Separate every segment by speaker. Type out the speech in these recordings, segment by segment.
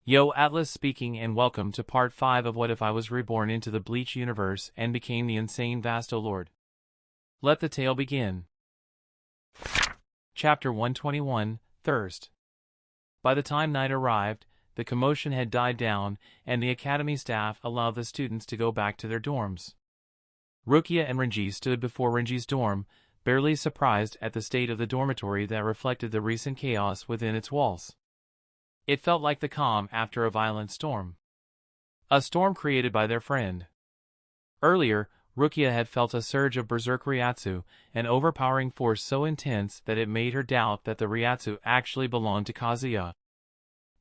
Speaker 1: Yo, Atlas speaking, and welcome to part 5 of What If I Was Reborn into the Bleach universe and became the insane Vasto Lord. Let the tale begin. Chapter 121, Thirst. By the time night arrived, the commotion had died down, and the academy staff allowed the students to go back to their dorms. Rukia and Renji stood before Renji's dorm, barely surprised at the state of the dormitory that reflected the recent chaos within its walls. It felt like the calm after a violent storm. A storm created by their friend. Earlier, Rukia had felt a surge of berserk Ryatsu, an overpowering force so intense that it made her doubt that the Ryatsu actually belonged to Kazuya.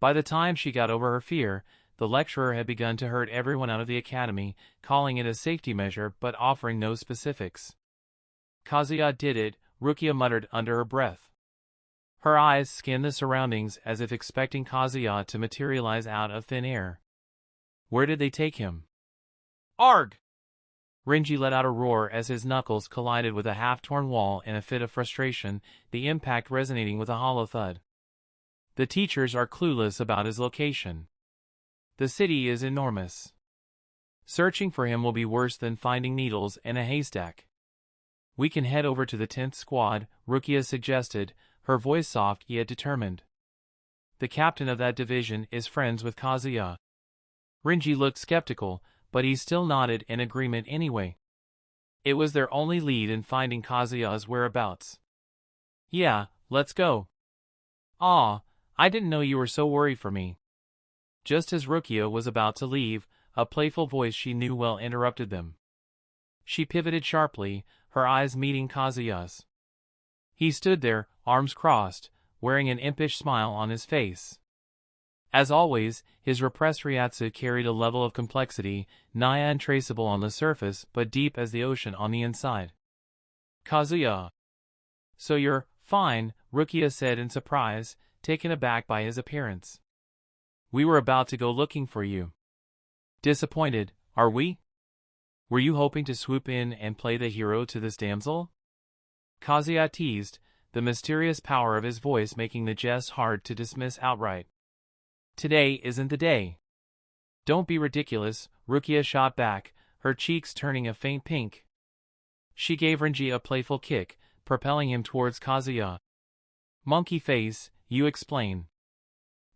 Speaker 1: By the time she got over her fear, the lecturer had begun to herd everyone out of the academy, calling it a safety measure but offering no specifics. Kazuya did it, Rukia muttered under her breath. Her eyes scanned the surroundings as if expecting Kazuya to materialize out of thin air. Where did they take him? Arg! Renji let out a roar as his knuckles collided with a half-torn wall in a fit of frustration, the impact resonating with a hollow thud. The teachers are clueless about his location. The city is enormous. Searching for him will be worse than finding needles in a haystack. We can head over to the 10th squad, Rukia suggested, her voice soft yet determined. The captain of that division is friends with Kazuya. Renji looked skeptical, but he still nodded in agreement anyway. It was their only lead in finding Kazuya's whereabouts. Yeah, let's go. Aw, I didn't know you were so worried for me. Just as Rukia was about to leave, a playful voice she knew well interrupted them. She pivoted sharply, her eyes meeting Kazuya's. He stood there, arms crossed, wearing an impish smile on his face. As always, his repressed Ryatsu carried a level of complexity, nigh untraceable on the surface but deep as the ocean on the inside. Kazuya. So you're fine, Rukia said in surprise, taken aback by his appearance. We were about to go looking for you. Disappointed, are we? Were you hoping to swoop in and play the hero to this damsel? Kazuya teased, the mysterious power of his voice making the jest hard to dismiss outright. Today isn't the day. Don't be ridiculous, Rukia shot back, her cheeks turning a faint pink. She gave Renji a playful kick, propelling him towards Kazuya. Monkey face, you explain.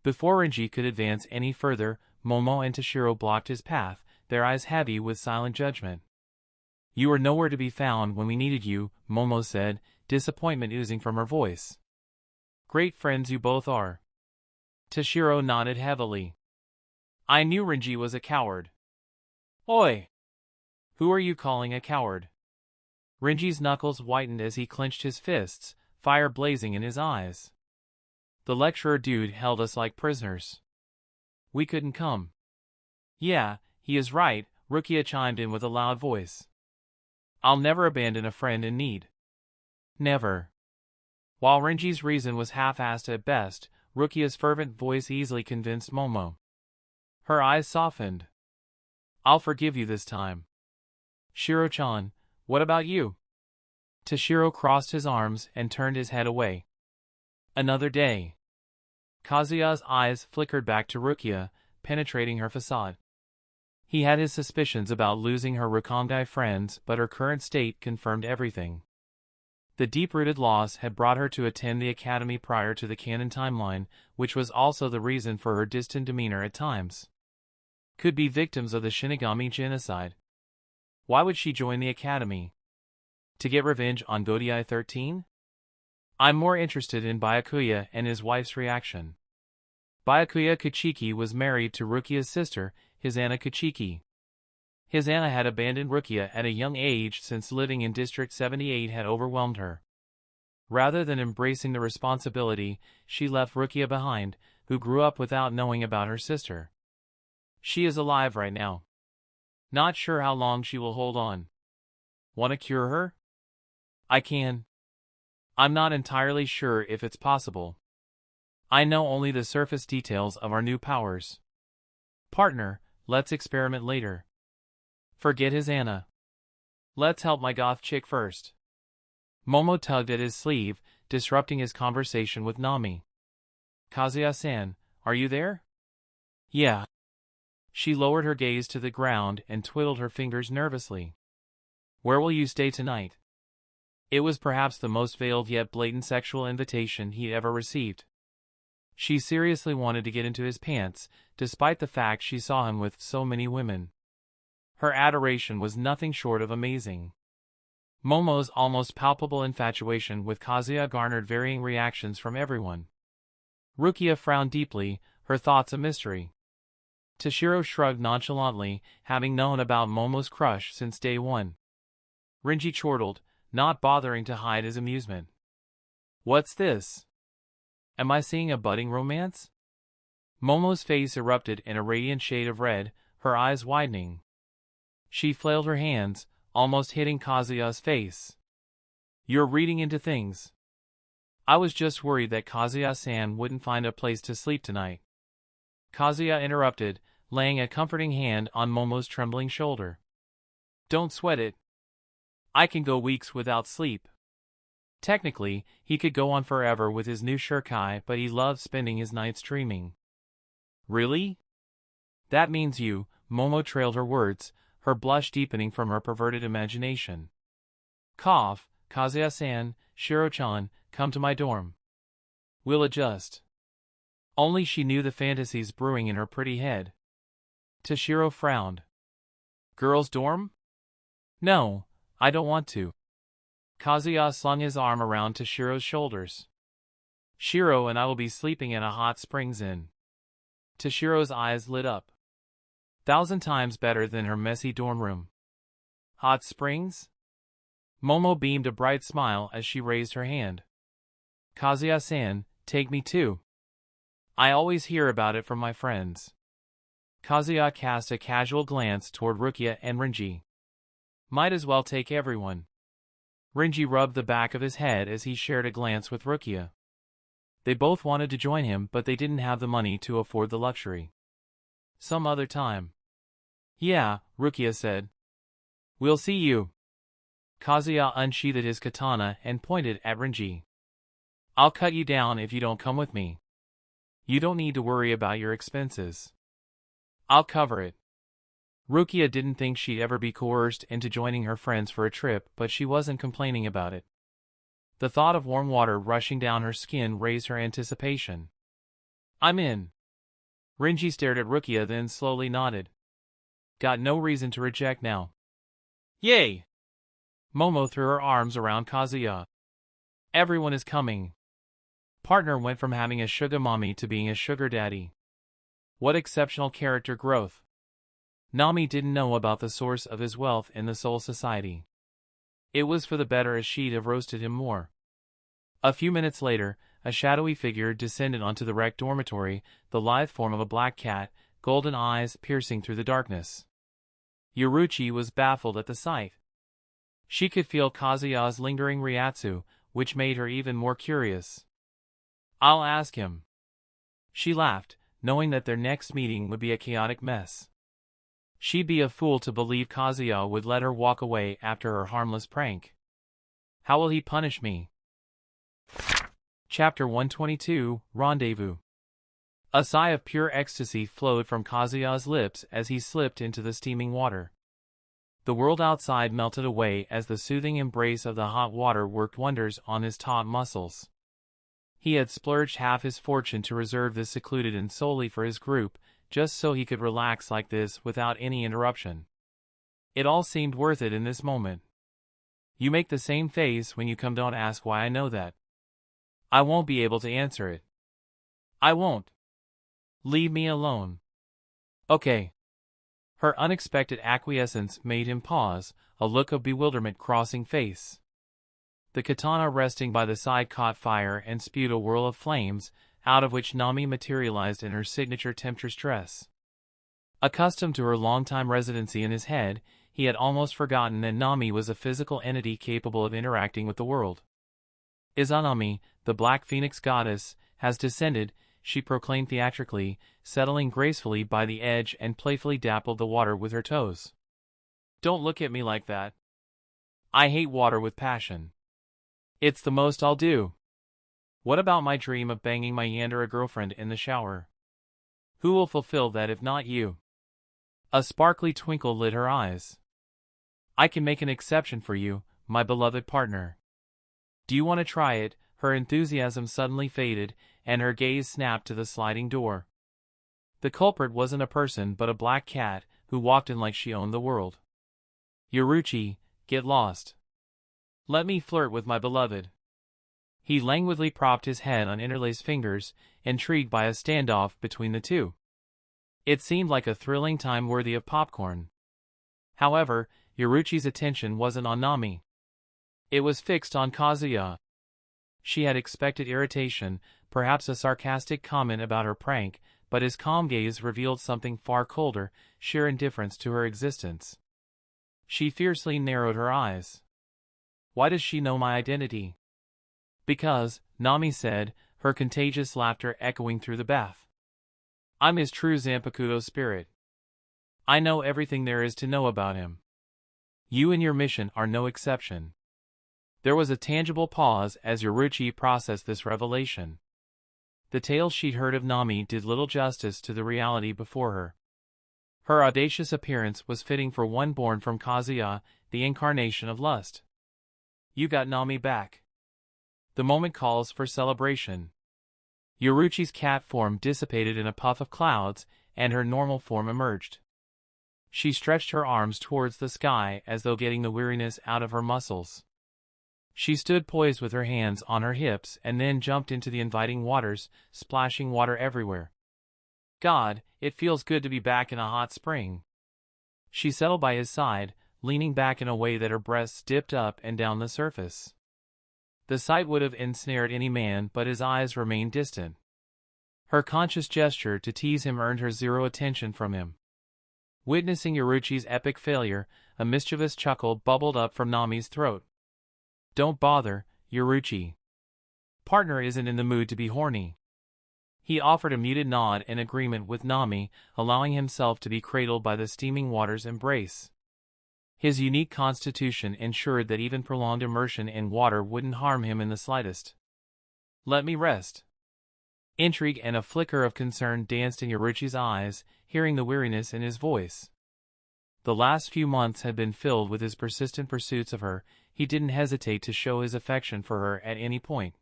Speaker 1: Before Renji could advance any further, Momo and Toshiro blocked his path, their eyes heavy with silent judgment. You were nowhere to be found when we needed you, Momo said, disappointment oozing from her voice. Great friends you both are. Toshiro nodded heavily. I knew Renji was a coward. Oi! Who are you calling a coward? Renji's knuckles whitened as he clenched his fists, fire blazing in his eyes. The lecturer dude held us like prisoners. We couldn't come. Yeah, he is right, Rukia chimed in with a loud voice. I'll never abandon a friend in need. Never. While Renji's reason was half-assed at best, Rukia's fervent voice easily convinced Momo. Her eyes softened. I'll forgive you this time. Shiro-chan, what about you? Toshiro crossed his arms and turned his head away. Another day. Kazuya's eyes flickered back to Rukia, penetrating her facade. He had his suspicions about losing her Rukongai friends, but her current state confirmed everything. The deep-rooted loss had brought her to attend the academy prior to the canon timeline, which was also the reason for her distant demeanor at times. Could be victims of the Shinigami genocide. Why would she join the academy? To get revenge on Godai 13? I'm more interested in Byakuya and his wife's reaction. Byakuya Kuchiki was married to Rukia's sister, Hisana Kuchiki. Hisana had abandoned Rukia at a young age since living in District 78 had overwhelmed her. Rather than embracing the responsibility, she left Rukia behind, who grew up without knowing about her sister. She is alive right now. Not sure how long she will hold on. Want to cure her? I can. I'm not entirely sure if it's possible. I know only the surface details of our new powers. Partner, let's experiment later. Forget Hisana. Let's help my goth chick first. Momo tugged at his sleeve, disrupting his conversation with Nami. Kazuya-san, are you there? Yeah. She lowered her gaze to the ground and twiddled her fingers nervously. Where will you stay tonight? It was perhaps the most veiled yet blatant sexual invitation he'd ever received. She seriously wanted to get into his pants, despite the fact she saw him with so many women. Her adoration was nothing short of amazing. Momo's almost palpable infatuation with Kazuya garnered varying reactions from everyone. Rukia frowned deeply, her thoughts a mystery. Toshiro shrugged nonchalantly, having known about Momo's crush since day one. Renji chortled, not bothering to hide his amusement. What's this? Am I seeing a budding romance? Momo's face erupted in a radiant shade of red, her eyes widening. She flailed her hands, almost hitting Kazuya's face. You're reading into things. I was just worried that Kazuya-san wouldn't find a place to sleep tonight. Kazuya interrupted, laying a comforting hand on Momo's trembling shoulder. Don't sweat it. I can go weeks without sleep. Technically, he could go on forever with his new shurikai, but he loves spending his nights dreaming. Really? That means you, Momo trailed her words, her blush deepening from her perverted imagination. Cough, Kazuya-san, Shiro-chan, come to my dorm. We'll adjust. Only she knew the fantasies brewing in her pretty head. Toshiro frowned. Girls' dorm? No, I don't want to. Kazuya slung his arm around Toshiro's shoulders. Shiro and I will be sleeping in a hot springs inn. Toshiro's eyes lit up. 1,000 times better than her messy dorm room. Hot springs? Momo beamed a bright smile as she raised her hand. Kazuya-san, take me too. I always hear about it from my friends. Kazuya cast a casual glance toward Rukia and Renji. Might as well take everyone. Renji rubbed the back of his head as he shared a glance with Rukia. They both wanted to join him, but they didn't have the money to afford the luxury. Some other time. Yeah, Rukia said. We'll see you. Kazuya unsheathed his katana and pointed at Renji. I'll cut you down if you don't come with me. You don't need to worry about your expenses. I'll cover it. Rukia didn't think she'd ever be coerced into joining her friends for a trip, but she wasn't complaining about it. The thought of warm water rushing down her skin raised her anticipation. I'm in. Renji stared at Rukia, then slowly nodded. Got no reason to reject now. Yay! Momo threw her arms around Kazuya. Everyone is coming. Partner went from having a sugar mommy to being a sugar daddy. What exceptional character growth. Nami didn't know about the source of his wealth in the Soul Society. It was for the better, as she'd have roasted him more. A few minutes later, a shadowy figure descended onto the wrecked dormitory, the lithe form of a black cat, golden eyes piercing through the darkness. Yoruichi was baffled at the sight. She could feel Kazuya's lingering reiatsu, which made her even more curious. I'll ask him. She laughed, knowing that their next meeting would be a chaotic mess. She'd be a fool to believe Kazuya would let her walk away after her harmless prank. How will he punish me? Chapter 122, Rendezvous. A sigh of pure ecstasy flowed from Kazuya's lips as he slipped into the steaming water. The world outside melted away as the soothing embrace of the hot water worked wonders on his taut muscles. He had splurged half his fortune to reserve this secluded inn solely for his group, just so he could relax like this without any interruption. It all seemed worth it in this moment. You make the same face when you come. Don't ask why I know that. I won't be able to answer it. I won't. Leave me alone. Okay. Her unexpected acquiescence made him pause, a look of bewilderment crossing face. The katana resting by the side caught fire and spewed a whirl of flames, out of which Nami materialized in her signature temptress dress. Accustomed to her long-time residency in his head, he had almost forgotten that Nami was a physical entity capable of interacting with the world. Izanami, the Black Phoenix goddess, has descended, she proclaimed theatrically, settling gracefully by the edge and playfully dappled the water with her toes. Don't look at me like that. I hate water with passion. It's the most I'll do. What about my dream of banging my Yandere girlfriend in the shower? Who will fulfill that if not you? A sparkly twinkle lit her eyes. I can make an exception for you, my beloved partner. Do you want to try it? Her enthusiasm suddenly faded, and her gaze snapped to the sliding door. The culprit wasn't a person but a black cat, who walked in like she owned the world. Yoruichi, get lost. Let me flirt with my beloved. He languidly propped his head on interlaced fingers, intrigued by a standoff between the two. It seemed like a thrilling time worthy of popcorn. However, Yoruichi's attention wasn't on Nami. It was fixed on Kazuya. She had expected irritation, perhaps a sarcastic comment about her prank, but his calm gaze revealed something far colder, sheer indifference to her existence. She fiercely narrowed her eyes. Why does she know my identity? Because, Nami said, her contagious laughter echoing through the bath. I'm his true zanpakuto spirit. I know everything there is to know about him. You and your mission are no exception. There was a tangible pause as Yoruichi processed this revelation. The tales she'd heard of Nami did little justice to the reality before her. Her audacious appearance was fitting for one born from Kazuya, the incarnation of lust. You got Nami back. The moment calls for celebration. Yoruichi's cat form dissipated in a puff of clouds, and her normal form emerged. She stretched her arms towards the sky as though getting the weariness out of her muscles. She stood poised with her hands on her hips and then jumped into the inviting waters, splashing water everywhere. God, it feels good to be back in a hot spring. She settled by his side, leaning back in a way that her breasts dipped up and down the surface. The sight would have ensnared any man, but his eyes remained distant. Her conscious gesture to tease him earned her zero attention from him. Witnessing Yoruichi's epic failure, a mischievous chuckle bubbled up from Nami's throat. Don't bother, Yoruichi. Partner isn't in the mood to be horny. He offered a muted nod in agreement with Nami, allowing himself to be cradled by the steaming water's embrace. His unique constitution ensured that even prolonged immersion in water wouldn't harm him in the slightest. Let me rest. Intrigue and a flicker of concern danced in Yoruichi's eyes, hearing the weariness in his voice. The last few months had been filled with his persistent pursuits of her. He didn't hesitate to show his affection for her at any point.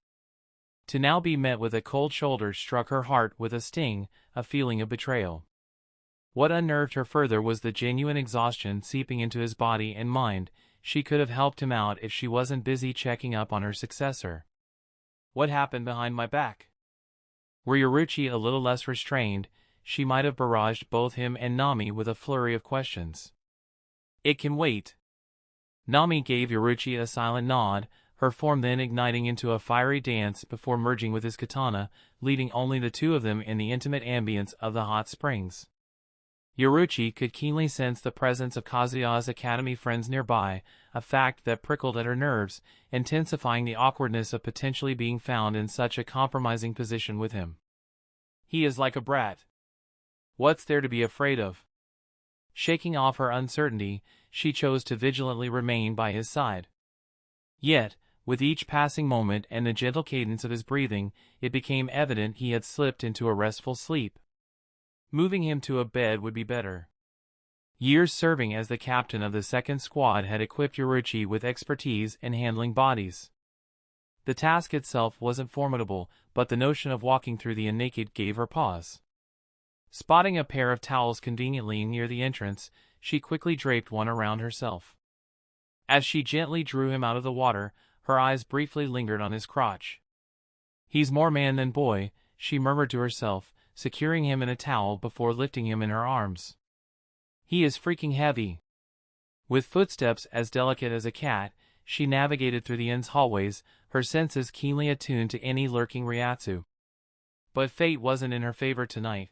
Speaker 1: To now be met with a cold shoulder struck her heart with a sting, a feeling of betrayal. What unnerved her further was the genuine exhaustion seeping into his body and mind. She could have helped him out if she wasn't busy checking up on her successor. What happened behind my back? Were Yoruichi a little less restrained, she might have barraged both him and Nami with a flurry of questions. It can wait. Nami gave Yoruichi a silent nod, her form then igniting into a fiery dance before merging with his katana, leaving only the two of them in the intimate ambience of the hot springs. Yoruichi could keenly sense the presence of Kazuya's academy friends nearby, a fact that prickled at her nerves, intensifying the awkwardness of potentially being found in such a compromising position with him. He is like a brat. What's there to be afraid of? Shaking off her uncertainty, she chose to vigilantly remain by his side. Yet, with each passing moment and the gentle cadence of his breathing, it became evident he had slipped into a restful sleep. Moving him to a bed would be better. Years serving as the captain of the second squad had equipped Yoruichi with expertise in handling bodies. The task itself wasn't formidable, but the notion of walking through the naked gave her pause. Spotting a pair of towels conveniently near the entrance, she quickly draped one around herself. As she gently drew him out of the water, her eyes briefly lingered on his crotch. He's more man than boy, she murmured to herself, securing him in a towel before lifting him in her arms. He is freaking heavy. With footsteps as delicate as a cat, she navigated through the inn's hallways, her senses keenly attuned to any lurking ryatsu. But fate wasn't in her favor tonight.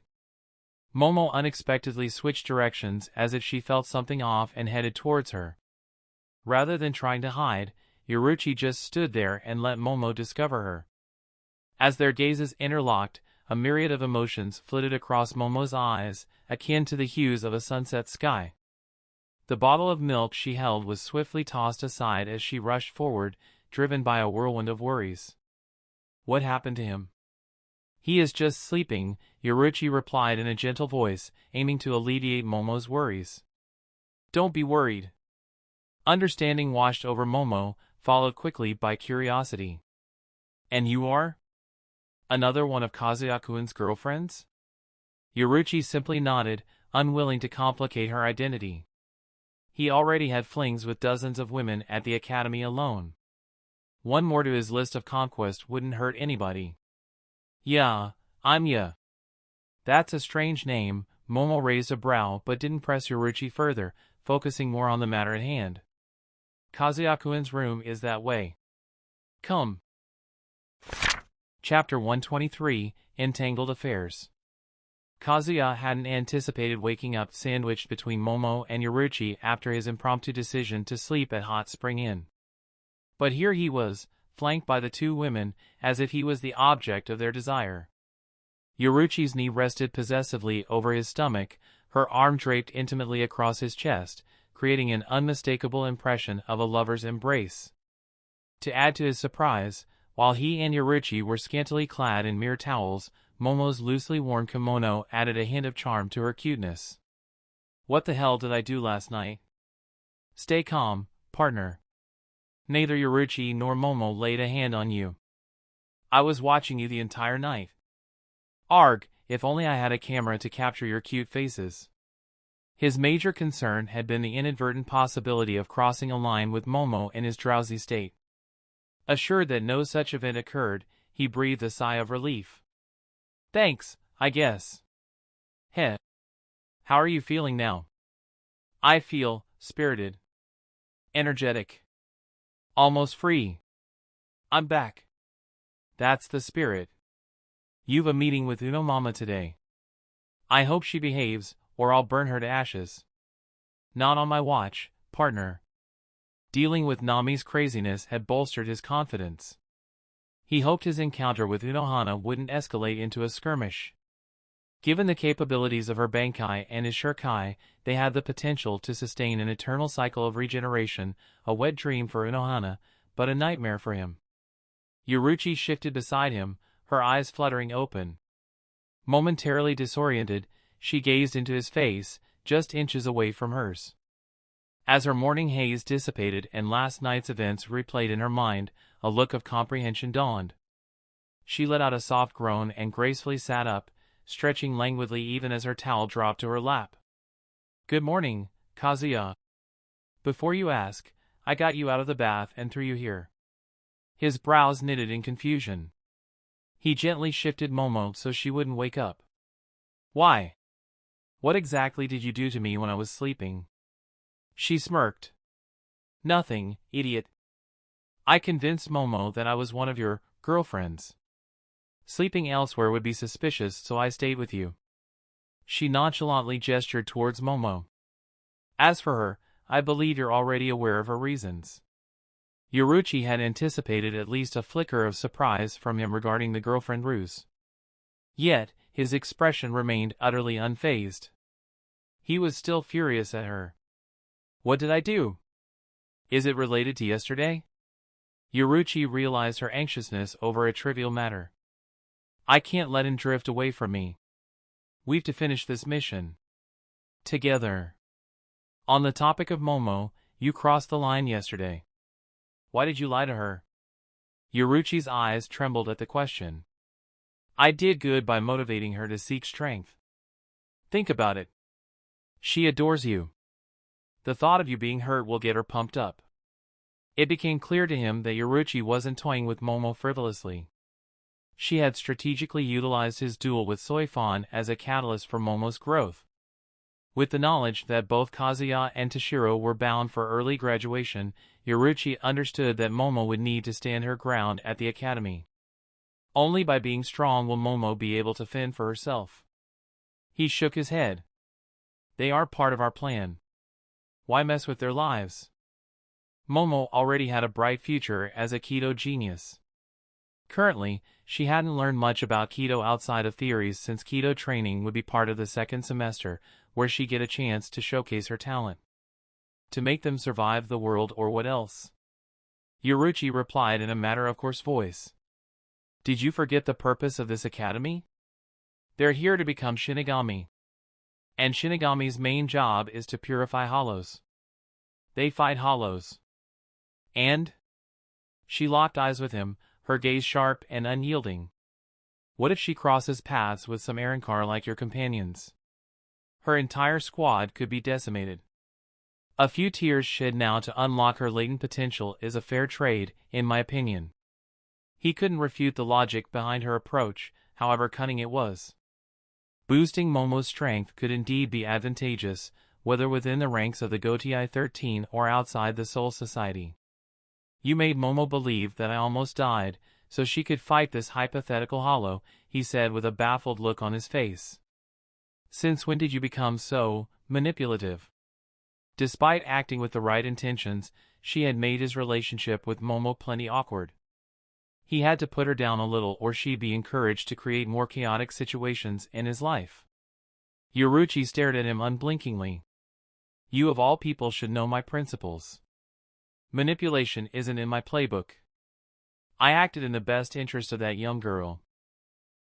Speaker 1: Momo unexpectedly switched directions as if she felt something off and headed towards her. Rather than trying to hide, Yoruichi just stood there and let Momo discover her. As their gazes interlocked, a myriad of emotions flitted across Momo's eyes, akin to the hues of a sunset sky. The bottle of milk she held was swiftly tossed aside as she rushed forward, driven by a whirlwind of worries. What happened to him? He is just sleeping, Yoruichi replied in a gentle voice, aiming to alleviate Momo's worries. Don't be worried. Understanding washed over Momo, followed quickly by curiosity. And you are? Another one of Kazuya-kun's girlfriends? Yoruichi simply nodded, unwilling to complicate her identity. He already had flings with dozens of women at the academy alone. One more to his list of conquest wouldn't hurt anybody. Yeah, I'm ya. That's a strange name. Momo raised a brow but didn't press Yoruichi further, focusing more on the matter at hand. Kazuya-kun's room is that way. Come. Chapter 123, Entangled Affairs. Kazuya hadn't anticipated waking up sandwiched between Momo and Yoruichi after his impromptu decision to sleep at Hot Spring Inn. But here he was, flanked by the two women, as if he was the object of their desire. Yoruichi's knee rested possessively over his stomach, her arm draped intimately across his chest, creating an unmistakable impression of a lover's embrace. To add to his surprise, while he and Yoruichi were scantily clad in mere towels, Momo's loosely worn kimono added a hint of charm to her cuteness. What the hell did I do last night? Stay calm, partner. Neither Yoruichi nor Momo laid a hand on you. I was watching you the entire night. Arg, if only I had a camera to capture your cute faces. His major concern had been the inadvertent possibility of crossing a line with Momo in his drowsy state. Assured that no such event occurred, he breathed a sigh of relief. Thanks, I guess. Heh. How are you feeling now? I feel spirited. Energetic. Almost free. I'm back. That's the spirit. You've a meeting with Unohana today. I hope she behaves, or I'll burn her to ashes. Not on my watch, partner. Dealing with Nami's craziness had bolstered his confidence. He hoped his encounter with Unohana wouldn't escalate into a skirmish. Given the capabilities of her Bankai and his Shurikai, they had the potential to sustain an eternal cycle of regeneration, a wet dream for Unohana, but a nightmare for him. Yoruichi shifted beside him, her eyes fluttering open. Momentarily disoriented, she gazed into his face, just inches away from hers. As her morning haze dissipated and last night's events replayed in her mind, a look of comprehension dawned. She let out a soft groan and gracefully sat up, stretching languidly even as her towel dropped to her lap. Good morning, Kazuya. Before you ask, I got you out of the bath and threw you here. His brows knitted in confusion. He gently shifted Momo so she wouldn't wake up. Why? What exactly did you do to me when I was sleeping? She smirked. Nothing, idiot. I convinced Momo that I was one of your girlfriends. Sleeping elsewhere would be suspicious, so I stayed with you. She nonchalantly gestured towards Momo. As for her, I believe you're already aware of her reasons. Yoruichi had anticipated at least a flicker of surprise from him regarding the girlfriend ruse. Yet, his expression remained utterly unfazed. He was still furious at her. What did I do? Is it related to yesterday? Yoruichi realized her anxiousness over a trivial matter. I can't let him drift away from me. We've to finish this mission. Together. On the topic of Momo, you crossed the line yesterday. Why did you lie to her? Yoruichi's eyes trembled at the question. I did good by motivating her to seek strength. Think about it. She adores you. The thought of you being hurt will get her pumped up. It became clear to him that Yoruichi wasn't toying with Momo frivolously. She had strategically utilized his duel with Soifan as a catalyst for Momo's growth. With the knowledge that both Kazuya and Toshiro were bound for early graduation, Yoruichi understood that Momo would need to stand her ground at the academy. Only by being strong will Momo be able to fend for herself. He shook his head. They are part of our plan. Why mess with their lives? Momo already had a bright future as a Kido genius. Currently, she hadn't learned much about Kido outside of theories since Kido training would be part of the second semester, where she'd get a chance to showcase her talent. To make them survive the world or what else? Yoruichi replied in a matter-of-course voice. Did you forget the purpose of this academy? They're here to become Shinigami. And Shinigami's main job is to purify hollows. They fight hollows. And? She locked eyes with him, her gaze sharp and unyielding. What if she crosses paths with some Arrancar like your companions? Her entire squad could be decimated. A few tears shed now to unlock her latent potential is a fair trade, in my opinion. He couldn't refute the logic behind her approach, however cunning it was. Boosting Momo's strength could indeed be advantageous, whether within the ranks of the Getaway 13 or outside the Soul Society. You made Momo believe that I almost died, so she could fight this hypothetical hollow, he said with a baffled look on his face. Since when did you become so manipulative? Despite acting with the right intentions, she had made his relationship with Momo plenty awkward. He had to put her down a little or she'd be encouraged to create more chaotic situations in his life. Yoruichi stared at him unblinkingly. You of all people should know my principles. Manipulation isn't in my playbook. I acted in the best interest of that young girl.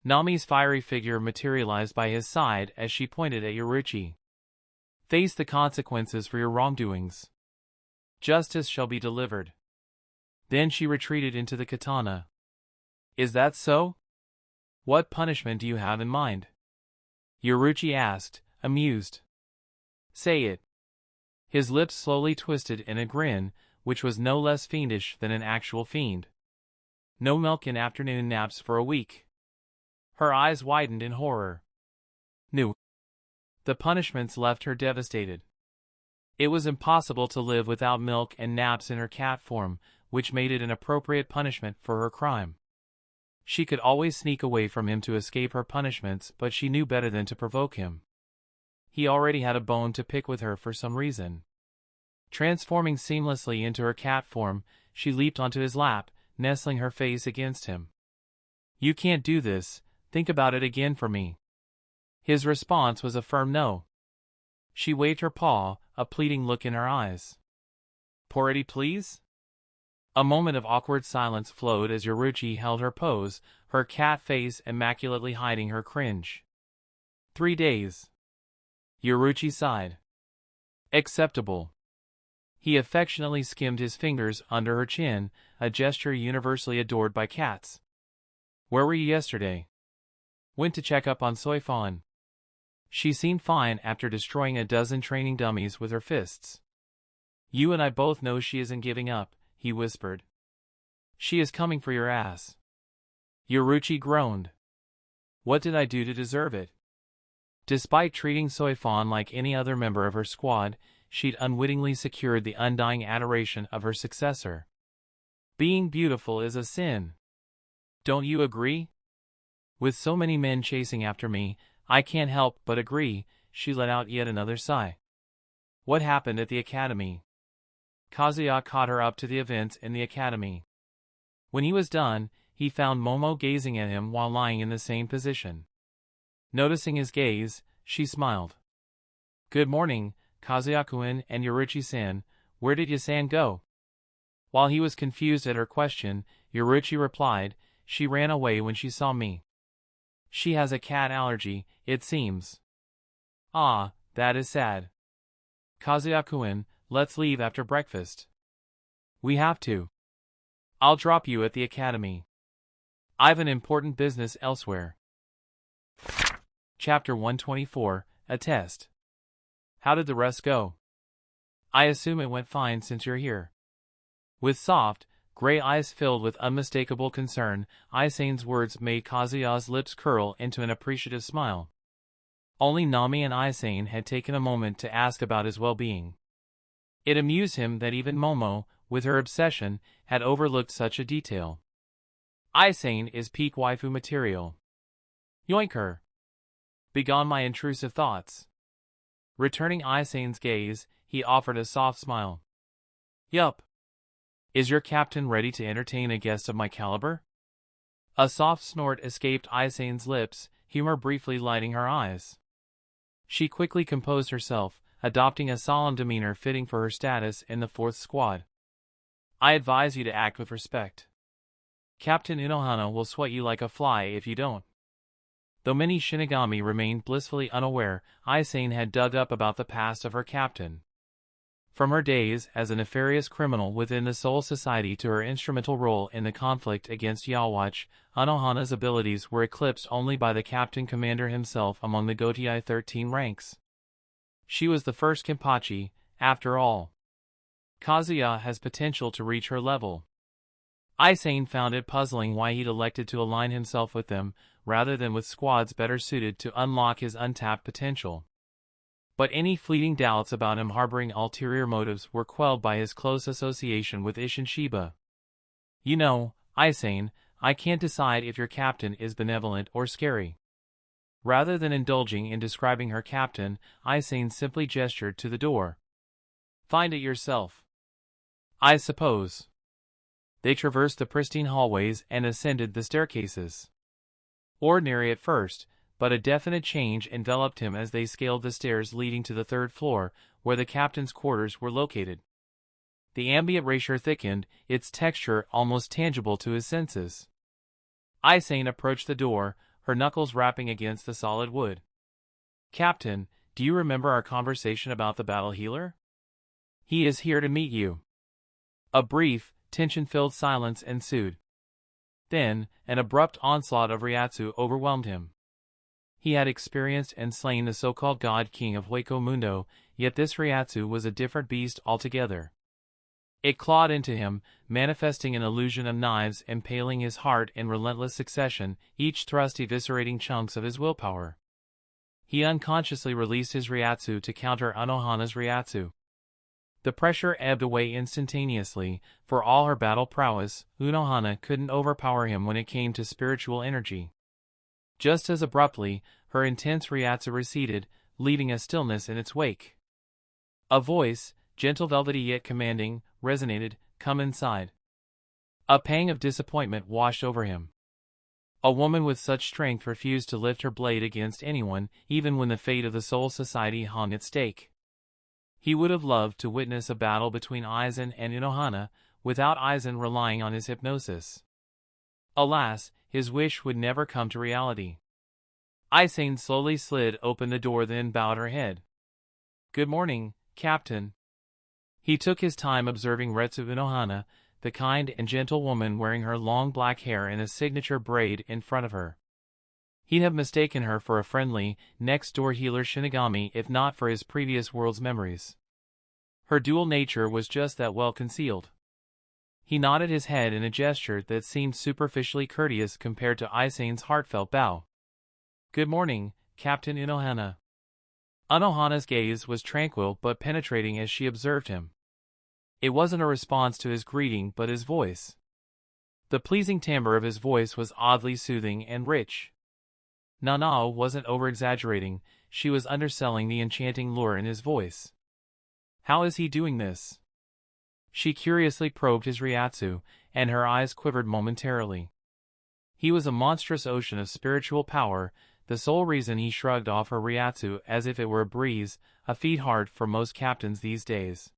Speaker 1: Nami's fiery figure materialized by his side as she pointed at Yoruichi. Face the consequences for your wrongdoings. Justice shall be delivered. Then she retreated into the katana. Is that so? What punishment do you have in mind? Yoruichi asked, amused. Say it. His lips slowly twisted in a grin, which was no less fiendish than an actual fiend. No milk and afternoon naps for a week. Her eyes widened in horror. No. The punishments left her devastated. It was impossible to live without milk and naps in her cat form, which made it an appropriate punishment for her crime. She could always sneak away from him to escape her punishments, but she knew better than to provoke him. He already had a bone to pick with her for some reason. Transforming seamlessly into her cat form, she leaped onto his lap, nestling her face against him. You can't do this, think about it again for me. His response was a firm no. She waved her paw, a pleading look in her eyes. Pority, please? A moment of awkward silence flowed as Yoruichi held her pose, her cat face immaculately hiding her cringe. 3 days. Yoruichi sighed. Acceptable. He affectionately skimmed his fingers under her chin, a gesture universally adored by cats. Where were you yesterday? Went to check up on Soifon. She seemed fine after destroying a dozen training dummies with her fists. You and I both know she isn't giving up, he whispered. She is coming for your ass. Yoruichi groaned. What did I do to deserve it? Despite treating Soifon like any other member of her squad, she'd unwittingly secured the undying adoration of her successor. Being beautiful is a sin. Don't you agree? With so many men chasing after me, I can't help but agree, she let out yet another sigh. What happened at the academy? Kazuya caught her up to the events in the academy. When he was done, he found Momo gazing at him while lying in the same position. Noticing his gaze, she smiled. Good morning, Kazuya-kun and Yoruichi-san, where did you-san go? While he was confused at her question, Yoruichi replied, she ran away when she saw me. She has a cat allergy, it seems. Ah, that is sad. Kazuya-kun, let's leave after breakfast. We have to. I'll drop you at the academy. I've an important business elsewhere. Chapter 124, A Test. How did the rest go? I assume it went fine since you're here. With soft, gray eyes filled with unmistakable concern, Aizen's words made Kazuya's lips curl into an appreciative smile. Only Nami and Aizen had taken a moment to ask about his well-being. It amused him that even Momo, with her obsession, had overlooked such a detail. Aizen is peak waifu material. Yoink her. Begone my intrusive thoughts. Returning Aizen's gaze, he offered a soft smile. Yup. Is your captain ready to entertain a guest of my caliber? A soft snort escaped Aizen's lips, humor briefly lighting her eyes. She quickly composed herself, adopting a solemn demeanor fitting for her status in the 4th Squad. I advise you to act with respect. Captain Unohana will sweat you like a fly if you don't. Though many Shinigami remained blissfully unaware, Aizen had dug up about the past of her captain. From her days as a nefarious criminal within the Soul Society to her instrumental role in the conflict against Yoruichi, Unohana's abilities were eclipsed only by the captain commander himself among the Getaway 13 ranks. She was the first Kenpachi, after all. Kazuya has potential to reach her level. Aizen found it puzzling why he'd elected to align himself with them, rather than with squads better suited to unlock his untapped potential. But any fleeting doubts about him harboring ulterior motives were quelled by his close association with Isshin Shiba. You know, Aizen, I can't decide if your captain is benevolent or scary. Rather than indulging in describing her captain, Aizen simply gestured to the door. Find it yourself. I suppose. They traversed the pristine hallways and ascended the staircases. Ordinary at first, but a definite change enveloped him as they scaled the stairs leading to the third floor, where the captain's quarters were located. The ambient ratio thickened, its texture almost tangible to his senses. Aizen approached the door, her knuckles rapping against the solid wood. Captain, do you remember our conversation about the battle healer? He is here to meet you. A brief, tension-filled silence ensued. Then, an abrupt onslaught of Ryatsu overwhelmed him. He had experienced and slain the so-called God King of Hueco Mundo, yet this Ryatsu was a different beast altogether. It clawed into him, manifesting an illusion of knives impaling his heart in relentless succession, each thrust eviscerating chunks of his willpower. He unconsciously released his Ryatsu to counter Unohana's Ryatsu. The pressure ebbed away instantaneously. For all her battle prowess, Unohana couldn't overpower him when it came to spiritual energy. Just as abruptly, her intense Ryatsu receded, leaving a stillness in its wake. A voice, gentle velvety yet commanding, resonated, "Come inside." A pang of disappointment washed over him. A woman with such strength refused to lift her blade against anyone, even when the fate of the Soul Society hung at stake. He would have loved to witness a battle between Aizen and Unohana, without Aizen relying on his hypnosis. Alas, his wish would never come to reality. Aizen slowly slid open the door, then bowed her head. Good morning, Captain. He took his time observing Retsu Unohana, the kind and gentle woman wearing her long black hair in a signature braid in front of her. He'd have mistaken her for a friendly, next-door healer Shinigami if not for his previous world's memories. Her dual nature was just that well concealed. He nodded his head in a gesture that seemed superficially courteous compared to Aizen's heartfelt bow. Good morning, Captain Unohana. Unohana's gaze was tranquil but penetrating as she observed him. It wasn't a response to his greeting but his voice. The pleasing timbre of his voice was oddly soothing and rich. Nanao wasn't over-exaggerating, she was underselling the enchanting lure in his voice. How is he doing this? She curiously probed his Ryatsu, and her eyes quivered momentarily. He was a monstrous ocean of spiritual power, the sole reason he shrugged off her Ryatsu as if it were a breeze, a feat hard for most captains these days.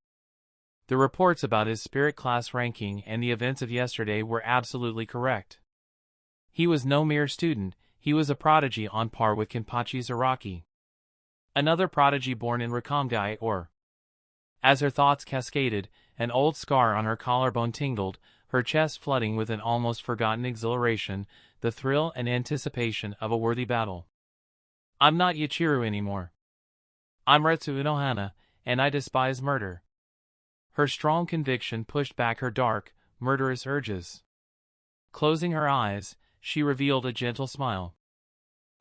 Speaker 1: The reports about his spirit class ranking and the events of yesterday were absolutely correct. He was no mere student, he was a prodigy on par with Kenpachi Zaraki. Another prodigy born in Rakamgai or... As her thoughts cascaded, an old scar on her collarbone tingled, her chest flooding with an almost forgotten exhilaration, the thrill and anticipation of a worthy battle. I'm not Yachiru anymore. I'm Retsu Unohana, and I despise murder. Her strong conviction pushed back her dark, murderous urges. Closing her eyes, she revealed a gentle smile.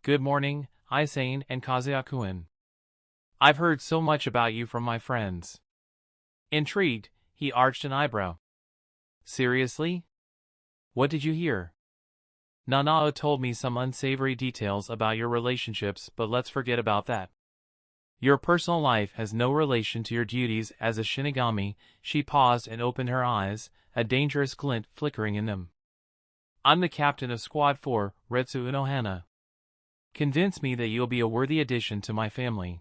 Speaker 1: Good morning, Aizen and Kazuya-kun. I've heard so much about you from my friends. Intrigued, he arched an eyebrow. Seriously? What did you hear? Nanao told me some unsavory details about your relationships, but let's forget about that. Your personal life has no relation to your duties as a Shinigami. She paused and opened her eyes, a dangerous glint flickering in them. I'm the captain of Squad 4, Retsu Unohana. Convince me that you'll be a worthy addition to my family.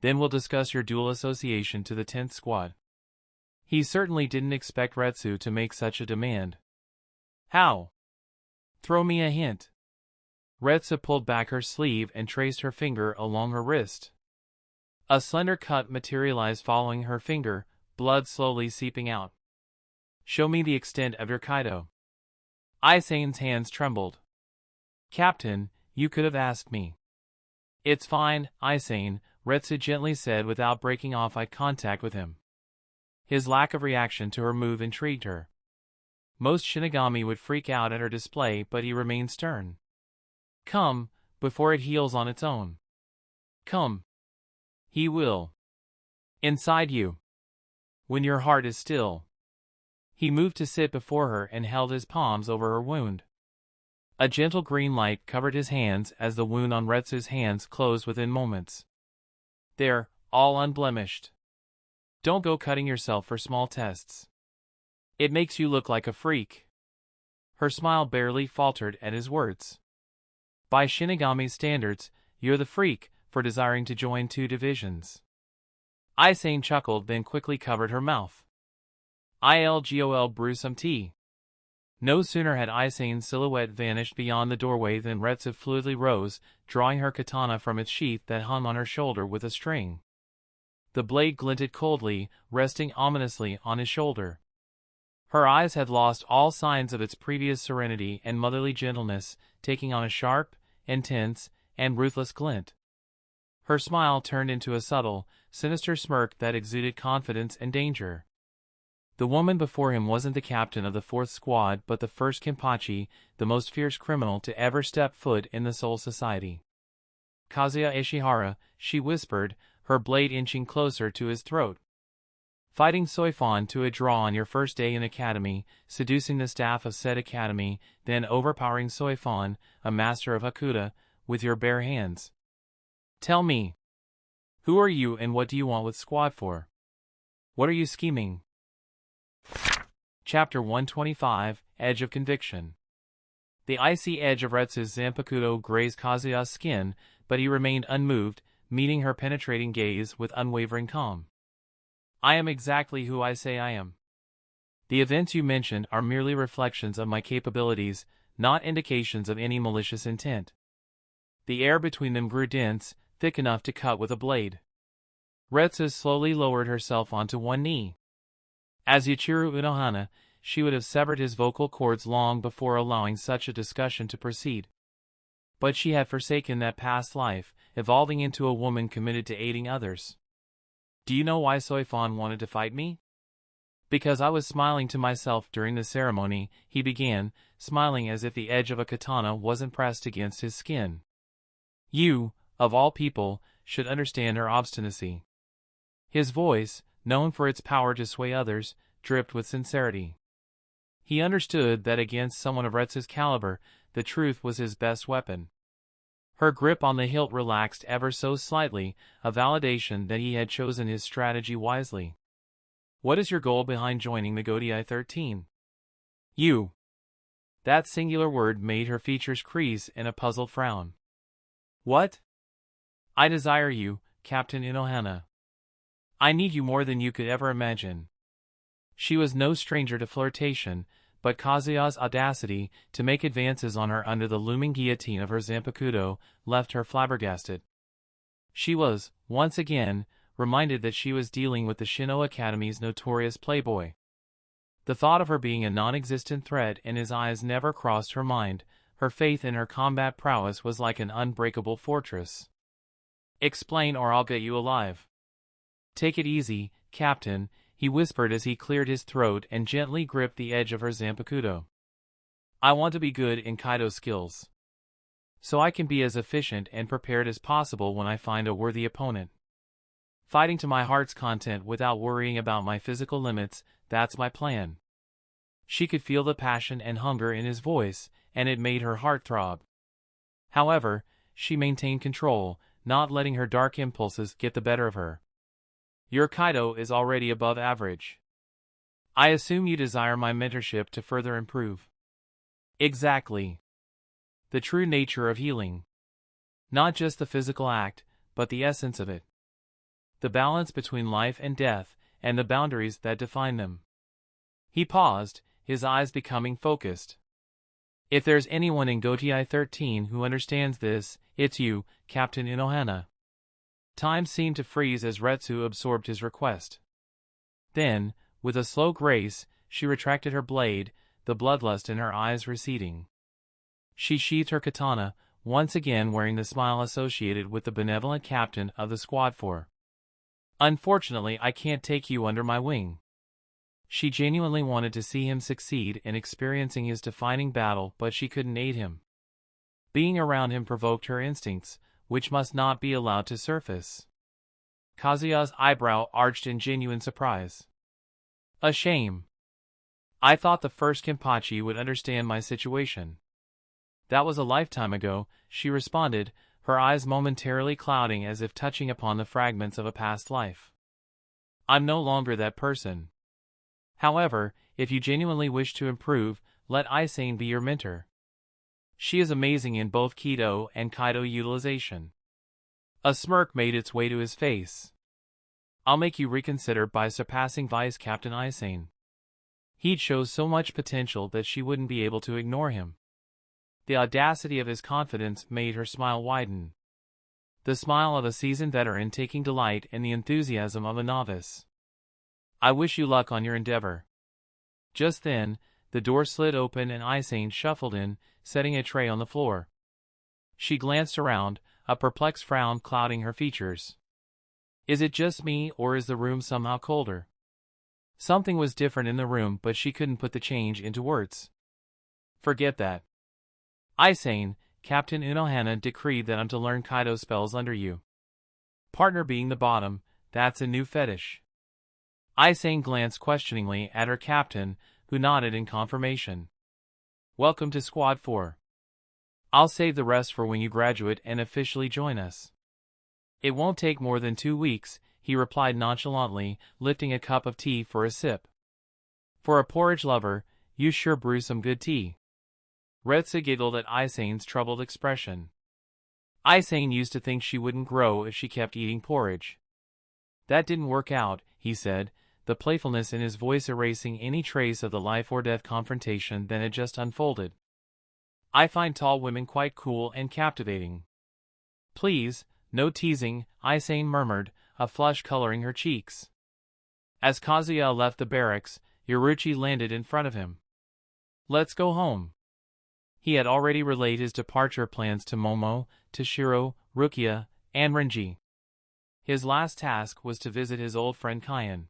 Speaker 1: Then we'll discuss your dual association to the 10th Squad. He certainly didn't expect Retsu to make such a demand. How? Throw me a hint. Retsu pulled back her sleeve and traced her finger along her wrist. A slender cut materialized following her finger, blood slowly seeping out. Show me the extent of your kaido. Aizen's hands trembled. Captain, you could have asked me. It's fine, Aizen, Retsu gently said without breaking off eye contact with him. His lack of reaction to her move intrigued her. Most Shinigami would freak out at her display, but he remained stern. Come, before it heals on its own. Come. He will. Inside you. When your heart is still. He moved to sit before her and held his palms over her wound. A gentle green light covered his hands as the wound on Retsu's hands closed within moments. They're all unblemished. Don't go cutting yourself for small tests. It makes you look like a freak. Her smile barely faltered at his words. By Shinigami's standards, you're the freak for desiring to join two divisions. Aizen chuckled, then quickly covered her mouth. Ilgol brew some tea. No sooner had Aizen's silhouette vanished beyond the doorway than Retsu fluidly rose, drawing her katana from its sheath that hung on her shoulder with a string. The blade glinted coldly, resting ominously on his shoulder. Her eyes had lost all signs of its previous serenity and motherly gentleness, taking on a sharp, intense, and ruthless glint. Her smile turned into a subtle, sinister smirk that exuded confidence and danger. The woman before him wasn't the captain of the 4th Squad but the first Kenpachi, the most fierce criminal to ever step foot in the Soul Society. Kazuya Ishihara, she whispered, her blade inching closer to his throat. Fighting Soifon to a draw on your first day in Academy, seducing the staff of said Academy, then overpowering Soifon, a master of Hakuta, with your bare hands. Tell me. Who are you and what do you want with Squad for? What are you scheming? Chapter 125, Edge of Conviction. The icy edge of Retsu's zanpakuto grazed Kazuya's skin, but he remained unmoved, meeting her penetrating gaze with unwavering calm. I am exactly who I say I am. The events you mentioned are merely reflections of my capabilities, not indications of any malicious intent. The air between them grew dense, thick enough to cut with a blade. Retsu slowly lowered herself onto one knee. As Yuichiro Unohana, she would have severed his vocal cords long before allowing such a discussion to proceed. But she had forsaken that past life, evolving into a woman committed to aiding others. Do you know why Soifon wanted to fight me? Because I was smiling to myself during the ceremony, he began, smiling as if the edge of a katana wasn't pressed against his skin. You, of all people, should understand her obstinacy. His voice, known for its power to sway others, dripped with sincerity. He understood that against someone of Retsu's caliber, the truth was his best weapon. Her grip on the hilt relaxed ever so slightly, a validation that he had chosen his strategy wisely. What is your goal behind joining the Getaway 13? You. That singular word made her features crease in a puzzled frown. What? I desire you, Captain Unohana. I need you more than you could ever imagine. She was no stranger to flirtation, but Kazuya's audacity to make advances on her under the looming guillotine of her zanpakuto left her flabbergasted. She was, once again, reminded that she was dealing with the Shino Academy's notorious playboy. The thought of her being a non-existent threat in his eyes never crossed her mind. Her faith in her combat prowess was like an unbreakable fortress. Explain or I'll get you alive. Take it easy, Captain, he whispered as he cleared his throat and gently gripped the edge of her zanpakuto. I want to be good in Kaido skills, so I can be as efficient and prepared as possible when I find a worthy opponent. Fighting to my heart's content without worrying about my physical limits, that's my plan. She could feel the passion and hunger in his voice, and it made her heart throb. However, she maintained control, not letting her dark impulses get the better of her. Your Kaido is already above average. I assume you desire my mentorship to further improve. Exactly. The true nature of healing. Not just the physical act, but the essence of it. The balance between life and death, and the boundaries that define them. He paused, his eyes becoming focused. If there's anyone in Getaway 13 who understands this, it's you, Captain Unohana. Time seemed to freeze as Retsu absorbed his request. Then, with a slow grace, she retracted her blade, the bloodlust in her eyes receding. She sheathed her katana, once again wearing the smile associated with the benevolent captain of the Squad 4. Unfortunately, I can't take you under my wing. She genuinely wanted to see him succeed in experiencing his defining battle, but she couldn't aid him. Being around him provoked her instincts, which must not be allowed to surface. Kazuya's eyebrow arched in genuine surprise. A shame. I thought the first Kenpachi would understand my situation. That was a lifetime ago, she responded, her eyes momentarily clouding as if touching upon the fragments of a past life. I'm no longer that person. However, if you genuinely wish to improve, let Aizen be your mentor. She is amazing in both Kido and Kaido utilization. A smirk made its way to his face. I'll make you reconsider by surpassing Vice Captain Aizen. He shows so much potential that she wouldn't be able to ignore him. The audacity of his confidence made her smile widen. The smile of a seasoned veteran taking delight in the enthusiasm of a novice. I wish you luck on your endeavor. Just then, the door slid open and Aizen shuffled in, setting a tray on the floor. She glanced around, a perplexed frown clouding her features. Is it just me, or is the room somehow colder? Something was different in the room, but she couldn't put the change into words. Forget that. Aizen, Captain Unohana decreed that I'm to learn Kaido spells under you. Partner being the bottom, that's a new fetish. Aizen glanced questioningly at her captain, who nodded in confirmation. Welcome to Squad 4. I'll save the rest for when you graduate and officially join us. It won't take more than 2 weeks, he replied nonchalantly, lifting a cup of tea for a sip. For a porridge lover, you sure brew some good tea. Retsu giggled at Aizen's troubled expression. Aizen used to think she wouldn't grow if she kept eating porridge. That didn't work out, he said, the playfulness in his voice erasing any trace of the life-or-death confrontation that had just unfolded. I find tall women quite cool and captivating. Please, no teasing, Aizen murmured, a flush coloring her cheeks. As Kazuya left the barracks, Yoruichi landed in front of him. Let's go home. He had already relayed his departure plans to Momo, Toshiro, Rukia, and Renji. His last task was to visit his old friend Kaien.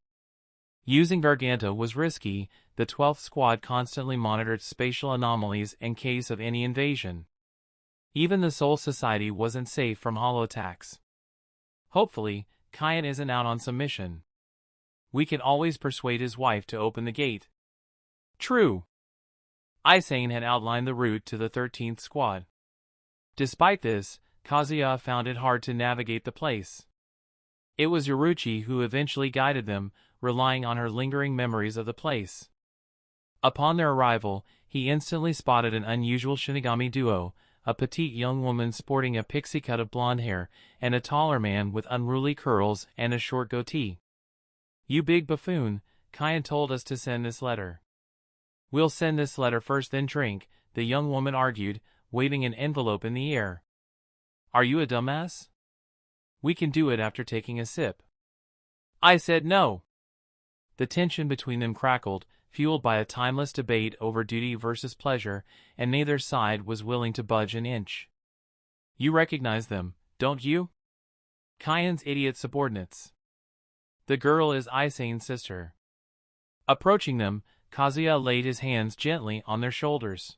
Speaker 1: Using Garganta was risky, the 12th Squad constantly monitored spatial anomalies in case of any invasion. Even the Soul Society wasn't safe from holo-attacks. Hopefully, Kaien isn't out on some mission. We can always persuade his wife to open the gate. True. Aizen had outlined the route to the 13th Squad. Despite this, Kazuya found it hard to navigate the place. It was Yoruichi who eventually guided them, relying on her lingering memories of the place. Upon their arrival, he instantly spotted an unusual Shinigami duo, a petite young woman sporting a pixie cut of blonde hair, and a taller man with unruly curls and a short goatee. You big buffoon, Kaien told us to send this letter. We'll send this letter first then drink, the young woman argued, waving an envelope in the air. Are you a dumbass? We can do it after taking a sip. I said no. The tension between them crackled, fueled by a timeless debate over duty versus pleasure, and neither side was willing to budge an inch. You recognize them, don't you? Kaien's idiot subordinates. The girl is Aizen's sister. Approaching them, Kazuya laid his hands gently on their shoulders.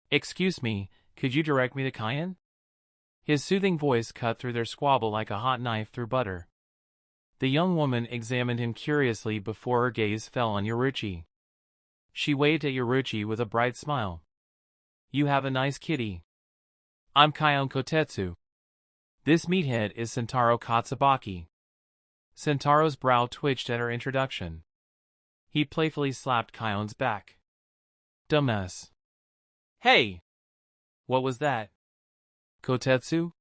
Speaker 1: Excuse me, could you direct me to Kaien? His soothing voice cut through their squabble like a hot knife through butter. The young woman examined him curiously before her gaze fell on Yoruichi. She waved at Yoruichi with a bright smile. You have a nice kitty. I'm Kaien Kotetsu. This meathead is Sentaro Katsubaki. Sentaro's brow twitched at her introduction. He playfully slapped Kaion's back. Dumbass. Hey! What was that? Kotetsu?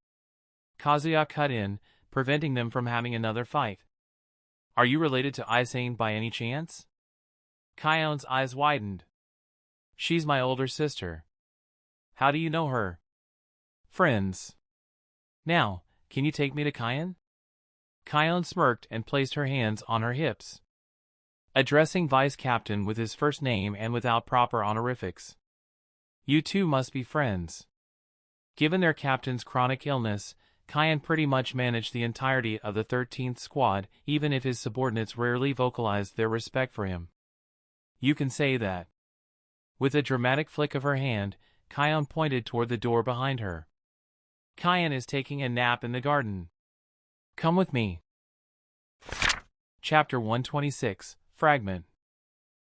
Speaker 1: Kazuya cut in, preventing them from having another fight. Are you related to Aizen by any chance? Kaion's eyes widened. She's my older sister. How do you know her? Friends. Now, can you take me to Kaien? Kaien smirked and placed her hands on her hips, addressing Vice Captain with his first name and without proper honorifics. You two must be friends. Given their captain's chronic illness, Kaien pretty much managed the entirety of the 13th squad, even if his subordinates rarely vocalized their respect for him. You can say that. With a dramatic flick of her hand, Kaien pointed toward the door behind her. Kaien is taking a nap in the garden. Come with me. Chapter 126, Fragment.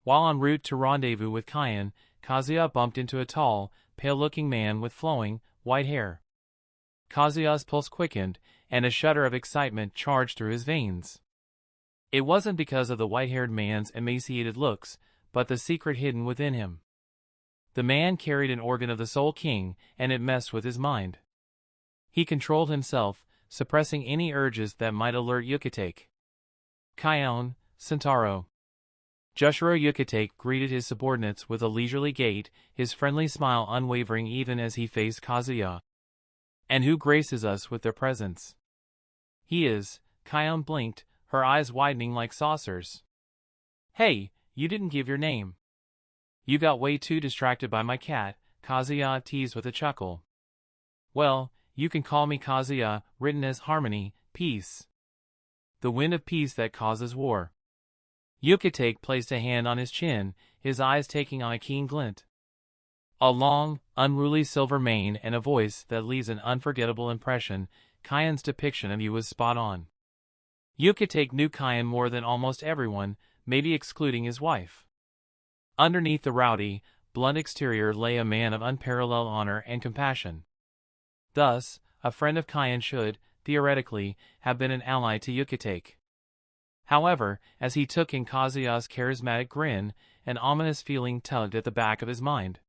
Speaker 1: While en route to rendezvous with Kaien, Kazuya bumped into a tall, pale-looking man with flowing, white hair. Kazuya's pulse quickened, and a shudder of excitement charged through his veins. It wasn't because of the white-haired man's emaciated looks, but the secret hidden within him. The man carried an organ of the Soul King, and it messed with his mind. He controlled himself, suppressing any urges that might alert Ukitake. Kaien, Sentaro. Jushiro Ukitake greeted his subordinates with a leisurely gait, his friendly smile unwavering even as he faced Kazuya. And who graces us with their presence? He is, Kaien blinked, her eyes widening like saucers. Hey, you didn't give your name. You got way too distracted by my cat, Kazuya teased with a chuckle. Well, you can call me Kazuya, written as harmony, peace. The wind of peace that causes war. Ukitake placed a hand on his chin, his eyes taking on a keen glint. A long, unruly silver mane and a voice that leaves an unforgettable impression, Kaien's depiction of you was spot on. Ukitake knew Kaien more than almost everyone, maybe excluding his wife. Underneath the rowdy, blunt exterior lay a man of unparalleled honor and compassion. Thus, a friend of Kaien should, theoretically, have been an ally to Ukitake. However, as he took in Kazuya's charismatic grin, an ominous feeling tugged at the back of his mind.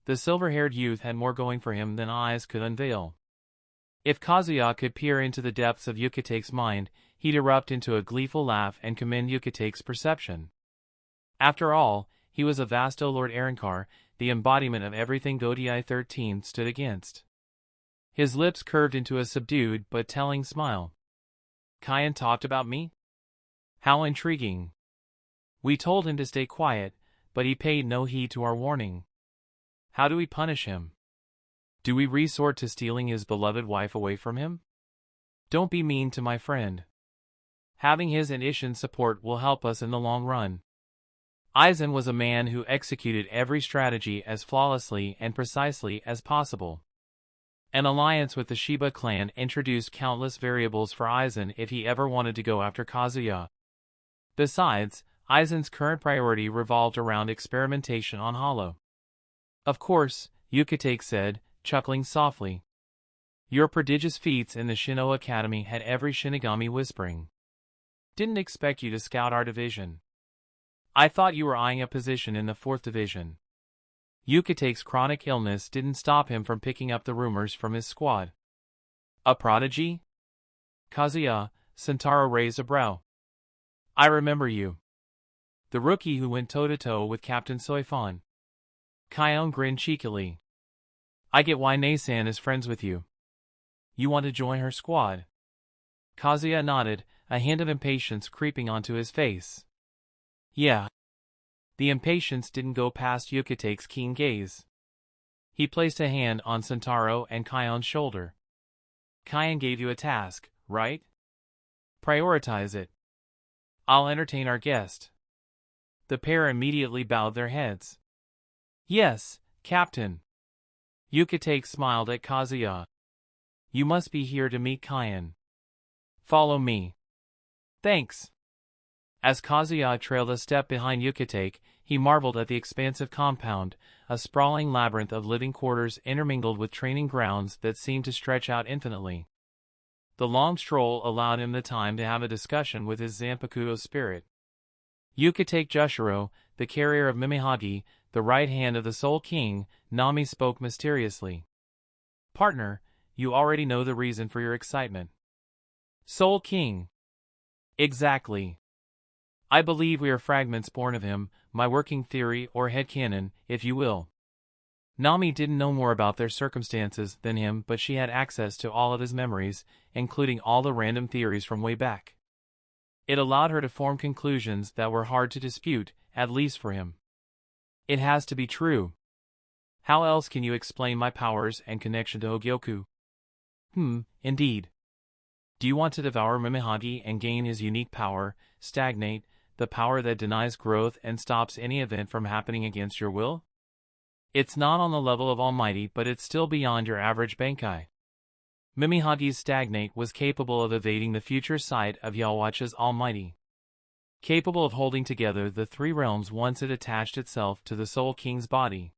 Speaker 1: The silver-haired youth had more going for him than eyes could unveil. If Kazuya could peer into the depths of Ukitake's mind, he'd erupt into a gleeful laugh and commend Ukitake's perception. After all, he was a Vasto Lorde-Class, the embodiment of everything Godiai 13 stood against. His lips curved into a subdued but telling smile. Kaien talked about me? How intriguing. We told him to stay quiet, but he paid no heed to our warning. How do we punish him? Do we resort to stealing his beloved wife away from him? Don't be mean to my friend. Having his and Ishin's support will help us in the long run. Aizen was a man who executed every strategy as flawlessly and precisely as possible. An alliance with the Shiba clan introduced countless variables for Aizen if he ever wanted to go after Kazuya. Besides, Aizen's current priority revolved around experimentation on Hollow. Of course, Ukitake said, chuckling softly. Your prodigious feats in the Shino Academy had every Shinigami whispering. Didn't expect you to scout our division. I thought you were eyeing a position in the 4th division. Ukitake's chronic illness didn't stop him from picking up the rumors from his squad. A prodigy? Kazuya, Sentaro raised a brow. I remember you. The rookie who went toe-to-toe with Captain Soifon. Kaien grinned cheekily. I get why Nei-san is friends with you. You want to join her squad? Kazuya nodded, a hint of impatience creeping onto his face. Yeah. The impatience didn't go past Ukitake's keen gaze. He placed a hand on Sentaro and Kaien's shoulder. Kaien gave you a task, right? Prioritize it. I'll entertain our guest. The pair immediately bowed their heads. Yes, Captain. Ukitake smiled at Kazuya. You must be here to meet Kaien. Follow me. Thanks. As Kazuya trailed a step behind Ukitake, he marveled at the expansive compound, a sprawling labyrinth of living quarters intermingled with training grounds that seemed to stretch out infinitely. The long stroll allowed him the time to have a discussion with his zanpakuto spirit. Ukitake Jushiro, the carrier of Mimihagi, the right hand of the Soul King, Nami spoke mysteriously. Partner, you already know the reason for your excitement. Soul King. Exactly. I believe we are fragments born of him, my working theory or headcanon, if you will. Nami didn't know more about their circumstances than him, but she had access to all of his memories, including all the random theories from way back. It allowed her to form conclusions that were hard to dispute, at least for him. It has to be true. How else can you explain my powers and connection to Hogyoku? Indeed. Do you want to devour Mimihagi and gain his unique power, stagnate, the power that denies growth and stops any event from happening against your will? It's not on the level of Almighty, but it's still beyond your average Bankai. Mimihagi's stagnate was capable of evading the future sight of Yoruichi's Almighty. Capable of holding together the three realms once it attached itself to the Soul King's body.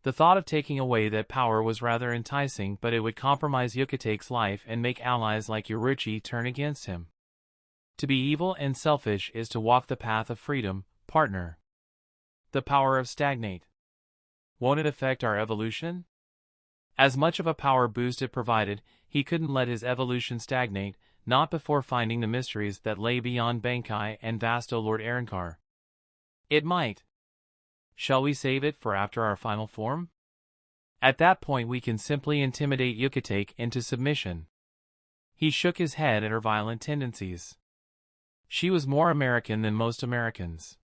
Speaker 1: The thought of taking away that power was rather enticing, but it would compromise Ukitake's life and make allies like Yoruichi turn against him. To be evil and selfish is to walk the path of freedom, partner. The power of stagnate. Won't it affect our evolution? As much of a power boost it provided, he couldn't let his evolution stagnate, not before finding the mysteries that lay beyond Bankai and Vasto Lorde-Class. It might. Shall we save it for after our final form? At that point we can simply intimidate Ukitake into submission. He shook his head at her violent tendencies. She was more American than most Americans.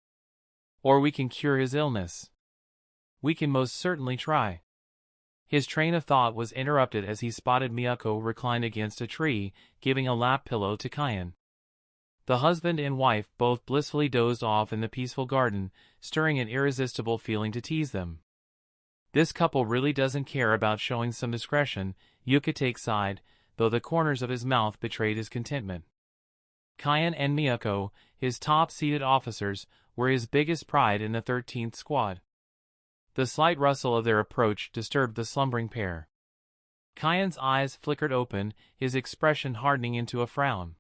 Speaker 1: Or we can cure his illness. We can most certainly try. His train of thought was interrupted as he spotted Miyako reclined against a tree, giving a lap pillow to Kaien. The husband and wife both blissfully dozed off in the peaceful garden, stirring an irresistible feeling to tease them. This couple really doesn't care about showing some discretion, Ukitake sighed, though the corners of his mouth betrayed his contentment. Kaien and Miyako, his top-seated officers, were his biggest pride in the 13th Squad. The slight rustle of their approach disturbed the slumbering pair. Kaien's eyes flickered open, his expression hardening into a frown.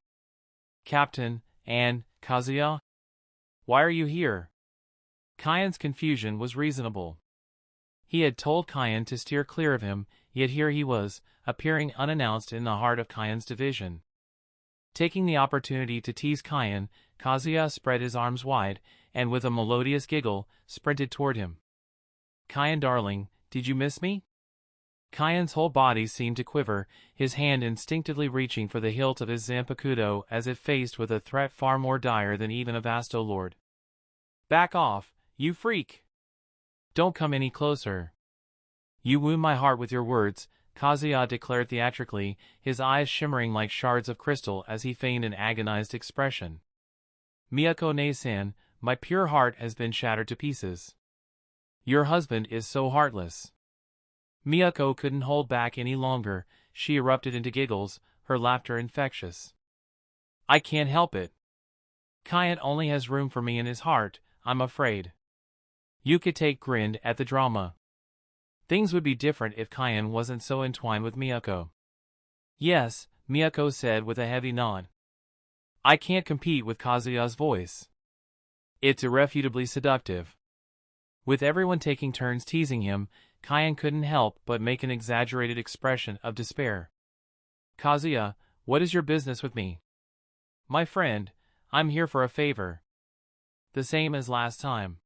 Speaker 1: "Captain, and Kazuya? Why are you here?" Kaien's confusion was reasonable. He had told Kaien to steer clear of him, yet here he was, appearing unannounced in the heart of Kaien's division. Taking the opportunity to tease Kaien, Kazuya spread his arms wide, and with a melodious giggle, sprinted toward him. "Kaien darling, did you miss me?" Kaien's whole body seemed to quiver, his hand instinctively reaching for the hilt of his zanpakuto as if faced with a threat far more dire than even a Vasto Lord. "Back off, you freak! Don't come any closer. You wound my heart with your words," Kazuya declared theatrically, his eyes shimmering like shards of crystal as he feigned an agonized expression. "Miyako ne-san, my pure heart has been shattered to pieces. Your husband is so heartless." Miyako couldn't hold back any longer, she erupted into giggles, her laughter infectious. "I can't help it. Kaien only has room for me in his heart, I'm afraid." Ukitake grinned at the drama. Things would be different if Kaien wasn't so entwined with Miyako. "Yes," Miyako said with a heavy nod. "I can't compete with Kazuya's voice. It's irrefutably seductive." With everyone taking turns teasing him, Kaien couldn't help but make an exaggerated expression of despair. "Kazuya, what is your business with me?" "My friend, I'm here for a favor." "The same as last time."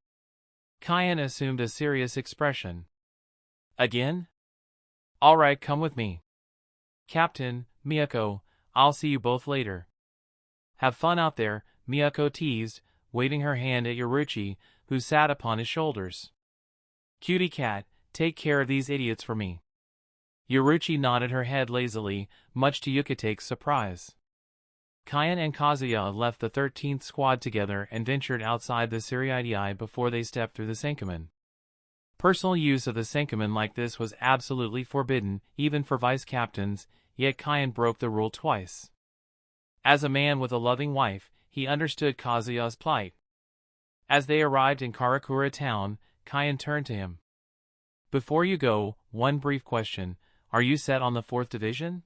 Speaker 1: Kaien assumed a serious expression. "Again? All right, come with me." "Captain, Miyako, I'll see you both later." "Have fun out there," Miyako teased, waving her hand at Yoruichi, who sat upon his shoulders. "Cutie cat, take care of these idiots for me." Yoruichi nodded her head lazily, much to Ukitake's surprise. Kaien and Kazuya left the 13th Squad together and ventured outside the Siriidii before they stepped through the Senkamen. Personal use of the Senkamen like this was absolutely forbidden, even for vice-captains, yet Kaien broke the rule twice. As a man with a loving wife, he understood Kazuya's plight. As they arrived in Karakura town, Kaien turned to him. "Before you go, one brief question. Are you set on the 4th Division?"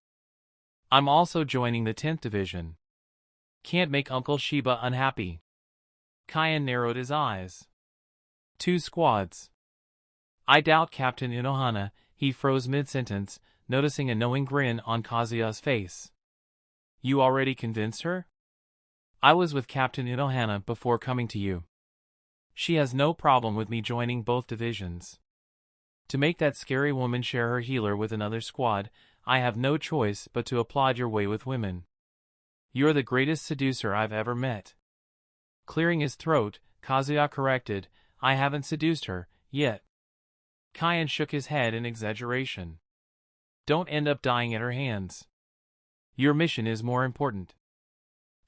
Speaker 1: "I'm also joining the 10th Division." "Can't make Uncle Shiba unhappy." Kaien narrowed his eyes. "2 squads." "I doubt Captain Unohana," he froze mid-sentence, noticing a knowing grin on Kazuya's face. "You already convinced her?" "I was with Captain Unohana before coming to you. She has no problem with me joining both divisions." To make that scary woman share her healer with another squad, I have no choice but to applaud your way with women. You're the greatest seducer I've ever met. Clearing his throat, Kazuya corrected, I haven't seduced her, yet. Kaien shook his head in exaggeration. Don't end up dying at her hands. Your mission is more important.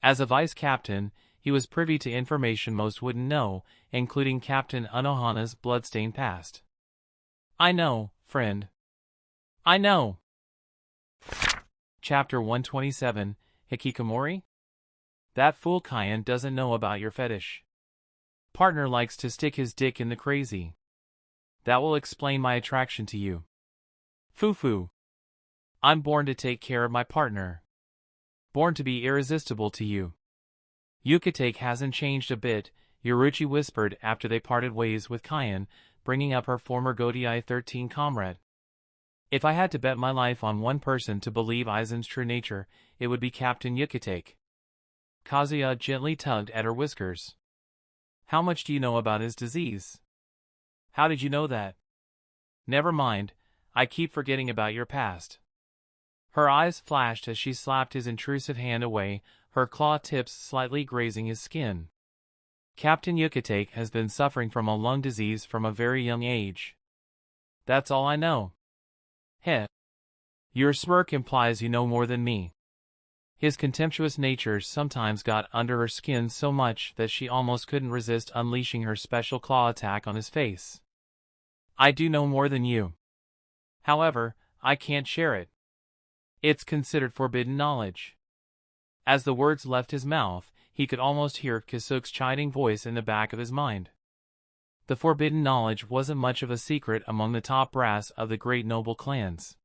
Speaker 1: As a vice captain, he was privy to information most wouldn't know, including Captain Unohana's bloodstained past. I know, friend. I know. Chapter 127, Hikikomori? That fool Kaien doesn't know about your fetish. Partner likes to stick his dick in the crazy. That will explain my attraction to you. Foo-foo. I'm born to take care of my partner. Born to be irresistible to you. Ukitake hasn't changed a bit, Yoruichi whispered after they parted ways with Kaien, bringing up her former Godai 13 comrade. If I had to bet my life on one person to believe Aizen's true nature, it would be Captain Ukitake. Kazuya gently tugged at her whiskers. How much do you know about his disease? How did you know that? Never mind, I keep forgetting about your past. Her eyes flashed as she slapped his intrusive hand away, her claw tips slightly grazing his skin. Captain Ukitake has been suffering from a lung disease from a very young age. That's all I know. Heh. Your smirk implies you know more than me. His contemptuous nature sometimes got under her skin so much that she almost couldn't resist unleashing her special claw attack on his face. I do know more than you. However, I can't share it. It's considered forbidden knowledge. As the words left his mouth, he could almost hear Kasuke's chiding voice in the back of his mind. The forbidden knowledge wasn't much of a secret among the top brass of the great noble clans.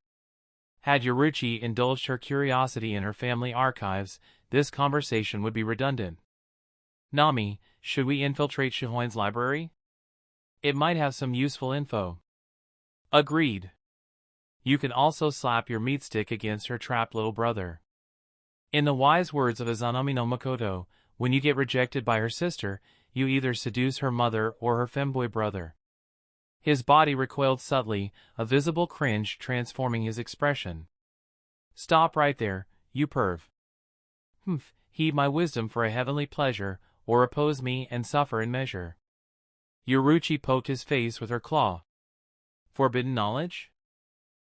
Speaker 1: Had Yoruichi indulged her curiosity in her family archives, this conversation would be redundant. Nami, should we infiltrate Shihoin's library? It might have some useful info. Agreed. You can also slap your meat stick against her trapped little brother. In the wise words of Izanami no Makoto, when you get rejected by her sister, you either seduce her mother or her femboy brother. His body recoiled subtly, a visible cringe transforming his expression. Stop right there, you perv. Heed my wisdom for a heavenly pleasure, or oppose me and suffer in measure. Yoruichi poked his face with her claw. Forbidden knowledge?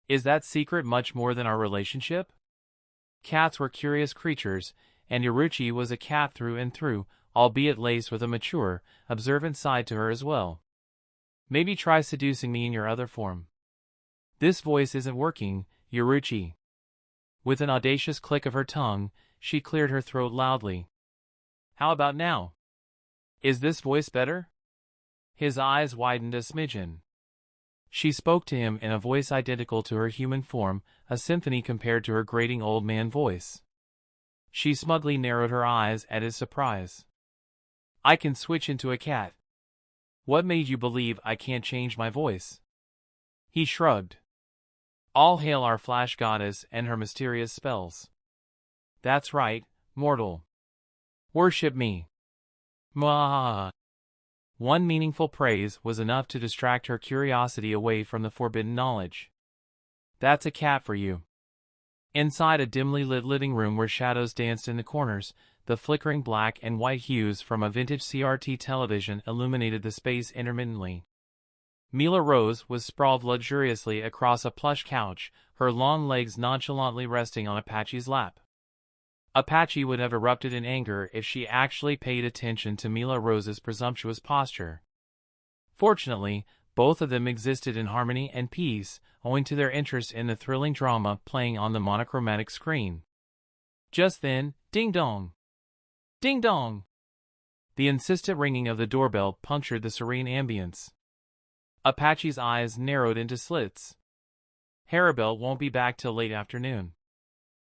Speaker 1: Is that secret much more than our relationship? Cats were curious creatures, and Yoruichi was a cat through and through, albeit laced with a mature, observant side to her as well. Maybe try seducing me in your other form. This voice isn't working, Yoruichi. With an audacious click of her tongue, she cleared her throat loudly. How about now? Is this voice better? His eyes widened a smidgen. She spoke to him in a voice identical to her human form, a symphony compared to her grating old man voice. She smugly narrowed her eyes at his surprise. I can switch into a cat. What made you believe I can't change my voice? He shrugged. All hail our flash goddess and her mysterious spells. That's right, mortal. Worship me. Mwah. One meaningful praise was enough to distract her curiosity away from the forbidden knowledge. That's a cat for you. Inside a dimly lit living room where shadows danced in the corners, the flickering black and white hues from a vintage CRT television illuminated the space intermittently. Mila Rose was sprawled luxuriously across a plush couch, her long legs nonchalantly resting on Apache's lap. Apache would have erupted in anger if she actually paid attention to Mila Rose's presumptuous posture. Fortunately, both of them existed in harmony and peace, owing to their interest in the thrilling drama playing on the monochromatic screen. Just then, ding-dong! Ding-dong! The insistent ringing of the doorbell punctured the serene ambience. Apache's eyes narrowed into slits. Harabelle won't be back till late afternoon.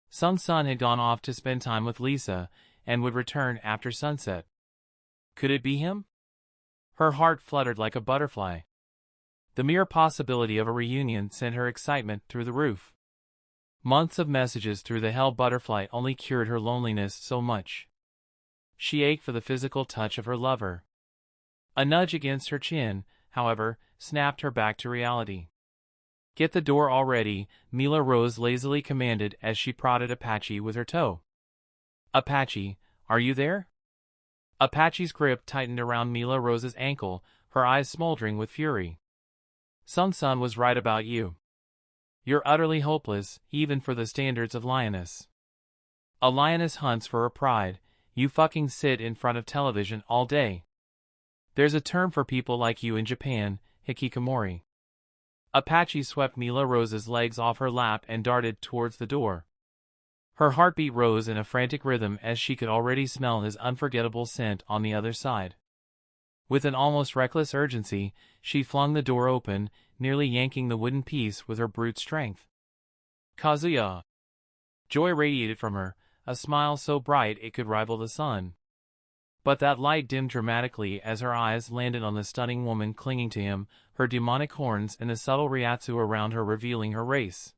Speaker 1: Sun had gone off to spend time with Lisa, and would return after sunset. Could it be him? Her heart fluttered like a butterfly. The mere possibility of a reunion sent her excitement through the roof. Months of messages through the hell butterfly only cured her loneliness so much. She ached for the physical touch of her lover. A nudge against her chin, however, snapped her back to reality. Get the door already, Mila Rose lazily commanded as she prodded Apache with her toe. Apache, are you there? Apache's grip tightened around Mila Rose's ankle, her eyes smoldering with fury. Sun was right about you. You're utterly hopeless, even for the standards of Lioness. A lioness hunts for her pride, you fucking sit in front of television all day. There's a term for people like you in Japan, hikikomori. Apache swept Mila Rose's legs off her lap and darted towards the door. Her heartbeat rose in a frantic rhythm as she could already smell his unforgettable scent on the other side. With an almost reckless urgency, she flung the door open, nearly yanking the wooden piece with her brute strength. Kazuya! Joy radiated from her, a smile so bright it could rival the sun. But that light dimmed dramatically as her eyes landed on the stunning woman clinging to him, her demonic horns and the subtle reiatsu around her revealing her race.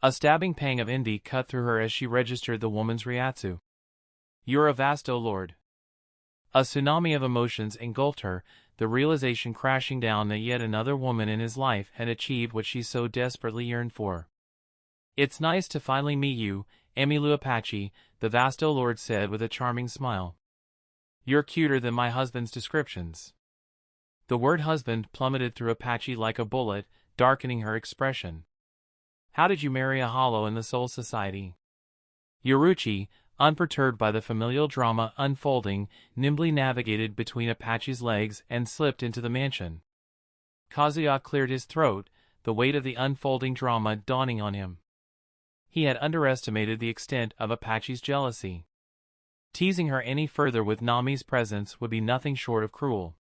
Speaker 1: A stabbing pang of envy cut through her as she registered the woman's reiatsu. You're a Vasto Lord. A tsunami of emotions engulfed her, the realization crashing down that yet another woman in his life had achieved what she so desperately yearned for. It's nice to finally meet you, Emilu Apache, the Vasto Lord said with a charming smile. You're cuter than my husband's descriptions. The word husband plummeted through Apache like a bullet, darkening her expression. How did you marry a hollow in the Soul Society? Yoruichi, unperturbed by the familial drama unfolding, nimbly navigated between Apache's legs and slipped into the mansion. Kazuya cleared his throat, the weight of the unfolding drama dawning on him. He had underestimated the extent of Apache's jealousy. Teasing her any further with Nami's presence would be nothing short of cruel.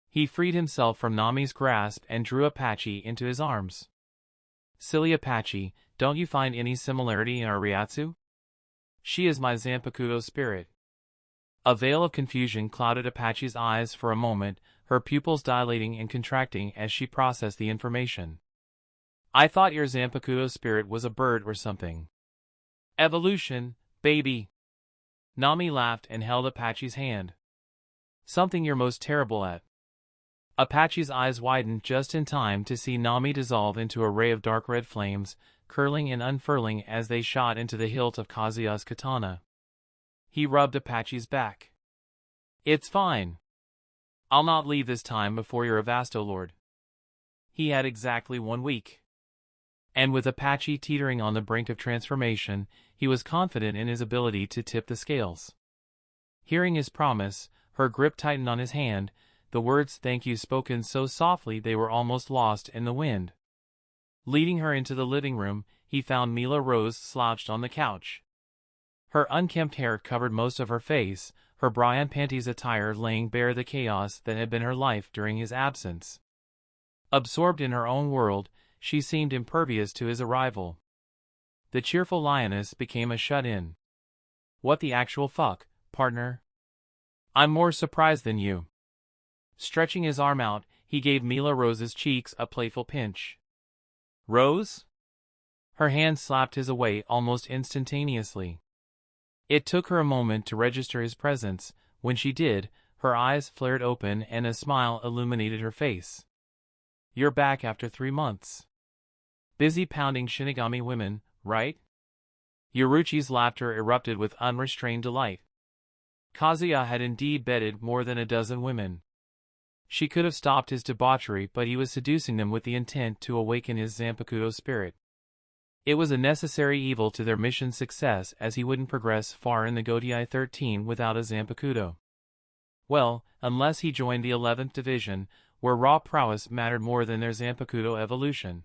Speaker 1: He freed himself from Nami's grasp and drew Apache into his arms. Silly Apache, don't you find any similarity in our reiatsu? She is my zanpakuto spirit. A veil of confusion clouded Apache's eyes for a moment, her pupils dilating and contracting as she processed the information. I thought your zanpakuto spirit was a bird or something. Evolution, baby. Nami laughed and held Apache's hand. Something you're most terrible at. Apache's eyes widened just in time to see Nami dissolve into a ray of dark red flames, curling and unfurling as they shot into the hilt of Kazuya's katana. He rubbed Apache's back. It's fine. I'll not leave this time before you're a Vasto Lord. He had exactly 1 week. And with Apache teetering on the brink of transformation, he was confident in his ability to tip the scales. Hearing his promise, her grip tightened on his hand, the words thank you spoken so softly they were almost lost in the wind. Leading her into the living room, he found Mila Rose slouched on the couch. Her unkempt hair covered most of her face, her bra and panties attire laying bare the chaos that had been her life during his absence. Absorbed in her own world, she seemed impervious to his arrival. The cheerful Lioness became a shut-in. What the actual fuck, partner? I'm more surprised than you. Stretching his arm out, he gave Mila Rose's cheeks a playful pinch. Rose? Her hand slapped his away almost instantaneously. It took her a moment to register his presence. When she did, her eyes flared open and a smile illuminated her face. You're back after 3 months. Busy pounding Shinigami women, right? Yoruichi's laughter erupted with unrestrained delight. Kazuya had indeed bedded more than a dozen women. She could have stopped his debauchery, but he was seducing them with the intent to awaken his zanpakuto spirit. It was a necessary evil to their mission's success, as he wouldn't progress far in the Gotei 13 without a zanpakuto. Well, unless he joined the 11th Division, where raw prowess mattered more than their zanpakuto evolution.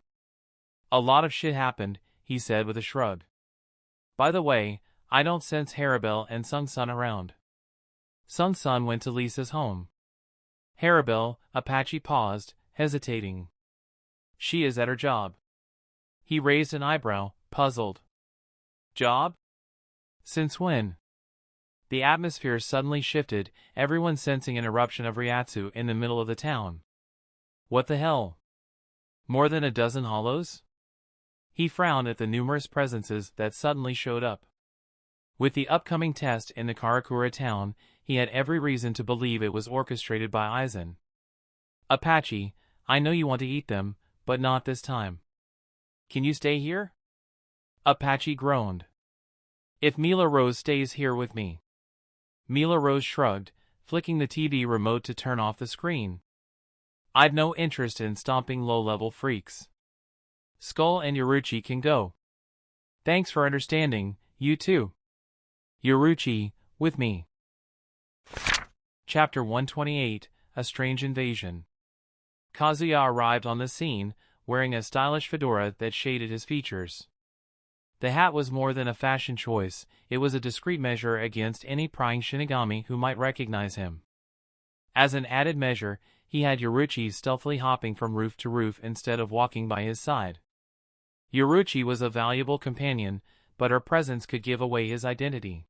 Speaker 1: A lot of shit happened, he said with a shrug. By the way, I don't sense Harabel and Sung-Sun around. Sung-Sun went to Lisa's home. Harabel, Apache paused, hesitating. She is at her job. He raised an eyebrow, puzzled. Job? Since when? The atmosphere suddenly shifted, everyone sensing an eruption of reiatsu in the middle of the town. What the hell? More than a dozen hollows? He frowned at the numerous presences that suddenly showed up. With the upcoming test in the Karakura town, he had every reason to believe it was orchestrated by Aizen. Apache, I know you want to eat them, but not this time. Can you stay here? Apache groaned. If Mila Rose stays here with me. Mila Rose shrugged, flicking the TV remote to turn off the screen. I've no interest in stomping low-level freaks. Skull and Yoruichi can go. Thanks for understanding, you too. Yoruichi, with me. Chapter 128, A Strange Invasion. Kazuya arrived on the scene, wearing a stylish fedora that shaded his features. The hat was more than a fashion choice, it was a discreet measure against any prying Shinigami who might recognize him. As an added measure, he had Yoruichi stealthily hopping from roof to roof instead of walking by his side. Yoruichi was a valuable companion, but her presence could give away his identity.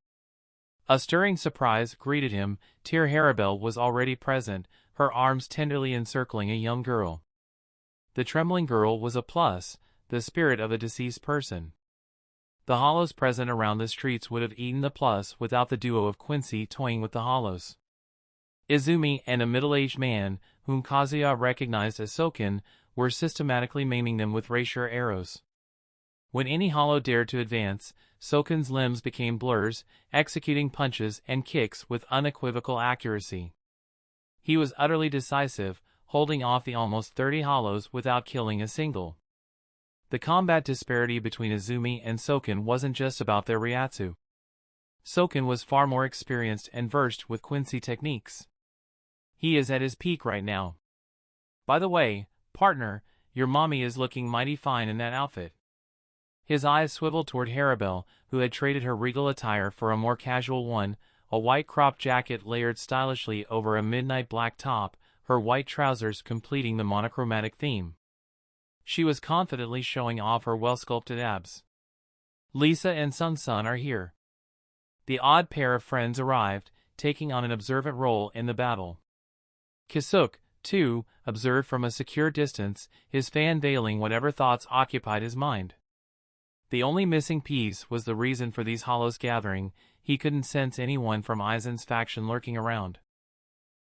Speaker 1: A stirring surprise greeted him. Tear Haribel was already present, her arms tenderly encircling a young girl. The trembling girl was a plus, the spirit of a deceased person. The hollows present around the streets would have eaten the plus without the duo of Quincy toying with the hollows. Izumi and a middle-aged man, whom Kazuya recognized as Soken, were systematically maiming them with rapier arrows. When any hollow dared to advance, Soken's limbs became blurs, executing punches and kicks with unequivocal accuracy. He was utterly decisive, holding off the almost 30 hollows without killing a single. The combat disparity between Izumi and Soken wasn't just about their ryatsu. Soken was far more experienced and versed with Quincy techniques. He is at his peak right now. By the way, partner, your mommy is looking mighty fine in that outfit. His eyes swiveled toward Haribel, who had traded her regal attire for a more casual one, a white crop jacket layered stylishly over a midnight black top, her white trousers completing the monochromatic theme. She was confidently showing off her well-sculpted abs. Lisa and Sun are here. The odd pair of friends arrived, taking on an observant role in the battle. Kisuke, too, observed from a secure distance, his fan veiling whatever thoughts occupied his mind. The only missing piece was the reason for these hollows gathering. He couldn't sense anyone from Aizen's faction lurking around.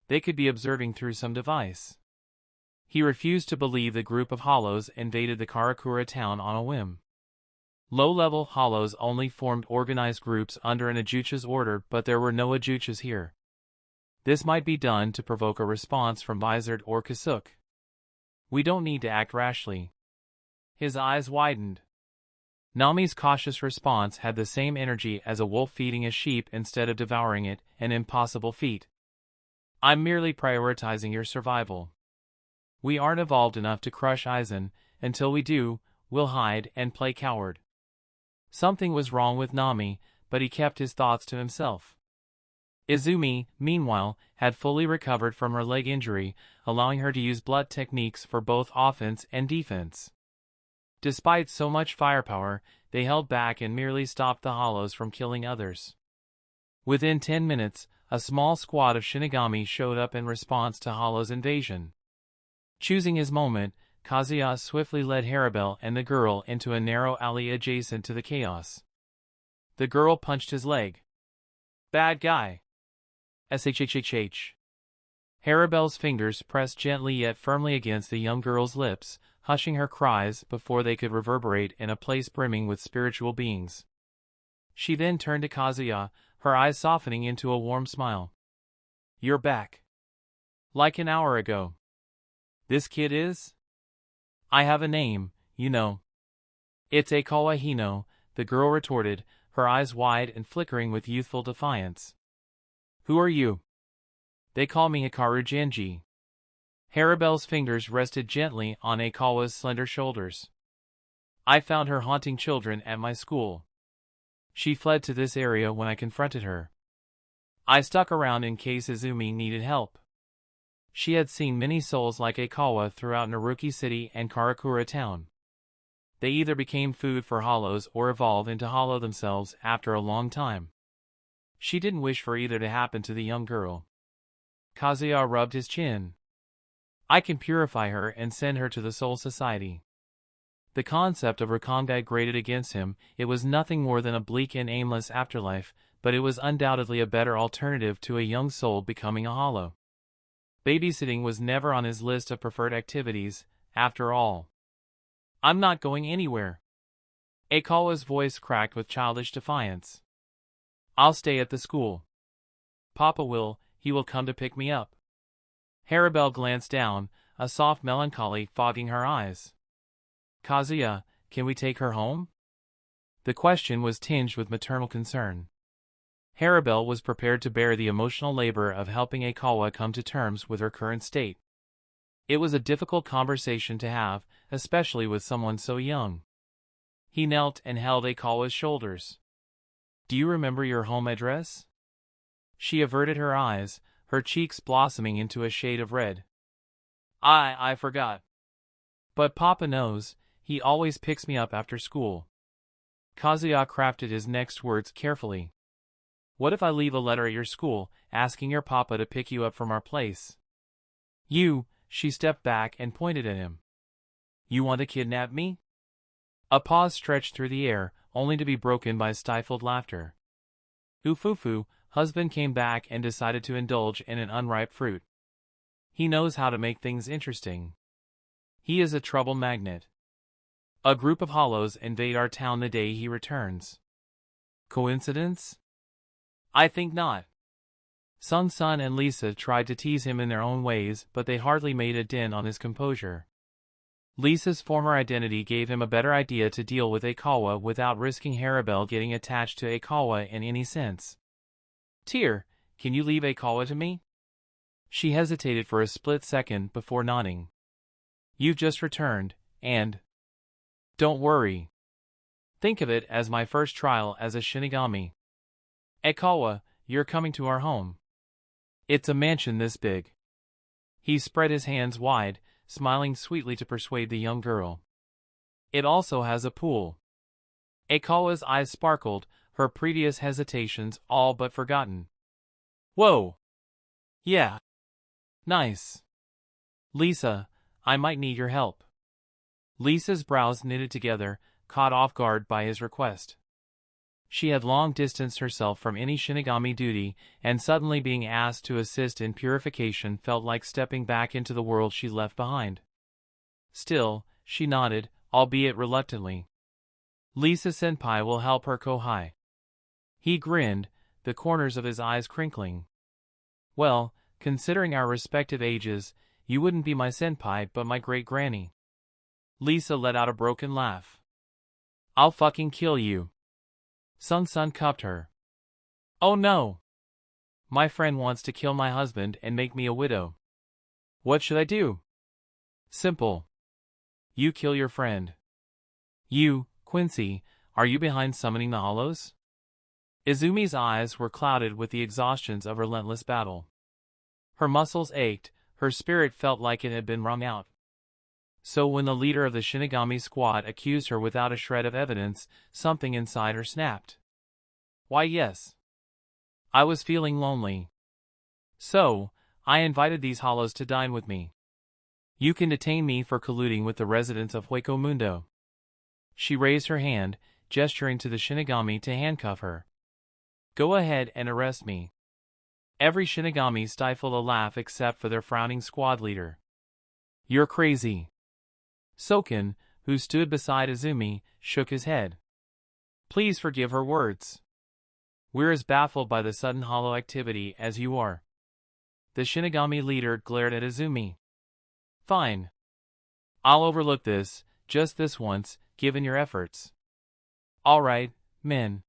Speaker 1: They could be observing through some device. He refused to believe the group of hollows invaded the Karakura town on a whim. Low-level hollows only formed organized groups under an Ajucha's order, but there were no Ajuchas here. This might be done to provoke a response from Vizard or Kisuke. We don't need to act rashly. His eyes widened. Nami's cautious response had the same energy as a wolf feeding a sheep instead of devouring it, an impossible feat. I'm merely prioritizing your survival. We aren't evolved enough to crush Aizen. Until we do, we'll hide and play coward. Something was wrong with Nami, but he kept his thoughts to himself. Izumi, meanwhile, had fully recovered from her leg injury, allowing her to use blunt techniques for both offense and defense. Despite so much firepower, they held back and merely stopped the hollows from killing others. Within 10 minutes, a small squad of Shinigami showed up in response to Hollow's invasion. Choosing his moment, Kazuya swiftly led Haribel and the girl into a narrow alley adjacent to the chaos. The girl punched his leg. Bad guy. SHHHH. Haribel's fingers pressed gently yet firmly against the young girl's lips, hushing her cries before they could reverberate in a place brimming with spiritual beings. She then turned to Kazuya, her eyes softening into a warm smile. You're back. Like an hour ago. This kid is? I have a name, you know. It's Aikawa Hino, the girl retorted, her eyes wide and flickering with youthful defiance. Who are you? They call me Hikaru Genji. Haribel's fingers rested gently on Aikawa's slender shoulders. I found her haunting children at my school. She fled to this area when I confronted her. I stuck around in case Izumi needed help. She had seen many souls like Aikawa throughout Naruki City and Karakura Town. They either became food for hollows or evolved into hollow themselves after a long time. She didn't wish for either to happen to the young girl. Kazuya rubbed his chin. I can purify her and send her to the Soul Society. The concept of Rakongai grated against him. It was nothing more than a bleak and aimless afterlife, but it was undoubtedly a better alternative to a young soul becoming a hollow. Babysitting was never on his list of preferred activities, after all. I'm not going anywhere. Aikawa's voice cracked with childish defiance. I'll stay at the school. Papa will, he will come to pick me up. Harabelle glanced down, a soft melancholy fogging her eyes. Kazuya, can we take her home? The question was tinged with maternal concern. Harabelle was prepared to bear the emotional labor of helping Aikawa come to terms with her current state. It was a difficult conversation to have, especially with someone so young. He knelt and held Aikawa's shoulders. Do you remember your home address? She averted her eyes, her cheeks blossoming into a shade of red. I forgot. But Papa knows, he always picks me up after school. Kazuya crafted his next words carefully. What if I leave a letter at your school, asking your papa to pick you up from our place? She stepped back and pointed at him. You want to kidnap me? A pause stretched through the air, only to be broken by stifled laughter. Ufufu, husband came back and decided to indulge in an unripe fruit. He knows how to make things interesting. He is a trouble magnet. A group of hollows invade our town the day he returns. Coincidence? I think not. Sun and Lisa tried to tease him in their own ways, but they hardly made a dent on his composure. Lisa's former identity gave him a better idea to deal with Aikawa without risking Harabelle getting attached to Aikawa in any sense. Tear, can you leave Aikawa to me? She hesitated for a split second before nodding. You've just returned, and... Don't worry. Think of it as my first trial as a Shinigami. Aikawa, you're coming to our home. It's a mansion this big. He spread his hands wide, smiling sweetly to persuade the young girl. It also has a pool. Aikawa's eyes sparkled, her previous hesitations all but forgotten. Whoa! Yeah. Nice. Lisa, I might need your help. Lisa's brows knitted together, caught off guard by his request. She had long distanced herself from any Shinigami duty, and suddenly being asked to assist in purification felt like stepping back into the world she left behind. Still, she nodded, albeit reluctantly. Lisa-senpai will help her Kohai. He grinned, the corners of his eyes crinkling. Well, considering our respective ages, you wouldn't be my senpai but my great-granny. Lisa let out a broken laugh. I'll fucking kill you. Sun cupped her. Oh no! My friend wants to kill my husband and make me a widow. What should I do? Simple. You kill your friend. You, Quincy, are you behind summoning the hollows? Izumi's eyes were clouded with the exhaustions of relentless battle. Her muscles ached, her spirit felt like it had been wrung out. So when the leader of the Shinigami squad accused her without a shred of evidence, something inside her snapped. Why yes. I was feeling lonely. So, I invited these hollows to dine with me. You can detain me for colluding with the residents of Hueco Mundo. She raised her hand, gesturing to the Shinigami to handcuff her. Go ahead and arrest me. Every Shinigami stifled a laugh except for their frowning squad leader. You're crazy. Soken, who stood beside Izumi, shook his head. Please forgive her words. We're as baffled by the sudden hollow activity as you are. The Shinigami leader glared at Izumi. Fine. I'll overlook this, just this once, given your efforts. All right, men.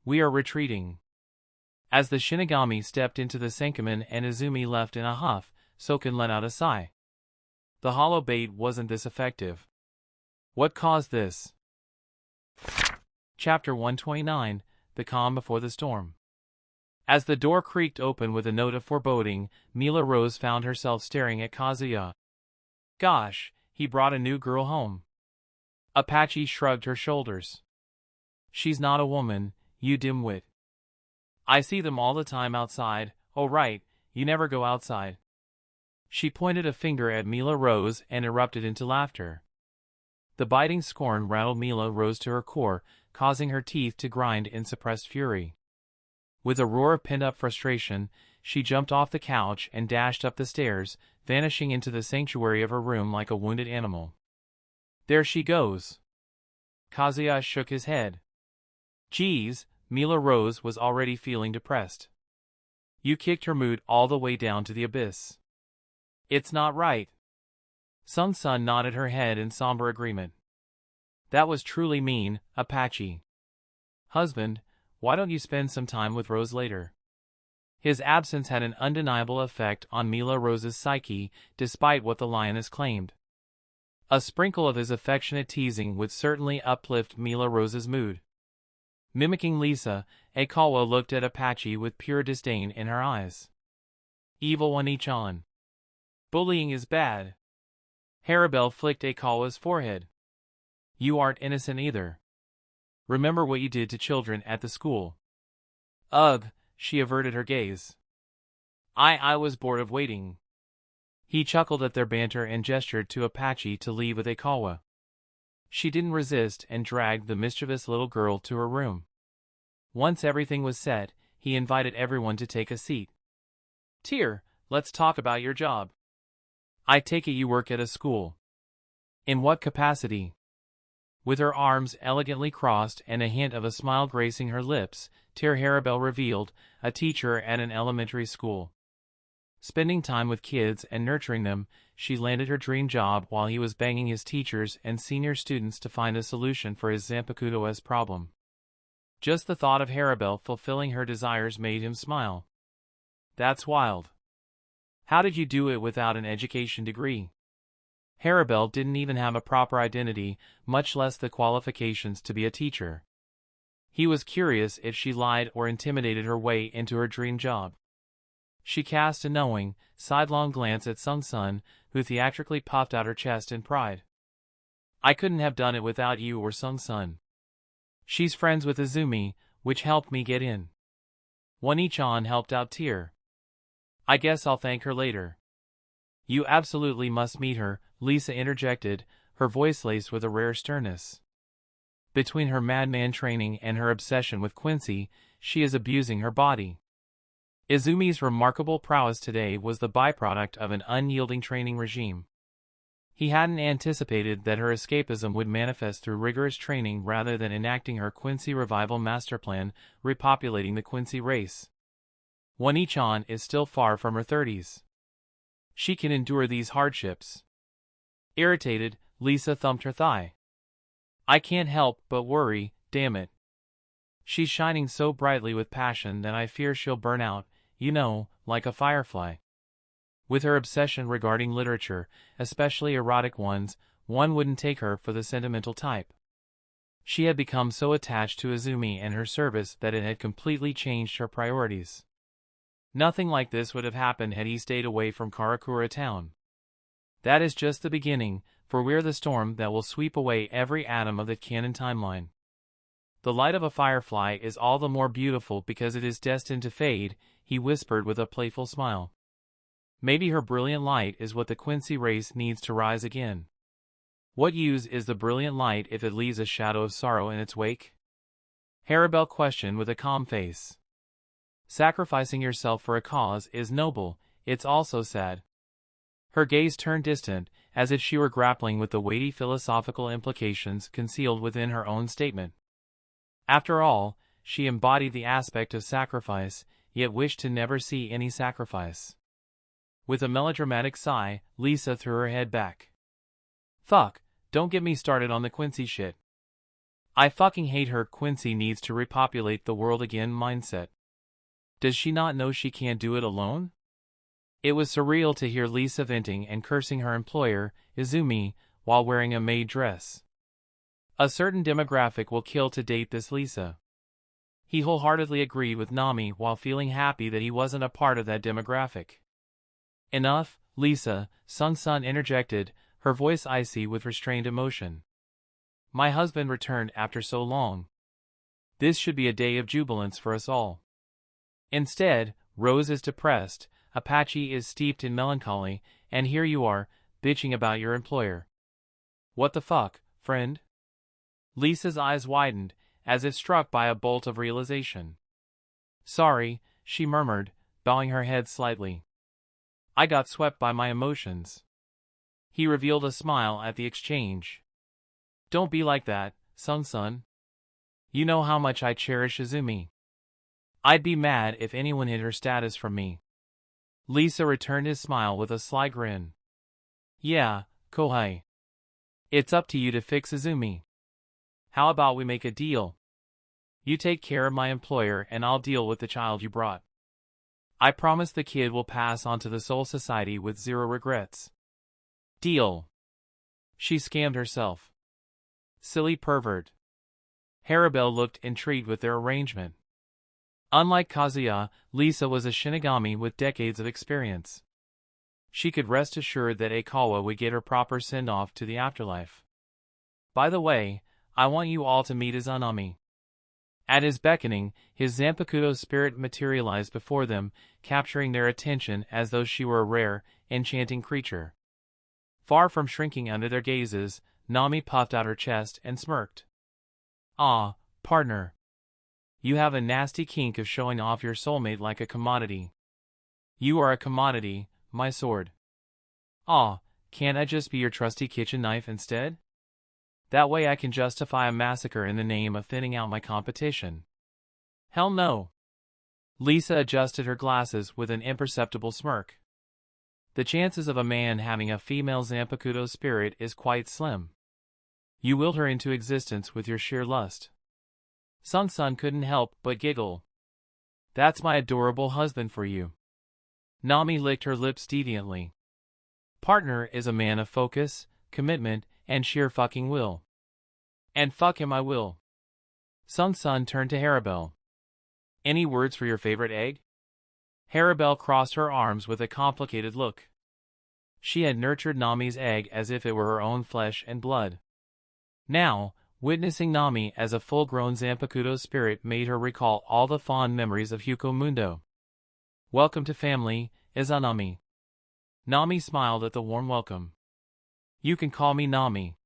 Speaker 1: We are retreating. As the Shinigami stepped into the Senkamen and Izumi left in a huff, Soken let out a sigh. The hollow bait wasn't this effective. What caused this? Chapter 129, The Calm Before the Storm. As the door creaked open with a note of foreboding, Mila Rose found herself staring at Kazuya. Gosh, he brought a new girl home. Apache shrugged her shoulders. She's not a woman, you dimwit. I see them all the time outside. Oh right, you never go outside. She pointed a finger at Mila Rose and erupted into laughter. The biting scorn rattled Mila Rose to her core, causing her teeth to grind in suppressed fury. With a roar of pent-up frustration, she jumped off the couch and dashed up the stairs, vanishing into the sanctuary of her room like a wounded animal. There she goes. Kazuya shook his head. Geez, Mila Rose was already feeling depressed. You kicked her mood all the way down to the abyss. It's not right. Sung-sun nodded her head in somber agreement. That was truly mean, Apache. Husband, why don't you spend some time with Rose later? His absence had an undeniable effect on Mila Rose's psyche, despite what the Lioness claimed. A sprinkle of his affectionate teasing would certainly uplift Mila Rose's mood. Mimicking Lisa, Aikawa looked at Apache with pure disdain in her eyes. Evil One-chan. Bullying is bad. Harabelle flicked Aikawa's forehead. You aren't innocent either. Remember what you did to children at the school. Ugh, she averted her gaze. I was bored of waiting. He chuckled at their banter and gestured to Apache to leave with Aikawa. She didn't resist and dragged the mischievous little girl to her room. Once everything was set, he invited everyone to take a seat. Tyr, let's talk about your job. I take it you work at a school. In what capacity? With her arms elegantly crossed and a hint of a smile gracing her lips, Tyr Harabelle revealed, a teacher at an elementary school. Spending time with kids and nurturing them, she landed her dream job while he was banging his teachers and senior students to find a solution for his zanpakuto problem. Just the thought of Harabelle fulfilling her desires made him smile. That's wild. How did you do it without an education degree? Harabelle didn't even have a proper identity, much less the qualifications to be a teacher. He was curious if she lied or intimidated her way into her dream job. She cast a knowing, sidelong glance at Sung-sun, who theatrically puffed out her chest in pride. I couldn't have done it without you or Sung-sun. She's friends with Izumi, which helped me get in. One-chan helped out Tyr. I guess I'll thank her later. You absolutely must meet her, Lisa interjected, her voice laced with a rare sternness. Between her madman training and her obsession with Quincy, she is abusing her body. Izumi's remarkable prowess today was the byproduct of an unyielding training regime. He hadn't anticipated that her escapism would manifest through rigorous training rather than enacting her Quincy revival masterplan, repopulating the Quincy race. One-chan is still far from her 30s. She can endure these hardships. Irritated, Lisa thumped her thigh. I can't help but worry, damn it. She's shining so brightly with passion that I fear she'll burn out, you know, like a firefly. With her obsession regarding literature, especially erotic ones, one wouldn't take her for the sentimental type. She had become so attached to Izumi and her service that it had completely changed her priorities. Nothing like this would have happened had he stayed away from Karakura town. That is just the beginning, for we're the storm that will sweep away every atom of the canon timeline. The light of a firefly is all the more beautiful because it is destined to fade, he whispered with a playful smile. Maybe her brilliant light is what the Quincy race needs to rise again. What use is the brilliant light if it leaves a shadow of sorrow in its wake? Harabelle questioned with a calm face. Sacrificing yourself for a cause is noble, it's also sad. Her gaze turned distant, as if she were grappling with the weighty philosophical implications concealed within her own statement. After all, she embodied the aspect of sacrifice, yet wished to never see any sacrifice. With a melodramatic sigh, Lisa threw her head back. Fuck, don't get me started on the Quincy shit. I fucking hate her Quincy needs to repopulate the world again mindset. Does she not know she can't do it alone? It was surreal to hear Lisa venting and cursing her employer, Izumi, while wearing a maid dress. A certain demographic will kill to date this Lisa. He wholeheartedly agreed with Nami while feeling happy that he wasn't a part of that demographic. Enough, Lisa, Sung-sun interjected, her voice icy with restrained emotion. My husband returned after so long. This should be a day of jubilance for us all. Instead, Rose is depressed, Apache is steeped in melancholy, and here you are, bitching about your employer. What the fuck, friend? Lisa's eyes widened, as if struck by a bolt of realization. Sorry, she murmured, bowing her head slightly. I got swept by my emotions. He revealed a smile at the exchange. Don't be like that, son. You know how much I cherish Izumi. I'd be mad if anyone hid her status from me. Lisa returned his smile with a sly grin. Yeah, Kohai. It's up to you to fix Izumi. How about we make a deal? You take care of my employer and I'll deal with the child you brought. I promise the kid will pass on to the Soul Society with zero regrets. Deal. She scammed herself. Silly pervert. Haribel looked intrigued with their arrangement. Unlike Kazuya, Lisa was a Shinigami with decades of experience. She could rest assured that Aikawa would get her proper send-off to the afterlife. By the way, I want you all to meet Izanami. At his beckoning, his zanpakuto spirit materialized before them, capturing their attention as though she were a rare, enchanting creature. Far from shrinking under their gazes, Nami puffed out her chest and smirked. Ah, partner. You have a nasty kink of showing off your soulmate like a commodity. You are a commodity, my sword. Ah, can't I just be your trusty kitchen knife instead? That way I can justify a massacre in the name of thinning out my competition. Hell no. Lisa adjusted her glasses with an imperceptible smirk. The chances of a man having a female zanpakuto spirit is quite slim. You willed her into existence with your sheer lust. Sun couldn't help but giggle. That's my adorable husband for you. Nami licked her lips deviantly. Partner is a man of focus, commitment, and sheer fucking will. And fuck him I will. Sun turned to Haribel. Any words for your favorite egg? Haribel crossed her arms with a complicated look. She had nurtured Nami's egg as if it were her own flesh and blood. Now, witnessing Nami as a full-grown zanpakuto spirit made her recall all the fond memories of Hueco Mundo. Welcome to family, Izanami. Nami smiled at the warm welcome. You can call me Nami.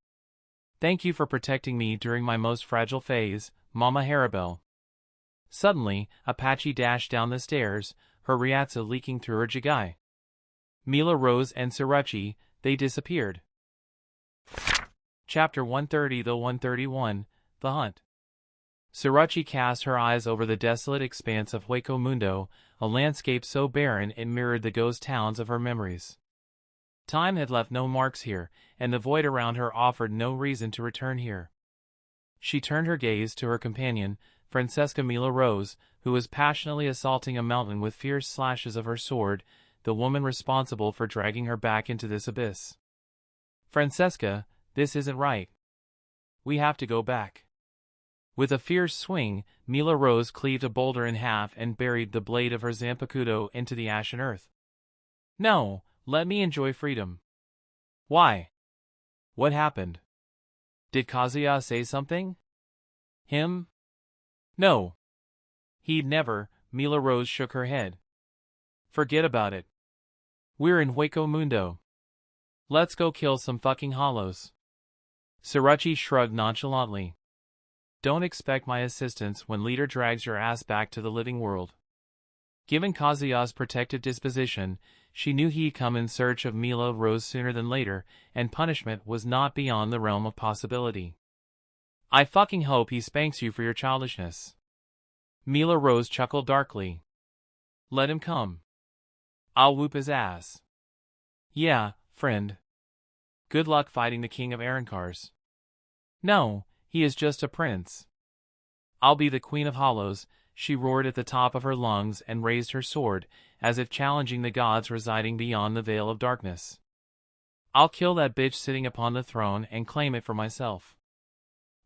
Speaker 1: Thank you for protecting me during my most fragile phase, Mama Haribel. Suddenly, Apache dashed down the stairs, her ryatsu leaking through her jigai. Mila Rose and Yoruichi, they disappeared. Chapter 130-131, The Hunt. Yoruichi cast her eyes over the desolate expanse of Hueco Mundo, a landscape so barren it mirrored the ghost towns of her memories. Time had left no marks here, and the void around her offered no reason to return here. She turned her gaze to her companion, Francesca Mila Rose, who was passionately assaulting a mountain with fierce slashes of her sword, the woman responsible for dragging her back into this abyss. Francesca, this isn't right. We have to go back. With a fierce swing, Mila Rose cleaved a boulder in half and buried the blade of her zanpakuto into the ashen earth. No, let me enjoy freedom. Why? What happened? Did Kazuya say something? Him? No. He'd never. Mila Rose shook her head. Forget about it. We're in Hueco Mundo. Let's go kill some fucking hollows. Yoruichi shrugged nonchalantly. Don't expect my assistance when leader drags your ass back to the living world. Given Kazuya's protective disposition, she knew he'd come in search of Mila Rose sooner than later, and punishment was not beyond the realm of possibility. I fucking hope he spanks you for your childishness. Mila Rose chuckled darkly. Let him come. I'll whoop his ass. Yeah, friend. Good luck fighting the king of Arankars. No, he is just a prince. I'll be the queen of hollows, she roared at the top of her lungs and raised her sword, as if challenging the gods residing beyond the veil of darkness. I'll kill that bitch sitting upon the throne and claim it for myself.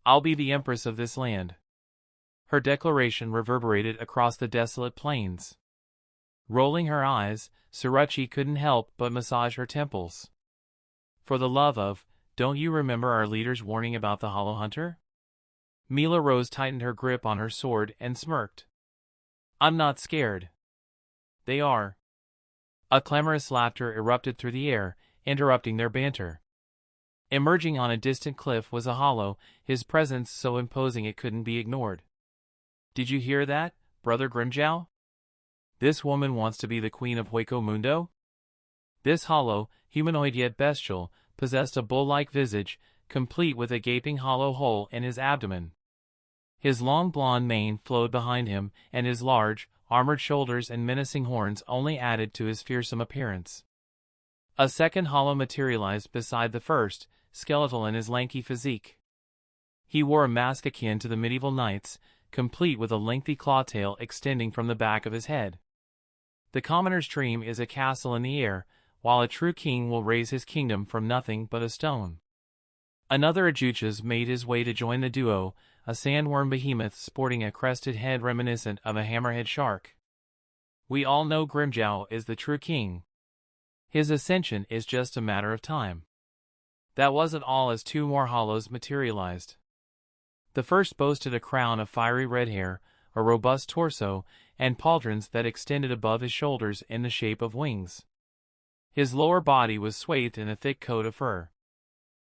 Speaker 1: I'll be the empress of this land. Her declaration reverberated across the desolate plains. Rolling her eyes, Yoruichi couldn't help but massage her temples. For the love of, don't you remember our leader's warning about the Hollow Hunter? Mila Rose tightened her grip on her sword and smirked. I'm not scared. They are. A clamorous laughter erupted through the air, interrupting their banter. Emerging on a distant cliff was a hollow, his presence so imposing it couldn't be ignored. Did you hear that, Brother Grimmjow? This woman wants to be the queen of Hueco Mundo? This hollow, humanoid yet bestial, possessed a bull-like visage, complete with a gaping hollow hole in his abdomen. His long blonde mane flowed behind him, and his large, armored shoulders and menacing horns only added to his fearsome appearance. A second hollow materialized beside the first, skeletal in his lanky physique. He wore a mask akin to the medieval knights, complete with a lengthy claw tail extending from the back of his head. The commoner's dream is a castle in the air, while a true king will raise his kingdom from nothing but a stone. Another Ajuchas made his way to join the duo, a sandworm behemoth sporting a crested head reminiscent of a hammerhead shark. We all know Grimmjow is the true king. His ascension is just a matter of time. That wasn't all as two more hollows materialized. The first boasted a crown of fiery red hair, a robust torso, and pauldrons that extended above his shoulders in the shape of wings. His lower body was swathed in a thick coat of fur.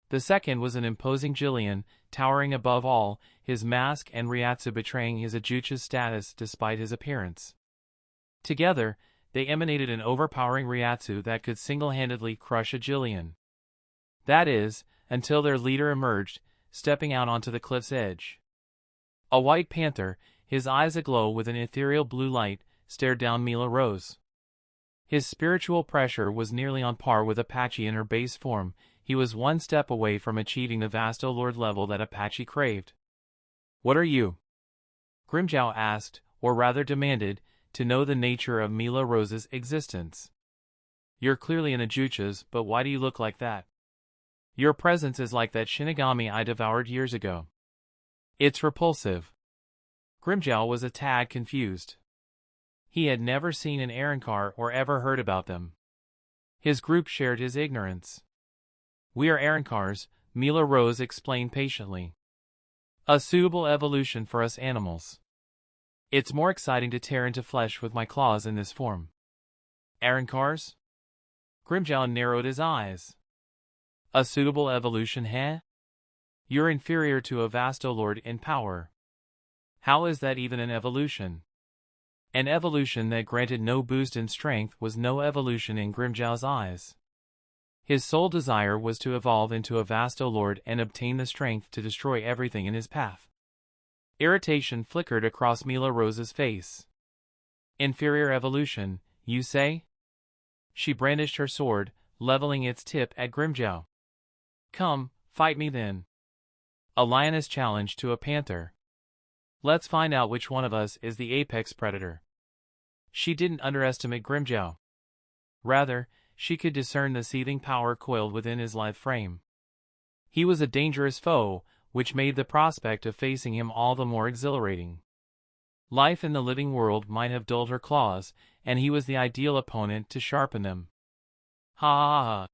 Speaker 1: The second was an imposing Jillian, towering above all, his mask and Ryatsu betraying his Ajucha's status despite his appearance. Together, they emanated an overpowering Ryatsu that could single-handedly crush a Jillian. That is, until their leader emerged, stepping out onto the cliff's edge. A white panther, his eyes aglow with an ethereal blue light, stared down Mila Rose. His spiritual pressure was nearly on par with Apache in her base form. He was one step away from achieving the Vasto Lord level that Apache craved. "What are you?" Grimmjow asked, or rather demanded, to know the nature of Mila Rose's existence. "You're clearly an Ajuchas, but why do you look like that? Your presence is like that Shinigami I devoured years ago. It's repulsive." Grimmjow was a tad confused. He had never seen an Arrancar or ever heard about them. His group shared his ignorance. "We are Arrancars," Mila Rose explained patiently. "A suitable evolution for us animals. It's more exciting to tear into flesh with my claws in this form." "Arrancars?" Grimmjow narrowed his eyes. "A suitable evolution, eh? You're inferior to a Vasto Lord in power. How is that even an evolution?" An evolution that granted no boost in strength was no evolution in Grimmjow's eyes. His sole desire was to evolve into a Vasto Lord and obtain the strength to destroy everything in his path. Irritation flickered across Mila Rose's face. "Inferior evolution, you say?" She brandished her sword, leveling its tip at Grimmjow. "Come, fight me then." A lioness challenged to a panther. "Let's find out which one of us is the apex predator." She didn't underestimate Grimmjow. Rather, she could discern the seething power coiled within his lithe frame. He was a dangerous foe, which made the prospect of facing him all the more exhilarating. Life in the living world might have dulled her claws, and he was the ideal opponent to sharpen them. "Ha ha ha!"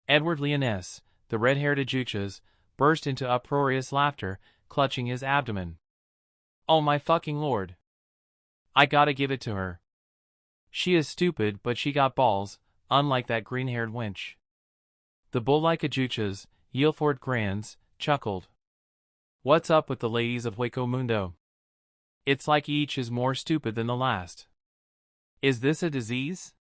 Speaker 1: Edward Lioness, the red-haired Ajuchas, burst into uproarious laughter, clutching his abdomen. "Oh my fucking lord! I gotta give it to her. She is stupid, but she got balls, unlike that green-haired wench." The bull-like Ajuchas, Yilford Grands, chuckled. "What's up with the ladies of Hueco Mundo? It's like each is more stupid than the last. Is this a disease?"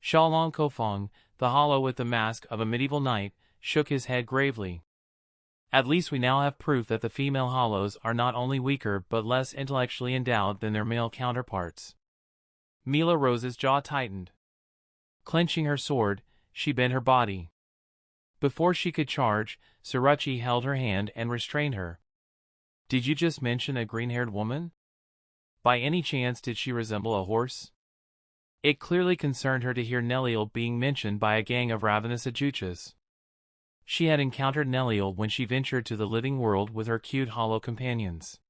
Speaker 1: Xiaolong Kofong, the hollow with the mask of a medieval knight, shook his head gravely. "At least we now have proof that the female hollows are not only weaker but less intellectually endowed than their male counterparts." Mila Rose's jaw tightened. Clenching her sword, she bent her body. Before she could charge, Yoruichi held her hand and restrained her. "Did you just mention a green-haired woman? By any chance did she resemble a horse?" It clearly concerned her to hear Neliel being mentioned by a gang of ravenous Ajuchas. She had encountered Neliel when she ventured to the living world with her cute hollow companions.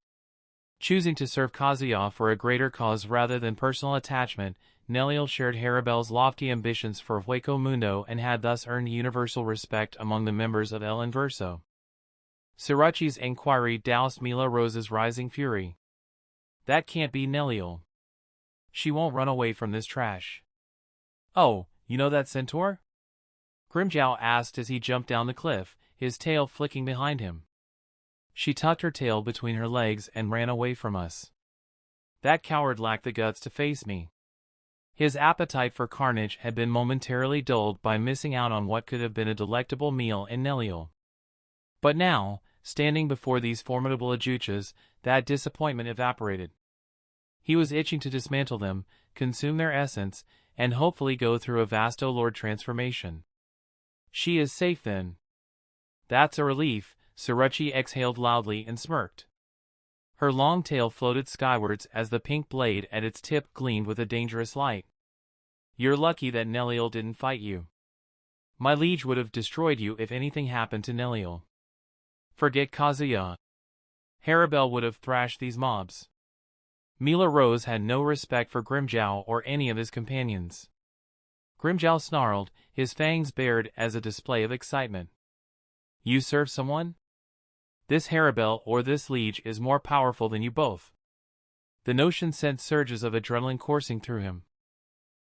Speaker 1: Choosing to serve Kazuya for a greater cause rather than personal attachment, Neliel shared Haribel's lofty ambitions for Hueco Mundo and had thus earned universal respect among the members of El Inverso. Yoruichi's inquiry doused Mila Rose's rising fury. "That can't be Neliel. She won't run away from this trash." "Oh, you know that centaur?" Grimmjow asked as he jumped down the cliff, his tail flicking behind him. "She tucked her tail between her legs and ran away from us. That coward lacked the guts to face me." His appetite for carnage had been momentarily dulled by missing out on what could have been a delectable meal in Neliel. But now, standing before these formidable ajuchas, that disappointment evaporated. He was itching to dismantle them, consume their essence, and hopefully go through a Vasto Lord transformation. She is safe then. That's a relief, Yoruichi exhaled loudly and smirked. Her long tail floated skywards as the pink blade at its tip gleamed with a dangerous light. You're lucky that Neliel didn't fight you. My liege would have destroyed you if anything happened to Neliel. Forget Kazuya. Haribel would have thrashed these mobs. Mila Rose had no respect for Grimmjow or any of his companions. Grimmjow snarled, his fangs bared as a display of excitement. You serve someone? This Haribel or this liege is more powerful than you both. The notion sent surges of adrenaline coursing through him.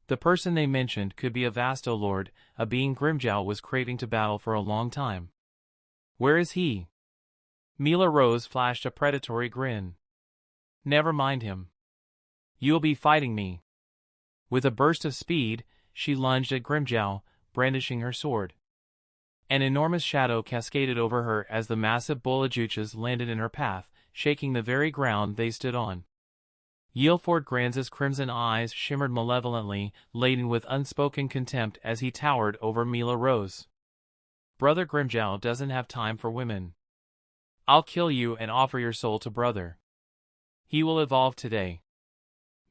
Speaker 1: The person they mentioned could be a Vasto Lord, a being Grimmjow was craving to battle for a long time. Where is he? Mila Rose flashed a predatory grin. Never mind him. You'll be fighting me. With a burst of speed, she lunged at Grimmjow, brandishing her sword. An enormous shadow cascaded over her as the massive bull-ajuchas landed in her path, shaking the very ground they stood on. Yilford Granz's crimson eyes shimmered malevolently, laden with unspoken contempt as he towered over Mila Rose. Brother Grimmjow doesn't have time for women. I'll kill you and offer your soul to brother. He will evolve today.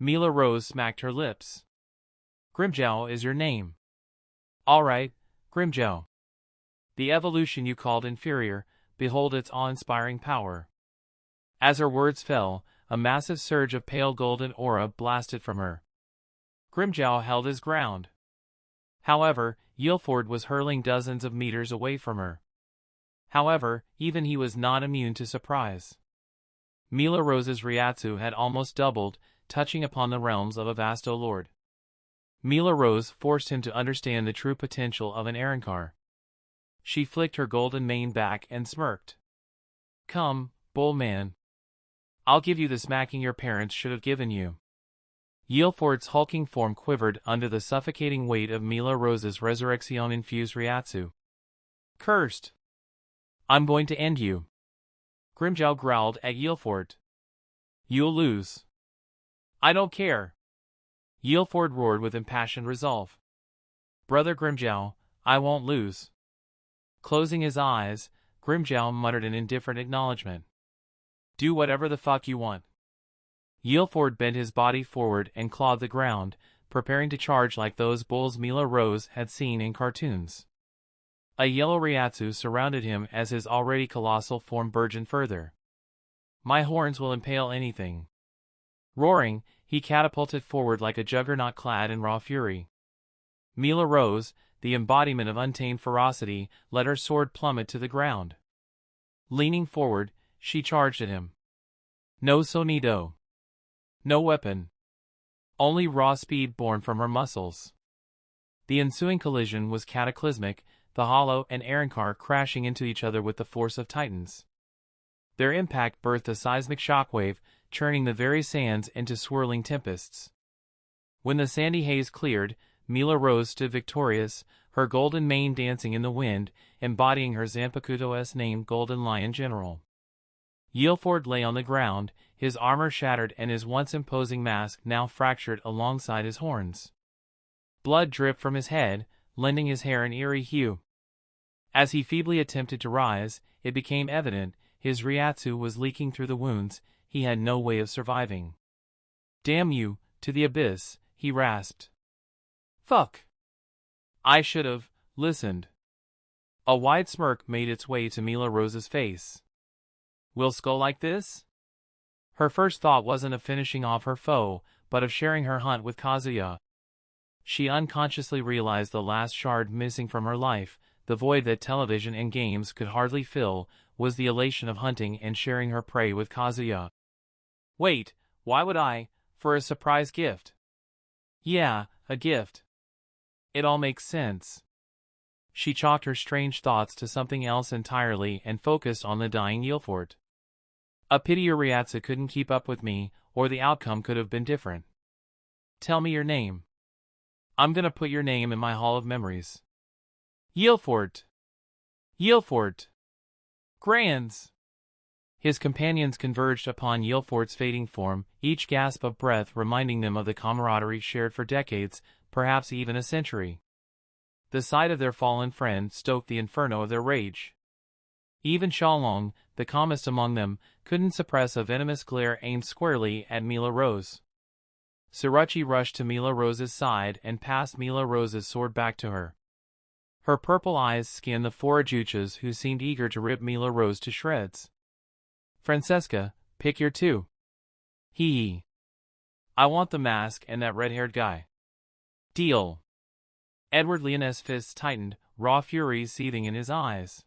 Speaker 1: Mila Rose smacked her lips. Grimmjow is your name. All right, Grimmjow. The evolution you called inferior, behold its awe-inspiring power. As her words fell, a massive surge of pale golden aura blasted from her. Grimmjow held his ground. However, Yilford was hurling dozens of meters away from her. However, even he was not immune to surprise. Mila Rose's Ryatsu had almost doubled, touching upon the realms of a Vasto Lord. Mila Rose forced him to understand the true potential of an Arrancar. She flicked her golden mane back and smirked. Come, bull man. I'll give you the smacking your parents should have given you. Yilford's hulking form quivered under the suffocating weight of Mila Rose's resurrection-infused Ryatsu. Cursed! I'm going to end you. Grimmjow growled at Yilford. You'll lose. I don't care. Yilford roared with impassioned resolve. Brother Grimmjow, I won't lose. Closing his eyes, Grimmjow muttered an indifferent acknowledgement. Do whatever the fuck you want. Yilford bent his body forward and clawed the ground, preparing to charge like those bulls Mila Rose had seen in cartoons. A yellow Ryatsu surrounded him as his already colossal form burgeoned further. My horns will impale anything. Roaring, he catapulted forward like a juggernaut clad in raw fury. Mila Rose, the embodiment of untamed ferocity, let her sword plummet to the ground. Leaning forward, she charged at him. No sonido. No weapon. Only raw speed born from her muscles. The ensuing collision was cataclysmic, the Hollow and Arrancar crashing into each other with the force of titans. Their impact birthed a seismic shockwave, churning the very sands into swirling tempests. When the sandy haze cleared, Mila Rose stood victorious, her golden mane dancing in the wind, embodying her zanpakuto named Golden Lion General. Yilford lay on the ground, his armor shattered and his once imposing mask now fractured alongside his horns. Blood dripped from his head, lending his hair an eerie hue. As he feebly attempted to rise, it became evident, his Ryatsu was leaking through the wounds, he had no way of surviving. Damn you, to the abyss, he rasped. Fuck! I should've listened. A wide smirk made its way to Mila Rose's face. We'll skull like this? Her first thought wasn't of finishing off her foe, but of sharing her hunt with Kazuya. She unconsciously realized the last shard missing from her life, the void that television and games could hardly fill, was the elation of hunting and sharing her prey with Kazuya. Wait, why would I, for a surprise gift? Yeah, a gift. It all makes sense. She chalked her strange thoughts to something else entirely and focused on the dying Yilford. A pity your Ryatsu couldn't keep up with me, or the outcome could have been different. Tell me your name. I'm gonna put your name in my hall of memories. Yilford! Yilford! Grands! His companions converged upon Yilfort's fading form, each gasp of breath reminding them of the camaraderie shared for decades, perhaps even a century. The sight of their fallen friend stoked the inferno of their rage. Even Xiaolong, the calmest among them, couldn't suppress a venomous glare aimed squarely at Mila Rose. Sorachi rushed to Mila Rose's side and passed Mila Rose's sword back to her. Her purple eyes scanned the four Ajuchas who seemed eager to rip Mila Rose to shreds. Francesca, pick your two. Hee. I want the mask and that red-haired guy. Deal. Edward Lioness' fists tightened, raw fury seething in his eyes.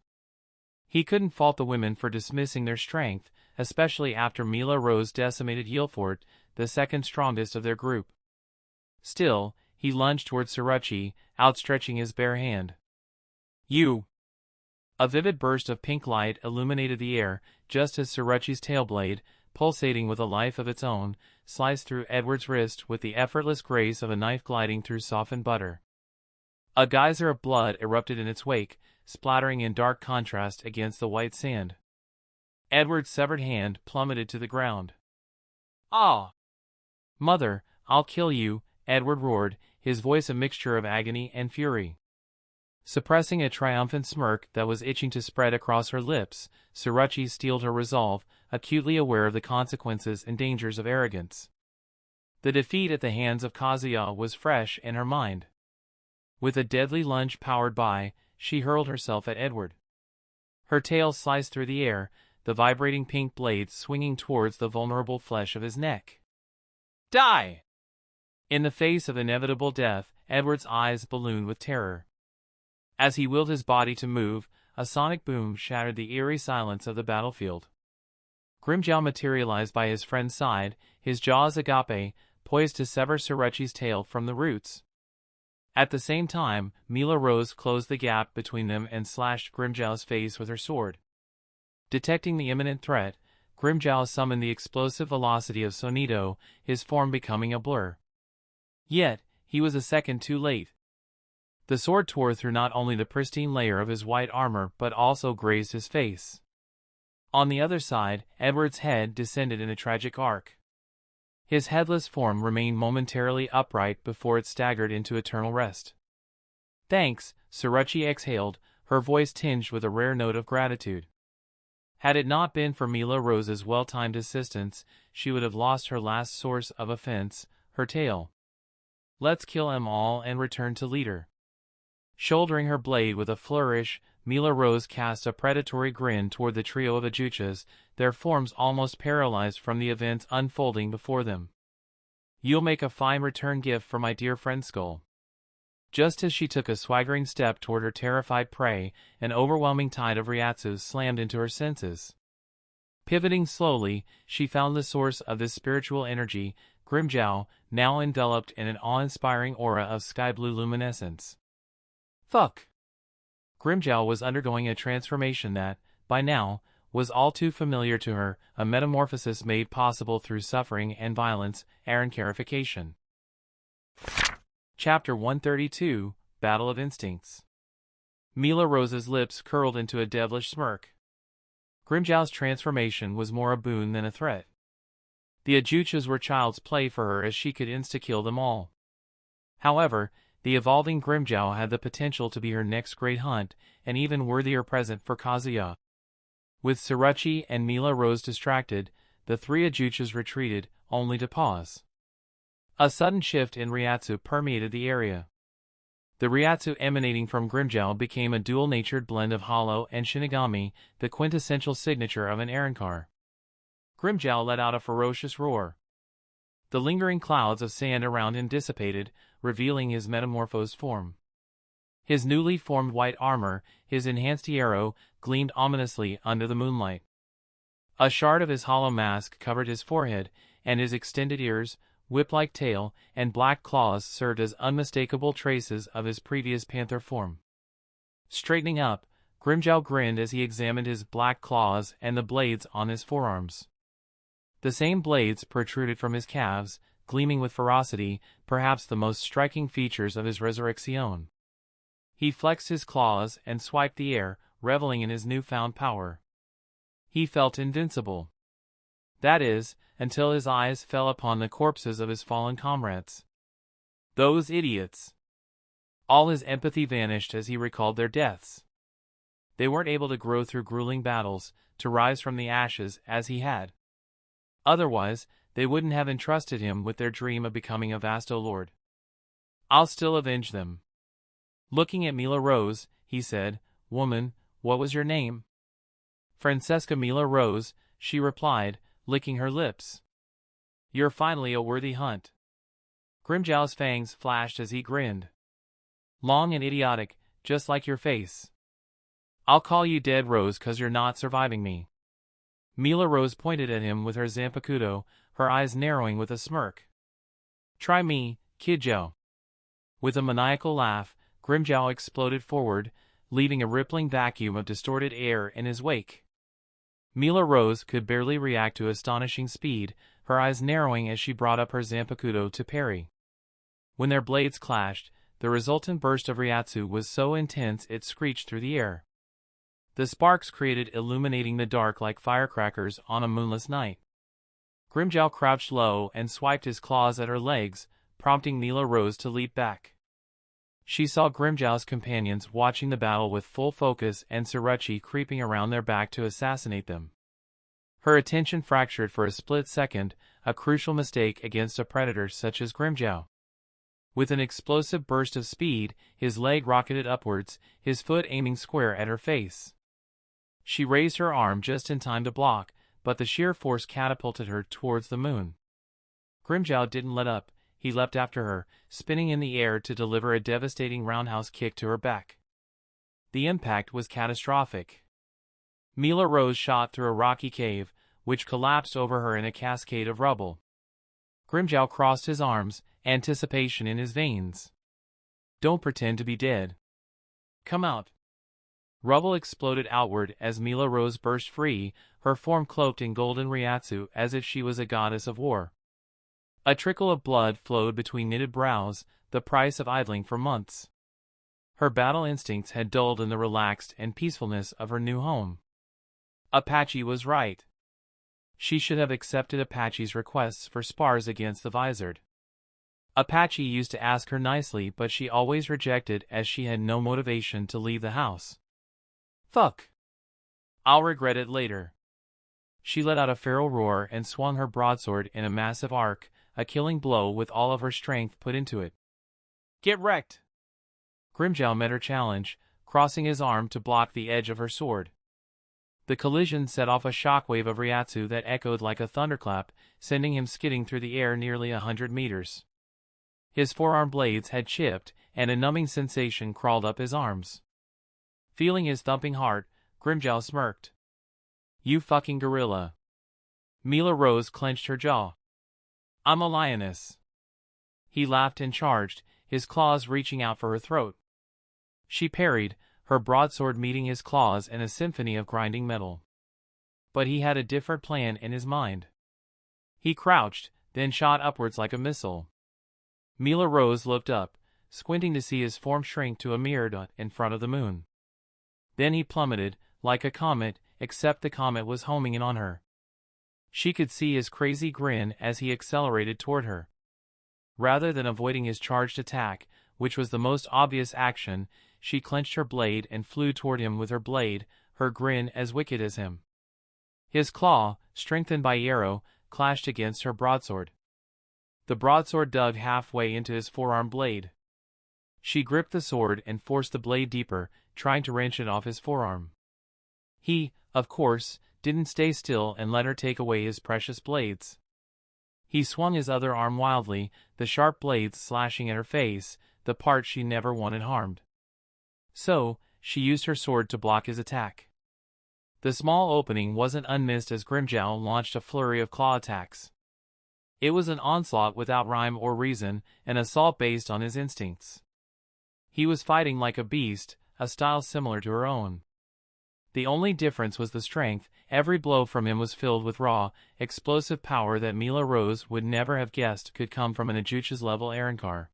Speaker 1: He couldn't fault the women for dismissing their strength, especially after Mila Rose decimated Yilfort, the second strongest of their group. Still, he lunged toward Sorachi, outstretching his bare hand. You! A vivid burst of pink light illuminated the air, just as Sorachi's tail blade, pulsating with a life of its own, sliced through Edward's wrist with the effortless grace of a knife gliding through softened butter. A geyser of blood erupted in its wake, splattering in dark contrast against the white sand. Edward's severed hand plummeted to the ground. Ah! Mother, I'll kill you, Edward roared, his voice a mixture of agony and fury. Suppressing a triumphant smirk that was itching to spread across her lips, Sorachi steeled her resolve, acutely aware of the consequences and dangers of arrogance. The defeat at the hands of Kazuya was fresh in her mind. With a deadly lunge powered by, she hurled herself at Edward. Her tail sliced through the air, the vibrating pink blades swinging towards the vulnerable flesh of his neck. Die! In the face of inevitable death, Edward's eyes ballooned with terror. As he willed his body to move, a sonic boom shattered the eerie silence of the battlefield. Grimmjow materialized by his friend's side, his jaws agape, poised to sever Sorachi's tail from the roots. At the same time, Mila Rose closed the gap between them and slashed Grimmjow's face with her sword. Detecting the imminent threat, Grimmjow summoned the explosive velocity of Sonido, his form becoming a blur. Yet, he was a second too late. The sword tore through not only the pristine layer of his white armor but also grazed his face. On the other side, Edward's head descended in a tragic arc. His headless form remained momentarily upright before it staggered into eternal rest. Thanks, Sorachi exhaled, her voice tinged with a rare note of gratitude. Had it not been for Mila Rose's well-timed assistance, she would have lost her last source of offense, her tail. Let's kill them all and return to leader. Shouldering her blade with a flourish, Mila Rose cast a predatory grin toward the trio of Ajuchas, their forms almost paralyzed from the events unfolding before them. You'll make a fine return gift for my dear friend Skull. Just as she took a swaggering step toward her terrified prey, an overwhelming tide of Ryatsu slammed into her senses. Pivoting slowly, she found the source of this spiritual energy, Grimmjow, now enveloped in an awe-inspiring aura of sky-blue luminescence. Fuck! Grimmjow was undergoing a transformation that, by now, was all too familiar to her, a metamorphosis made possible through suffering and violence, Arenkarification. Chapter 132, Battle of Instincts. Mila Rose's lips curled into a devilish smirk. Grimmjow's transformation was more a boon than a threat. The Ajuchas were child's play for her as she could insta-kill them all. However, the evolving Grimmjow had the potential to be her next great hunt, an even worthier present for Kazuya. With Sorachi and Mila Rose distracted, the three Ajuchas retreated, only to pause. A sudden shift in Ryatsu permeated the area. The Ryatsu emanating from Grimmjow became a dual-natured blend of Hollow and Shinigami, the quintessential signature of an Arenkar. Grimmjow let out a ferocious roar. The lingering clouds of sand around him dissipated, revealing his metamorphosed form. His newly formed white armor, his enhanced arrow, gleamed ominously under the moonlight. A shard of his hollow mask covered his forehead, and his extended ears, whip-like tail, and black claws served as unmistakable traces of his previous panther form. Straightening up, Grimmjow grinned as he examined his black claws and the blades on his forearms. The same blades protruded from his calves, gleaming with ferocity, perhaps the most striking features of his resurrection. He flexed his claws and swiped the air, reveling in his newfound power. He felt invincible. That is, until his eyes fell upon the corpses of his fallen comrades. Those idiots! All his empathy vanished as he recalled their deaths. They weren't able to grow through grueling battles, to rise from the ashes as he had. Otherwise, they wouldn't have entrusted him with their dream of becoming a Vasto Lord. I'll still avenge them. Looking at Mila Rose, he said, "Woman, what was your name?" "Francesca Mila Rose," she replied, licking her lips. "You're finally a worthy hunt." Grimmjow's fangs flashed as he grinned. "Long and idiotic, just like your face. I'll call you Dead Rose 'cause you're not surviving me." Mila Rose pointed at him with her zanpakuto, her eyes narrowing with a smirk. "Try me, kidjo." With a maniacal laugh, Grimmjow exploded forward, leaving a rippling vacuum of distorted air in his wake. Mila Rose could barely react to astonishing speed, her eyes narrowing as she brought up her zanpakuto to parry. When their blades clashed, the resultant burst of Ryatsu was so intense it screeched through the air. The sparks created illuminating the dark like firecrackers on a moonless night. Grimmjow crouched low and swiped his claws at her legs, prompting Mila Rose to leap back. She saw Grimmjow's companions watching the battle with full focus and Yoruichi creeping around their back to assassinate them. Her attention fractured for a split second, a crucial mistake against a predator such as Grimmjow. With an explosive burst of speed, his leg rocketed upwards, his foot aiming square at her face. She raised her arm just in time to block, but the sheer force catapulted her towards the moon. Grimmjow didn't let up. He leapt after her, spinning in the air to deliver a devastating roundhouse kick to her back. The impact was catastrophic. Mila Rose shot through a rocky cave, which collapsed over her in a cascade of rubble. Grimmjow crossed his arms, anticipation in his veins. "Don't pretend to be dead. Come out." Rubble exploded outward as Mila Rose burst free, her form cloaked in golden Ryatsu as if she was a goddess of war. A trickle of blood flowed between knitted brows, the price of idling for months. Her battle instincts had dulled in the relaxed and peacefulness of her new home. Apache was right. She should have accepted Apache's requests for spars against the Visored. Apache used to ask her nicely, but she always rejected as she had no motivation to leave the house. "Fuck. I'll regret it later." She let out a feral roar and swung her broadsword in a massive arc, a killing blow with all of her strength put into it. "Get wrecked!" Grimmjow met her challenge, crossing his arm to block the edge of her sword. The collision set off a shockwave of Ryatsu that echoed like a thunderclap, sending him skidding through the air nearly 100 meters. His forearm blades had chipped, and a numbing sensation crawled up his arms. Feeling his thumping heart, Grimmjow smirked. "You fucking gorilla." Mila Rose clenched her jaw. "I'm a lioness." He laughed and charged, his claws reaching out for her throat. She parried, her broadsword meeting his claws in a symphony of grinding metal. But he had a different plan in his mind. He crouched, then shot upwards like a missile. Mila Rose looked up, squinting to see his form shrink to a mere dot in front of the moon. Then he plummeted, like a comet, except the comet was homing in on her. She could see his crazy grin as he accelerated toward her. Rather than avoiding his charged attack, which was the most obvious action, she clenched her blade and flew toward him with her blade, her grin as wicked as him. His claw, strengthened by arrow, clashed against her broadsword. The broadsword dug halfway into his forearm blade. She gripped the sword and forced the blade deeper, trying to wrench it off his forearm. He, of course, didn't stay still and let her take away his precious blades. He swung his other arm wildly, the sharp blades slashing at her face, the part she never wanted harmed. So, she used her sword to block his attack. The small opening wasn't unmissed as Grimmjow launched a flurry of claw attacks. It was an onslaught without rhyme or reason, an assault based on his instincts. He was fighting like a beast, a style similar to her own. The only difference was the strength. Every blow from him was filled with raw, explosive power that Mila Rose would never have guessed could come from an Ajuchi's level Arrancar.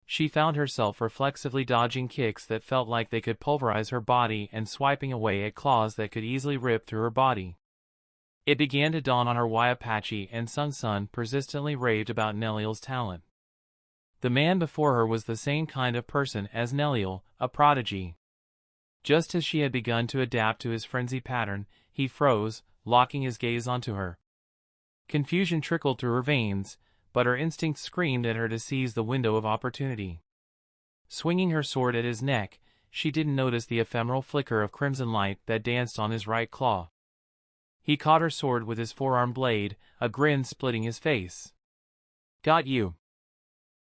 Speaker 1: She found herself reflexively dodging kicks that felt like they could pulverize her body and swiping away at claws that could easily rip through her body. It began to dawn on her why Apache and Sung Sun persistently raved about Neliel's talent. The man before her was the same kind of person as Neliel, a prodigy. Just as she had begun to adapt to his frenzied pattern, he froze, locking his gaze onto her. Confusion trickled through her veins, but her instincts screamed at her to seize the window of opportunity. Swinging her sword at his neck, she didn't notice the ephemeral flicker of crimson light that danced on his right claw. He caught her sword with his forearm blade, a grin splitting his face. "Got you."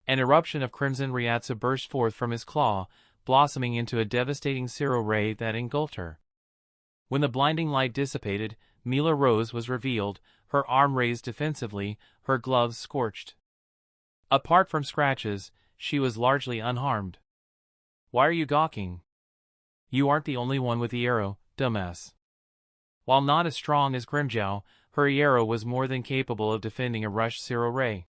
Speaker 1: An eruption of crimson Ryatsu burst forth from his claw, blossoming into a devastating Zero Ray that engulfed her. When the blinding light dissipated, Mila Rose was revealed, her arm raised defensively, her gloves scorched. Apart from scratches, she was largely unharmed. "Why are you gawking? You aren't the only one with the arrow, dumbass." While not as strong as Grimmjow, her arrow was more than capable of defending a rushed Zero Ray.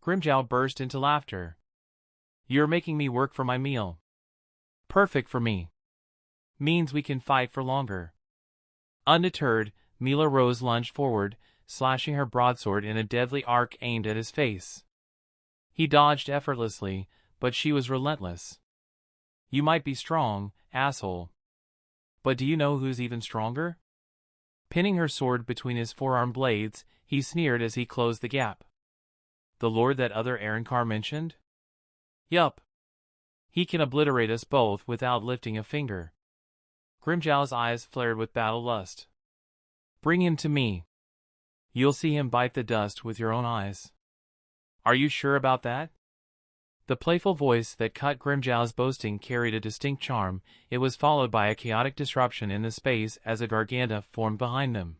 Speaker 1: Grimmjow burst into laughter. "You're making me work for my meal." "Perfect for me. Means we can fight for longer." Undeterred, Mila Rose lunged forward, slashing her broadsword in a deadly arc aimed at his face. He dodged effortlessly, but she was relentless. "You might be strong, asshole. But do you know who's even stronger?" Pinning her sword between his forearm blades, he sneered as he closed the gap. "The lord that other Arrancar mentioned?" "Yup. He can obliterate us both without lifting a finger." Grimmjow's eyes flared with battle lust. "Bring him to me. You'll see him bite the dust with your own eyes." "Are you sure about that?" The playful voice that cut Grimmjow's boasting carried a distinct charm. It was followed by a chaotic disruption in the space as a Garganta formed behind them.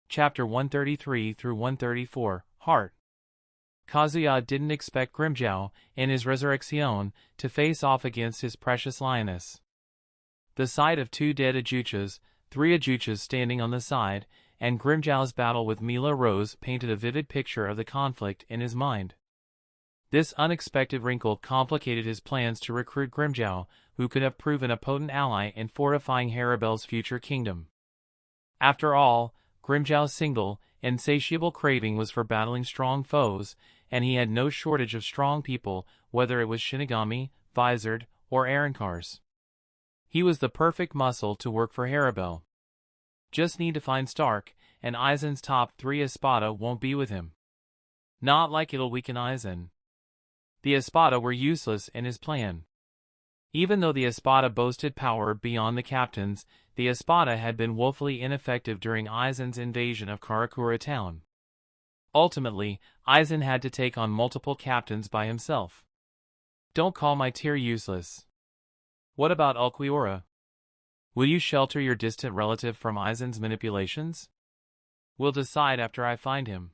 Speaker 1: Chapter 133 through 134, Heart. Kazuya didn't expect Grimmjow, in his resurrection, to face off against his precious Lioness. The sight of two dead Ajuchas, three Ajuchas standing on the side, and Grimmjow's battle with Mila Rose painted a vivid picture of the conflict in his mind. This unexpected wrinkle complicated his plans to recruit Grimmjow, who could have proven a potent ally in fortifying Haribel's future kingdom. After all, Grimmjow's single, insatiable craving was for battling strong foes, and he had no shortage of strong people, whether it was Shinigami, Visored, or Arrancars. He was the perfect muscle to work for Haribel. Just need to find Stark, and Aizen's top 3 Espada won't be with him. Not like it'll weaken Aizen. The Espada were useless in his plan. Even though the Espada boasted power beyond the captains, the Espada had been woefully ineffective during Aizen's invasion of Karakura town. Ultimately, Aizen had to take on multiple captains by himself. "Don't call my tier useless. What about Ulquiorra? Will you shelter your distant relative from Aizen's manipulations?" "We'll decide after I find him."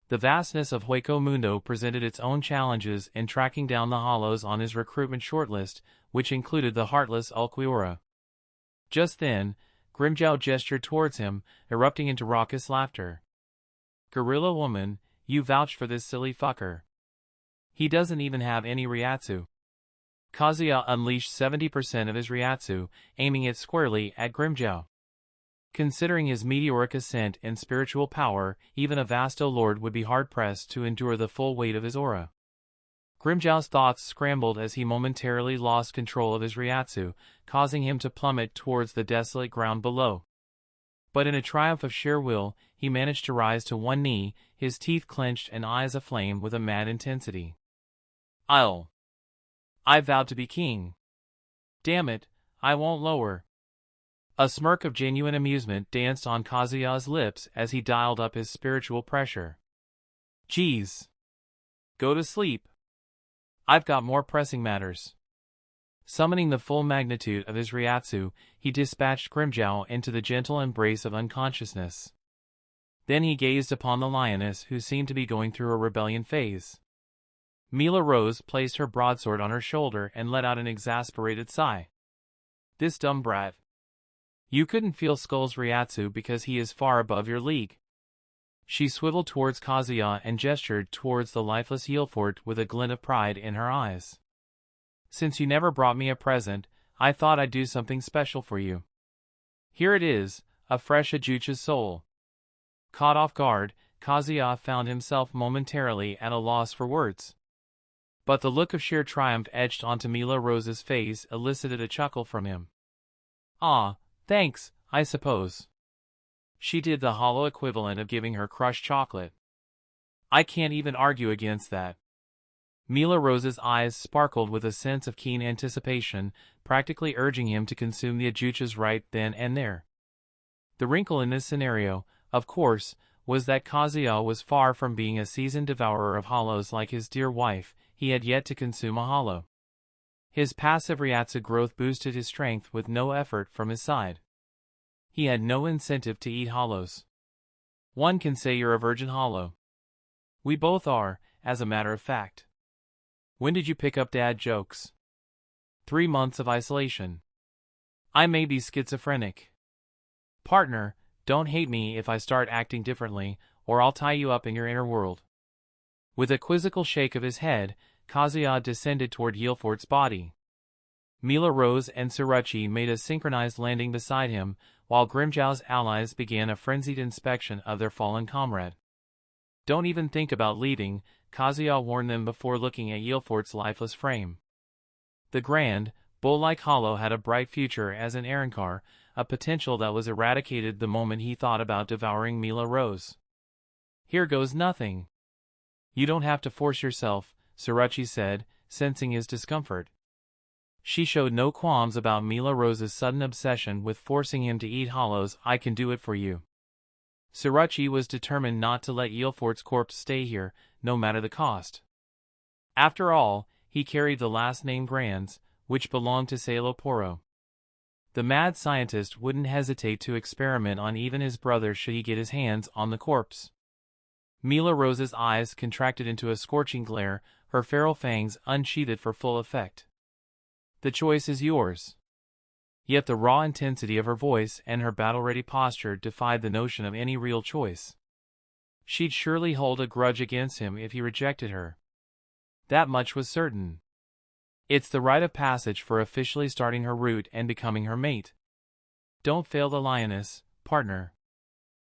Speaker 1: The vastness of Hueco Mundo presented its own challenges in tracking down the hollows on his recruitment shortlist, which included the heartless Ulquiorra. Just then, Grimmjow gestured towards him, erupting into raucous laughter. "Gorilla woman, you vouched for this silly fucker. He doesn't even have any Ryatsu." Kazuya unleashed 70% of his Ryatsu, aiming it squarely at Grimmjow. Considering his meteoric ascent in spiritual power, even a Vasto Lord would be hard-pressed to endure the full weight of his aura. Grimmjow's thoughts scrambled as he momentarily lost control of his Ryatsu, causing him to plummet towards the desolate ground below. But in a triumph of sheer will, he managed to rise to one knee, his teeth clenched and eyes aflame with a mad intensity. I vowed to be king. Damn it, I won't lower." A smirk of genuine amusement danced on Kazuya's lips as he dialed up his spiritual pressure. "Geez. Go to sleep. I've got more pressing matters." Summoning the full magnitude of his Ryatsu, he dispatched Grimmjow into the gentle embrace of unconsciousness. Then he gazed upon the Lioness, who seemed to be going through a rebellion phase. Mila Rose placed her broadsword on her shoulder and let out an exasperated sigh. "This dumb brat. You couldn't feel Skull's Ryatsu because he is far above your league." She swiveled towards Kazuya and gestured towards the lifeless Yeelfort with a glint of pride in her eyes. Since you never brought me a present, I thought I'd do something special for you. Here it is, a fresh Ajucha's soul. Caught off guard, Kazuya found himself momentarily at a loss for words. But the look of sheer triumph etched onto Mila Rose's face elicited a chuckle from him. Ah, thanks, I suppose. She did the hollow equivalent of giving her crushed chocolate. I can't even argue against that. Mila Rose's eyes sparkled with a sense of keen anticipation, practically urging him to consume the Ajuchas right then and there. The wrinkle in this scenario, of course, was that Kazuya was far from being a seasoned devourer of hollows like his dear wife. He had yet to consume a hollow. His passive Ryatsu growth boosted his strength with no effort from his side. He had no incentive to eat hollows. One can say you're a virgin hollow. We both are, as a matter of fact. When did you pick up dad jokes? 3 months of isolation. I may be schizophrenic. Partner, don't hate me if I start acting differently, or I'll tie you up in your inner world. With a quizzical shake of his head, Kazuya descended toward Yeelfort's body. Mila Rose and Tsuruchi made a synchronized landing beside him, while Grimmjow's allies began a frenzied inspection of their fallen comrade. Don't even think about leaving, Kazuya warned them before looking at Yeelfort's lifeless frame. The grand, bull-like hollow had a bright future as an Arrancar, a potential that was eradicated the moment he thought about devouring Mila Rose. Here goes nothing. You don't have to force yourself, Tsuruchi said, sensing his discomfort. She showed no qualms about Mila Rose's sudden obsession with forcing him to eat hollows. I can do it for you. Tsuruchi was determined not to let Yeelfort's corpse stay here, no matter the cost. After all, he carried the last-named Grands, which belonged to Sailoporo. The mad scientist wouldn't hesitate to experiment on even his brother should he get his hands on the corpse. Mila Rose's eyes contracted into a scorching glare, her feral fangs unsheathed for full effect. The choice is yours. Yet the raw intensity of her voice and her battle-ready posture defied the notion of any real choice. She'd surely hold a grudge against him if he rejected her. That much was certain. It's the rite of passage for officially starting her route and becoming her mate. Don't fail the Lioness, partner.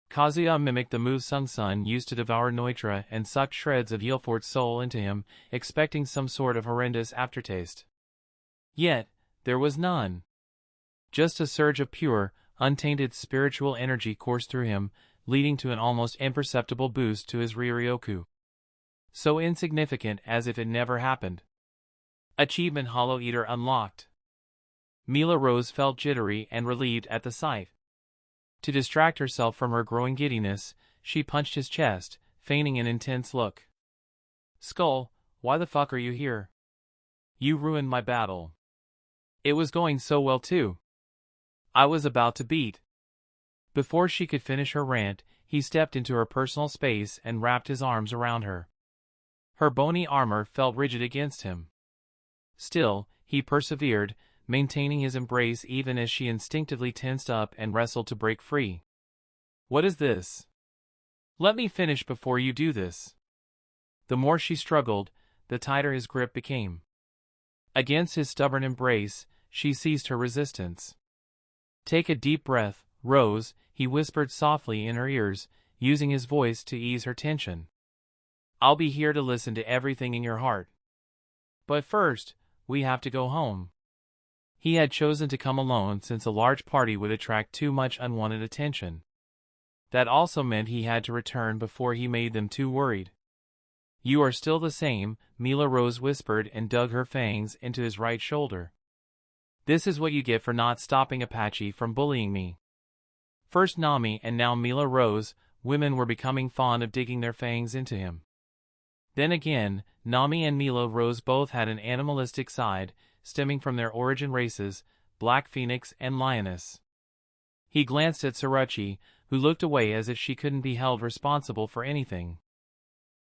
Speaker 1: Kazuya mimicked the move Sung Sun used to devour Neutra and sucked shreds of Yeelfort's soul into him, expecting some sort of horrendous aftertaste. Yet, there was none. Just a surge of pure, untainted spiritual energy coursed through him, leading to an almost imperceptible boost to his Ryoryoku. So insignificant as if it never happened. Achievement Hollow Eater unlocked. Mila Rose felt jittery and relieved at the sight. To distract herself from her growing giddiness, she punched his chest, feigning an intense look. Skull, why the fuck are you here? You ruined my battle. It was going so well too. I was about to beat. Before she could finish her rant, he stepped into her personal space and wrapped his arms around her. Her bony armor felt rigid against him. Still, he persevered, maintaining his embrace even as she instinctively tensed up and wrestled to break free. What is this? Let me finish before you do this. The more she struggled, the tighter his grip became. Against his stubborn embrace, she ceased her resistance. Take a deep breath, Rose, he whispered softly in her ears, using his voice to ease her tension. I'll be here to listen to everything in your heart. But first, we have to go home. He had chosen to come alone since a large party would attract too much unwanted attention. That also meant he had to return before he made them too worried. You are still the same, Mila Rose whispered and dug her fangs into his right shoulder. This is what you get for not stopping Apache from bullying me. First Nami and now Mila Rose, women were becoming fond of digging their fangs into him. Then again, Nami and Mila Rose both had an animalistic side, stemming from their origin races, Black Phoenix and Lioness. He glanced at Tsuruchi, who looked away as if she couldn't be held responsible for anything.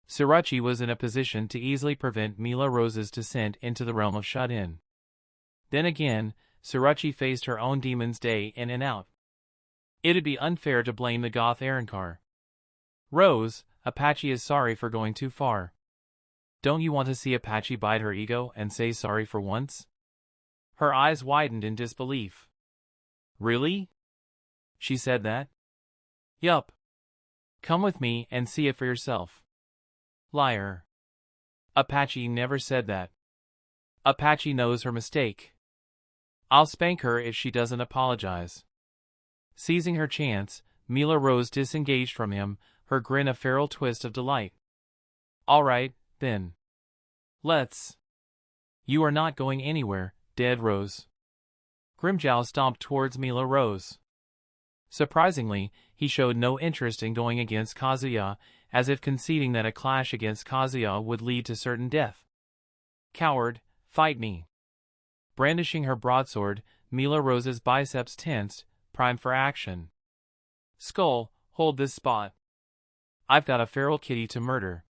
Speaker 1: Tsuruchi was in a position to easily prevent Mila Rose's descent into the realm of shut-in. Then again, Tsuruchi faced her own demons day in and out. It'd be unfair to blame the goth Arrancar. Rose, Apache is sorry for going too far. Don't you want to see Apache bite her ego and say sorry for once? Her eyes widened in disbelief. Really? She said that? Yup. Come with me and see it for yourself. Liar. Apache never said that. Apache knows her mistake. I'll spank her if she doesn't apologize. Seizing her chance, Mila Rose disengaged from him, her grin a feral twist of delight. All right, then. Let's. You are not going anywhere, dead Rose. Grimmjow stomped towards Mila Rose. Surprisingly, he showed no interest in going against Kazuya, as if conceding that a clash against Kazuya would lead to certain death. Coward, fight me. Brandishing her broadsword, Mila Rose's biceps tensed, primed for action. Skull, hold this spot. I've got a feral kitty to murder.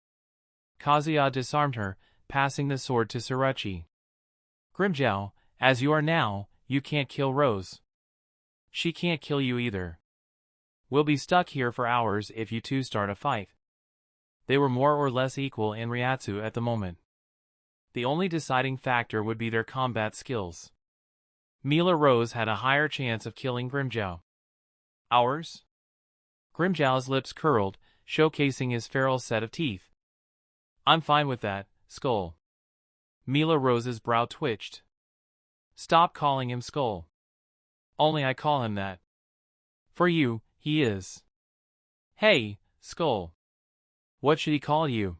Speaker 1: Kazuya disarmed her, passing the sword to Yoruichi. Grimmjow, as you are now, you can't kill Rose. She can't kill you either. We'll be stuck here for hours if you two start a fight. They were more or less equal in Ryatsu at the moment. The only deciding factor would be their combat skills. Mila Rose had a higher chance of killing Grimmjow. Ours? Grimmjow's lips curled, showcasing his feral set of teeth. I'm fine with that, Skull. Mila Rose's brow twitched. Stop calling him Skull. Only I call him that. For you, he is. Hey, Skull. What should he call you?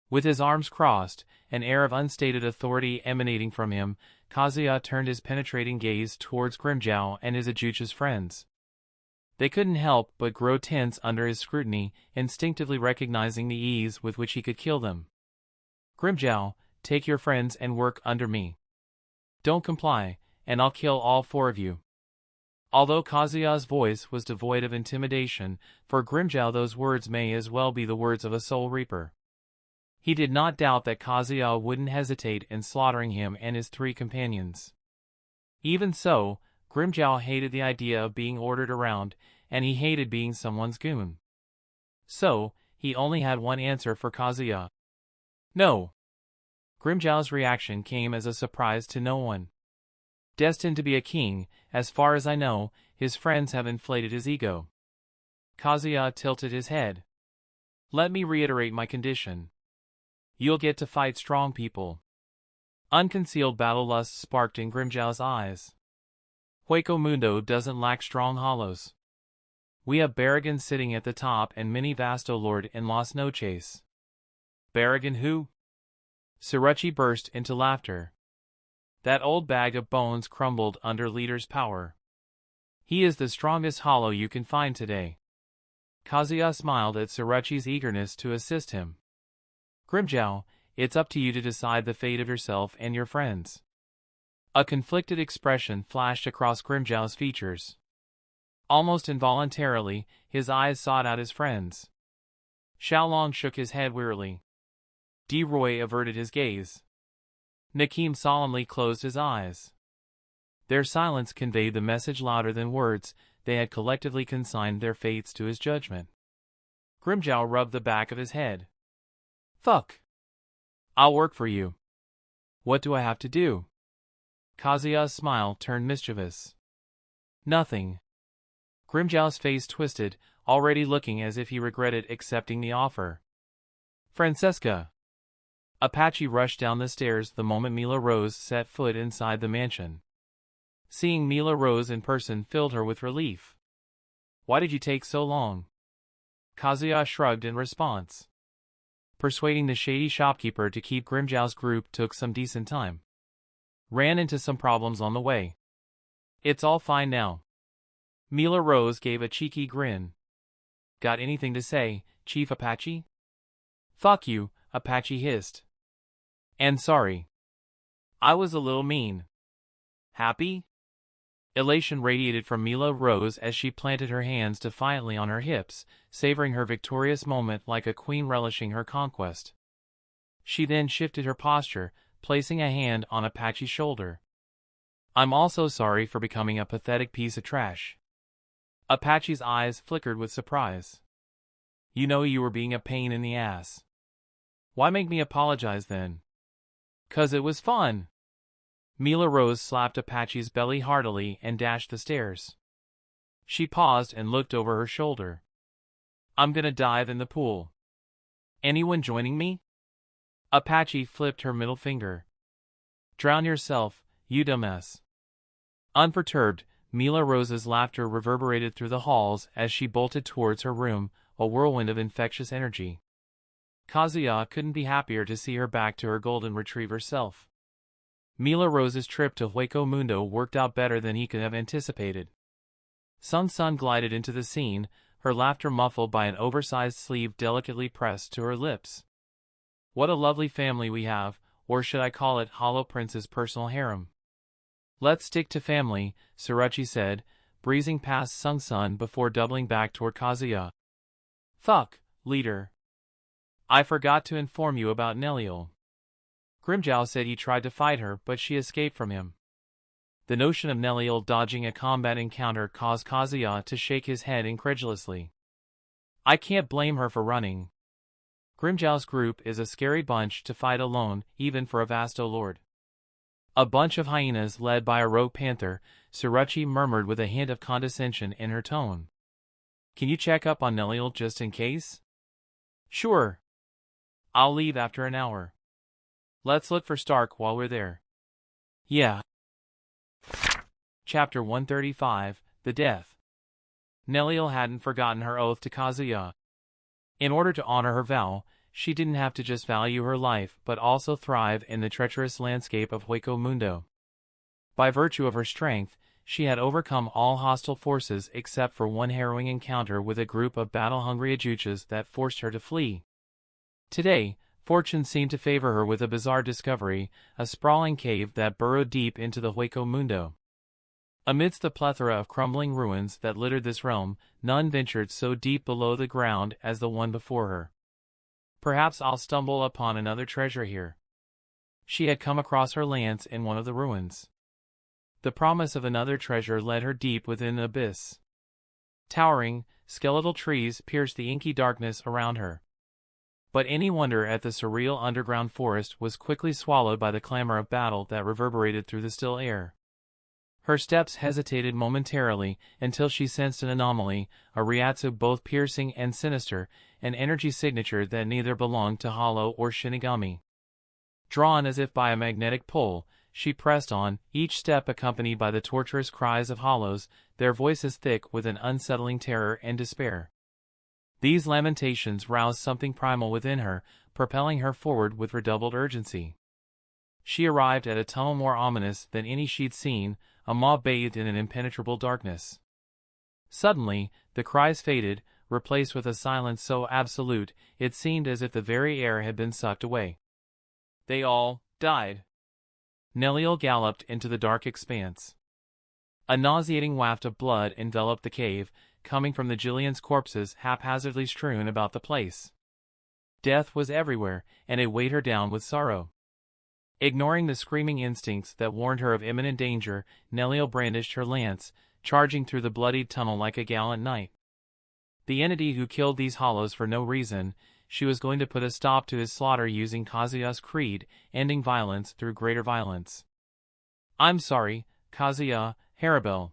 Speaker 1: With his arms crossed, an air of unstated authority emanating from him, Kazuya turned his penetrating gaze towards Grimmjow and his Ajucha's friends. They couldn't help but grow tense under his scrutiny, instinctively recognizing the ease with which he could kill them. Grimmjow, take your friends and work under me. Don't comply, and I'll kill all four of you. Although Kazuya's voice was devoid of intimidation, for Grimmjow those words may as well be the words of a soul reaper. He did not doubt that Kazuya wouldn't hesitate in slaughtering him and his three companions. Even so, Grimmjow hated the idea of being ordered around, and he hated being someone's goon. So, he only had one answer for Kazuya. No. Grimmjow's reaction came as a surprise to no one. Destined to be a king, as far as I know, his friends have inflated his ego. Kazuya tilted his head. Let me reiterate my condition. You'll get to fight strong people. Unconcealed battle lust sparked in Grimmjow's eyes. Hueco Mundo doesn't lack strong hollows. We have Barragan sitting at the top and many Vasto Lord in Las Noches. Barragan who? Yoruichi burst into laughter. That old bag of bones crumbled under leader's power. He is the strongest hollow you can find today. Kazuya smiled at Yoruichi's eagerness to assist him. Grimmjow, it's up to you to decide the fate of yourself and your friends. A conflicted expression flashed across Grimmjow's features. Almost involuntarily, his eyes sought out his friends. Xiaolong shook his head wearily. D-Roy averted his gaze. Nakim solemnly closed his eyes. Their silence conveyed the message louder than words. They had collectively consigned their fates to his judgment. Grimmjow rubbed the back of his head. Fuck. I'll work for you. What do I have to do? Kazuya's smile turned mischievous. Nothing. Grimmjow's face twisted, already looking as if he regretted accepting the offer. Francesca. Apache rushed down the stairs the moment Mila Rose set foot inside the mansion. Seeing Mila Rose in person filled her with relief. Why did you take so long? Kazuya shrugged in response. Persuading the shady shopkeeper to keep Grimmjow's group took some decent time. Ran into some problems on the way. It's all fine now. Mila Rose gave a cheeky grin. Got anything to say, Chief Apache? Fuck you, Apache hissed. And sorry. I was a little mean. Happy? Elation radiated from Mila Rose as she planted her hands defiantly on her hips, savoring her victorious moment like a queen relishing her conquest. She then shifted her posture, placing a hand on Apache's shoulder. I'm also sorry for becoming a pathetic piece of trash. Apache's eyes flickered with surprise. You know you were being a pain in the ass. Why make me apologize then? 'Cause it was fun. Mila Rose slapped Apache's belly heartily and dashed the stairs. She paused and looked over her shoulder. I'm gonna dive in the pool. Anyone joining me? Apache flipped her middle finger. Drown yourself, you dumbass. Unperturbed, Mila Rose's laughter reverberated through the halls as she bolted towards her room, a whirlwind of infectious energy. Kazuya couldn't be happier to see her back to her golden retriever self. Mila Rose's trip to Hueco Mundo worked out better than he could have anticipated. Sun glided into the scene, her laughter muffled by an oversized sleeve delicately pressed to her lips. What a lovely family we have, or should I call it Hollow Prince's personal harem. Let's stick to family, Yoruichi said, breezing past Sun before doubling back toward Kazuya. Fuck, leader. I forgot to inform you about Neliel. Grimmjow said he tried to fight her, but she escaped from him. The notion of Neliel dodging a combat encounter caused Kazuya to shake his head incredulously. I can't blame her for running. Grimmjow's group is a scary bunch to fight alone, even for a Vasto Lord. A bunch of hyenas led by a rogue panther, Yoruichi murmured with a hint of condescension in her tone. Can you check up on Neliel just in case? Sure. I'll leave after an hour. Let's look for Stark while we're there. Yeah. Chapter 135, The Death. Neliel hadn't forgotten her oath to Kazuya. In order to honor her vow, she didn't have to just value her life but also thrive in the treacherous landscape of Hueco Mundo. By virtue of her strength, she had overcome all hostile forces except for one harrowing encounter with a group of battle-hungry ajuchas that forced her to flee. Today, fortune seemed to favor her with a bizarre discovery, a sprawling cave that burrowed deep into the Hueco Mundo. Amidst the plethora of crumbling ruins that littered this realm, none ventured so deep below the ground as the one before her. Perhaps I'll stumble upon another treasure here. She had come across her lance in one of the ruins. The promise of another treasure led her deep within the abyss. Towering, skeletal trees pierced the inky darkness around her. But any wonder at the surreal underground forest was quickly swallowed by the clamor of battle that reverberated through the still air. Her steps hesitated momentarily until she sensed an anomaly, a reiatsu both piercing and sinister, an energy signature that neither belonged to Hollow or Shinigami. Drawn as if by a magnetic pull, she pressed on, each step accompanied by the torturous cries of Hollows, their voices thick with an unsettling terror and despair. These lamentations roused something primal within her, propelling her forward with redoubled urgency. She arrived at a tunnel more ominous than any she'd seen, a maw bathed in an impenetrable darkness. Suddenly, the cries faded, replaced with a silence so absolute it seemed as if the very air had been sucked away. They all died. Neliel galloped into the dark expanse. A nauseating waft of blood enveloped the cave, coming from the Jillian's corpses haphazardly strewn about the place. Death was everywhere, and it weighed her down with sorrow. Ignoring the screaming instincts that warned her of imminent danger, Neliel brandished her lance, charging through the bloodied tunnel like a gallant knight. The entity who killed these hollows for no reason, she was going to put a stop to his slaughter using Kazuya's creed, ending violence through greater violence. I'm sorry, Kazuya, Haribel.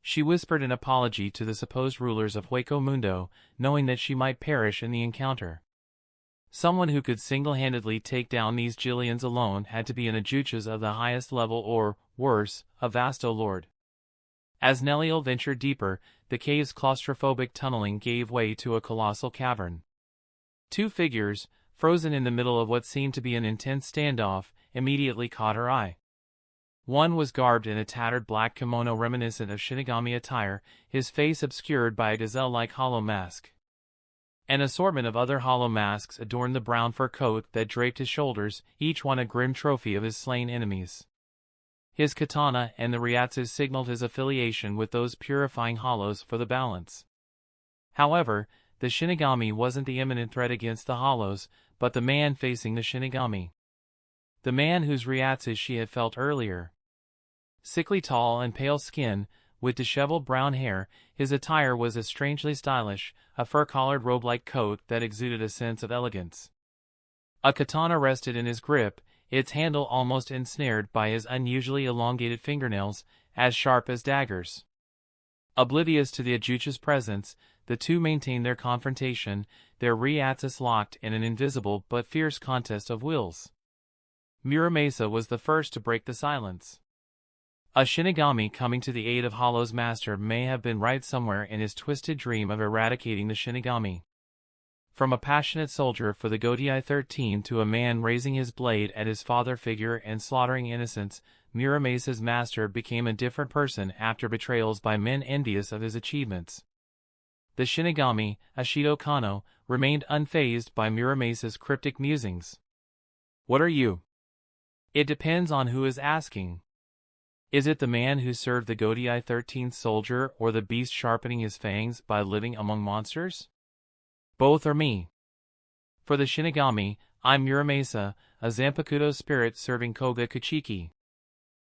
Speaker 1: She whispered an apology to the supposed rulers of Hueco Mundo, knowing that she might perish in the encounter. Someone who could single-handedly take down these Jillians alone had to be an ajuchas of the highest level or, worse, a Vasto Lord. As Neliel ventured deeper, the cave's claustrophobic tunneling gave way to a colossal cavern. Two figures, frozen in the middle of what seemed to be an intense standoff, immediately caught her eye. One was garbed in a tattered black kimono reminiscent of Shinigami attire, his face obscured by a gazelle-like hollow mask. An assortment of other hollow masks adorned the brown fur coat that draped his shoulders, each one a grim trophy of his slain enemies. His katana and the reiatsu signaled his affiliation with those purifying hollows for the balance. However, the Shinigami wasn't the imminent threat against the hollows, but the man facing the Shinigami. The man whose reiatsu she had felt earlier. Sickly tall and pale skin, with disheveled brown hair. His attire was as strangely stylish, a fur-collared robe-like coat that exuded a sense of elegance. A katana rested in his grip, its handle almost ensnared by his unusually elongated fingernails, as sharp as daggers. Oblivious to the Ajuchi's presence, the two maintained their confrontation, their reatsus locked in an invisible but fierce contest of wills. Muramasa was the first to break the silence. A Shinigami coming to the aid of Hollow's master may have been right somewhere in his twisted dream of eradicating the Shinigami. From a passionate soldier for the Getaway 13 to a man raising his blade at his father figure and slaughtering innocents, Muramasa's master became a different person after betrayals by men envious of his achievements. The Shinigami, Ashido Kano, remained unfazed by Muramasa's cryptic musings. "What are you?" "It depends on who is asking. Is it the man who served the Getaway 13th soldier or the beast sharpening his fangs by living among monsters?" "Both are me. For the Shinigami, I'm Muramasa, a zanpakuto spirit serving Koga Kuchiki.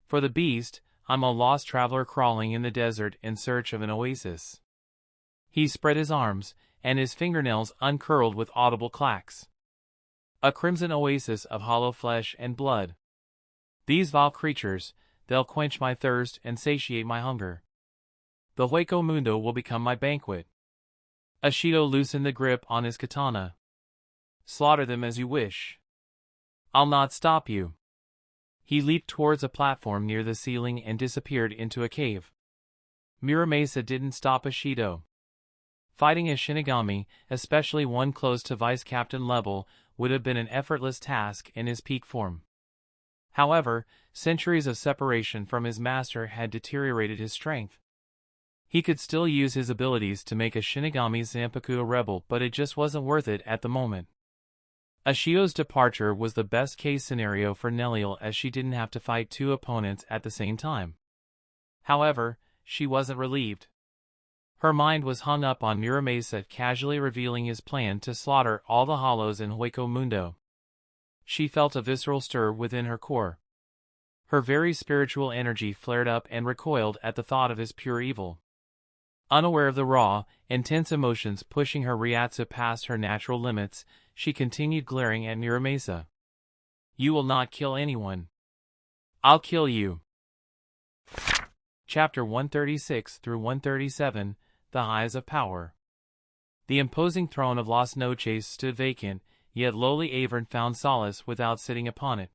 Speaker 1: For the beast, I'm a lost traveler crawling in the desert in search of an oasis." He spread his arms, and his fingernails uncurled with audible clacks. "A crimson oasis of hollow flesh and blood. These vile creatures, they'll quench my thirst and satiate my hunger. The Hueco Mundo will become my banquet." Ashido loosened the grip on his katana. "Slaughter them as you wish. I'll not stop you." He leaped towards a platform near the ceiling and disappeared into a cave. Muramasa didn't stop Ashido. Fighting a Shinigami, especially one close to vice-captain level, would have been an effortless task in his peak form. However, centuries of separation from his master had deteriorated his strength. He could still use his abilities to make a Shinigami's zanpakuto rebel, but it just wasn't worth it at the moment. Ashido's departure was the best-case scenario for Neliel, as she didn't have to fight two opponents at the same time. However, she wasn't relieved. Her mind was hung up on Muramasa casually revealing his plan to slaughter all the hollows in Hueco Mundo. She felt a visceral stir within her core. Her very spiritual energy flared up and recoiled at the thought of his pure evil. Unaware of the raw, intense emotions pushing her Ryatsu past her natural limits, she continued glaring at Muramasa. "You will not kill anyone. I'll kill you." Chapter 136 through 137, The Highs of Power. The imposing throne of Las Noches stood vacant, yet lowly Avern found solace without sitting upon it.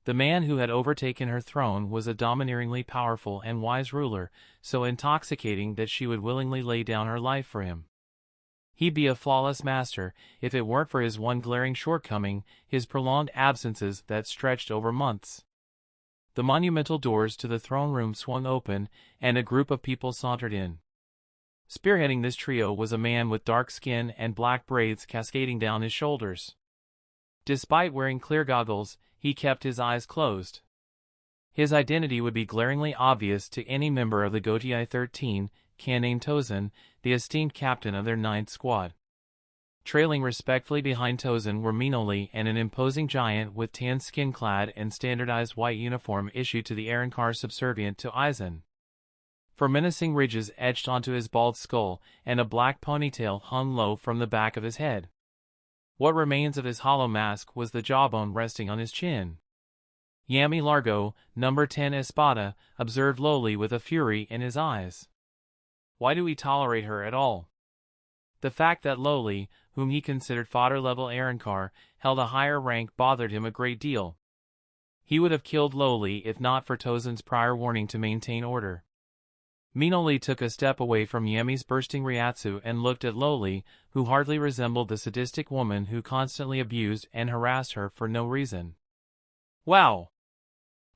Speaker 1: The man who had overtaken her throne was a domineeringly powerful and wise ruler, so intoxicating that she would willingly lay down her life for him. He'd be a flawless master, if it weren't for his one glaring shortcoming, his prolonged absences that stretched over months. The monumental doors to the throne room swung open, and a group of people sauntered in. Spearheading this trio was a man with dark skin and black braids cascading down his shoulders. Despite wearing clear goggles, he kept his eyes closed. His identity would be glaringly obvious to any member of the Getaway 13, Kaien Tozen, the esteemed captain of their 9th squad. Trailing respectfully behind Tozen were Minoli and an imposing giant with tan skin-clad and standardized white uniform issued to the Arrancar subservient to Aizen. For menacing ridges etched onto his bald skull, and a black ponytail hung low from the back of his head. What remains of his hollow mask was the jawbone resting on his chin. Yami Largo, number 10 Espada, observed lowly with a fury in his eyes. Why do we tolerate her at all? The fact that Lowly, whom he considered fodder-level Arrancar, held a higher rank bothered him a great deal. He would have killed Lowly if not for Tozen's prior warning to maintain order. Minoli took a step away from Yami's bursting Ryatsu and looked at Lowly, who hardly resembled the sadistic woman who constantly abused and harassed her for no reason. "Wow!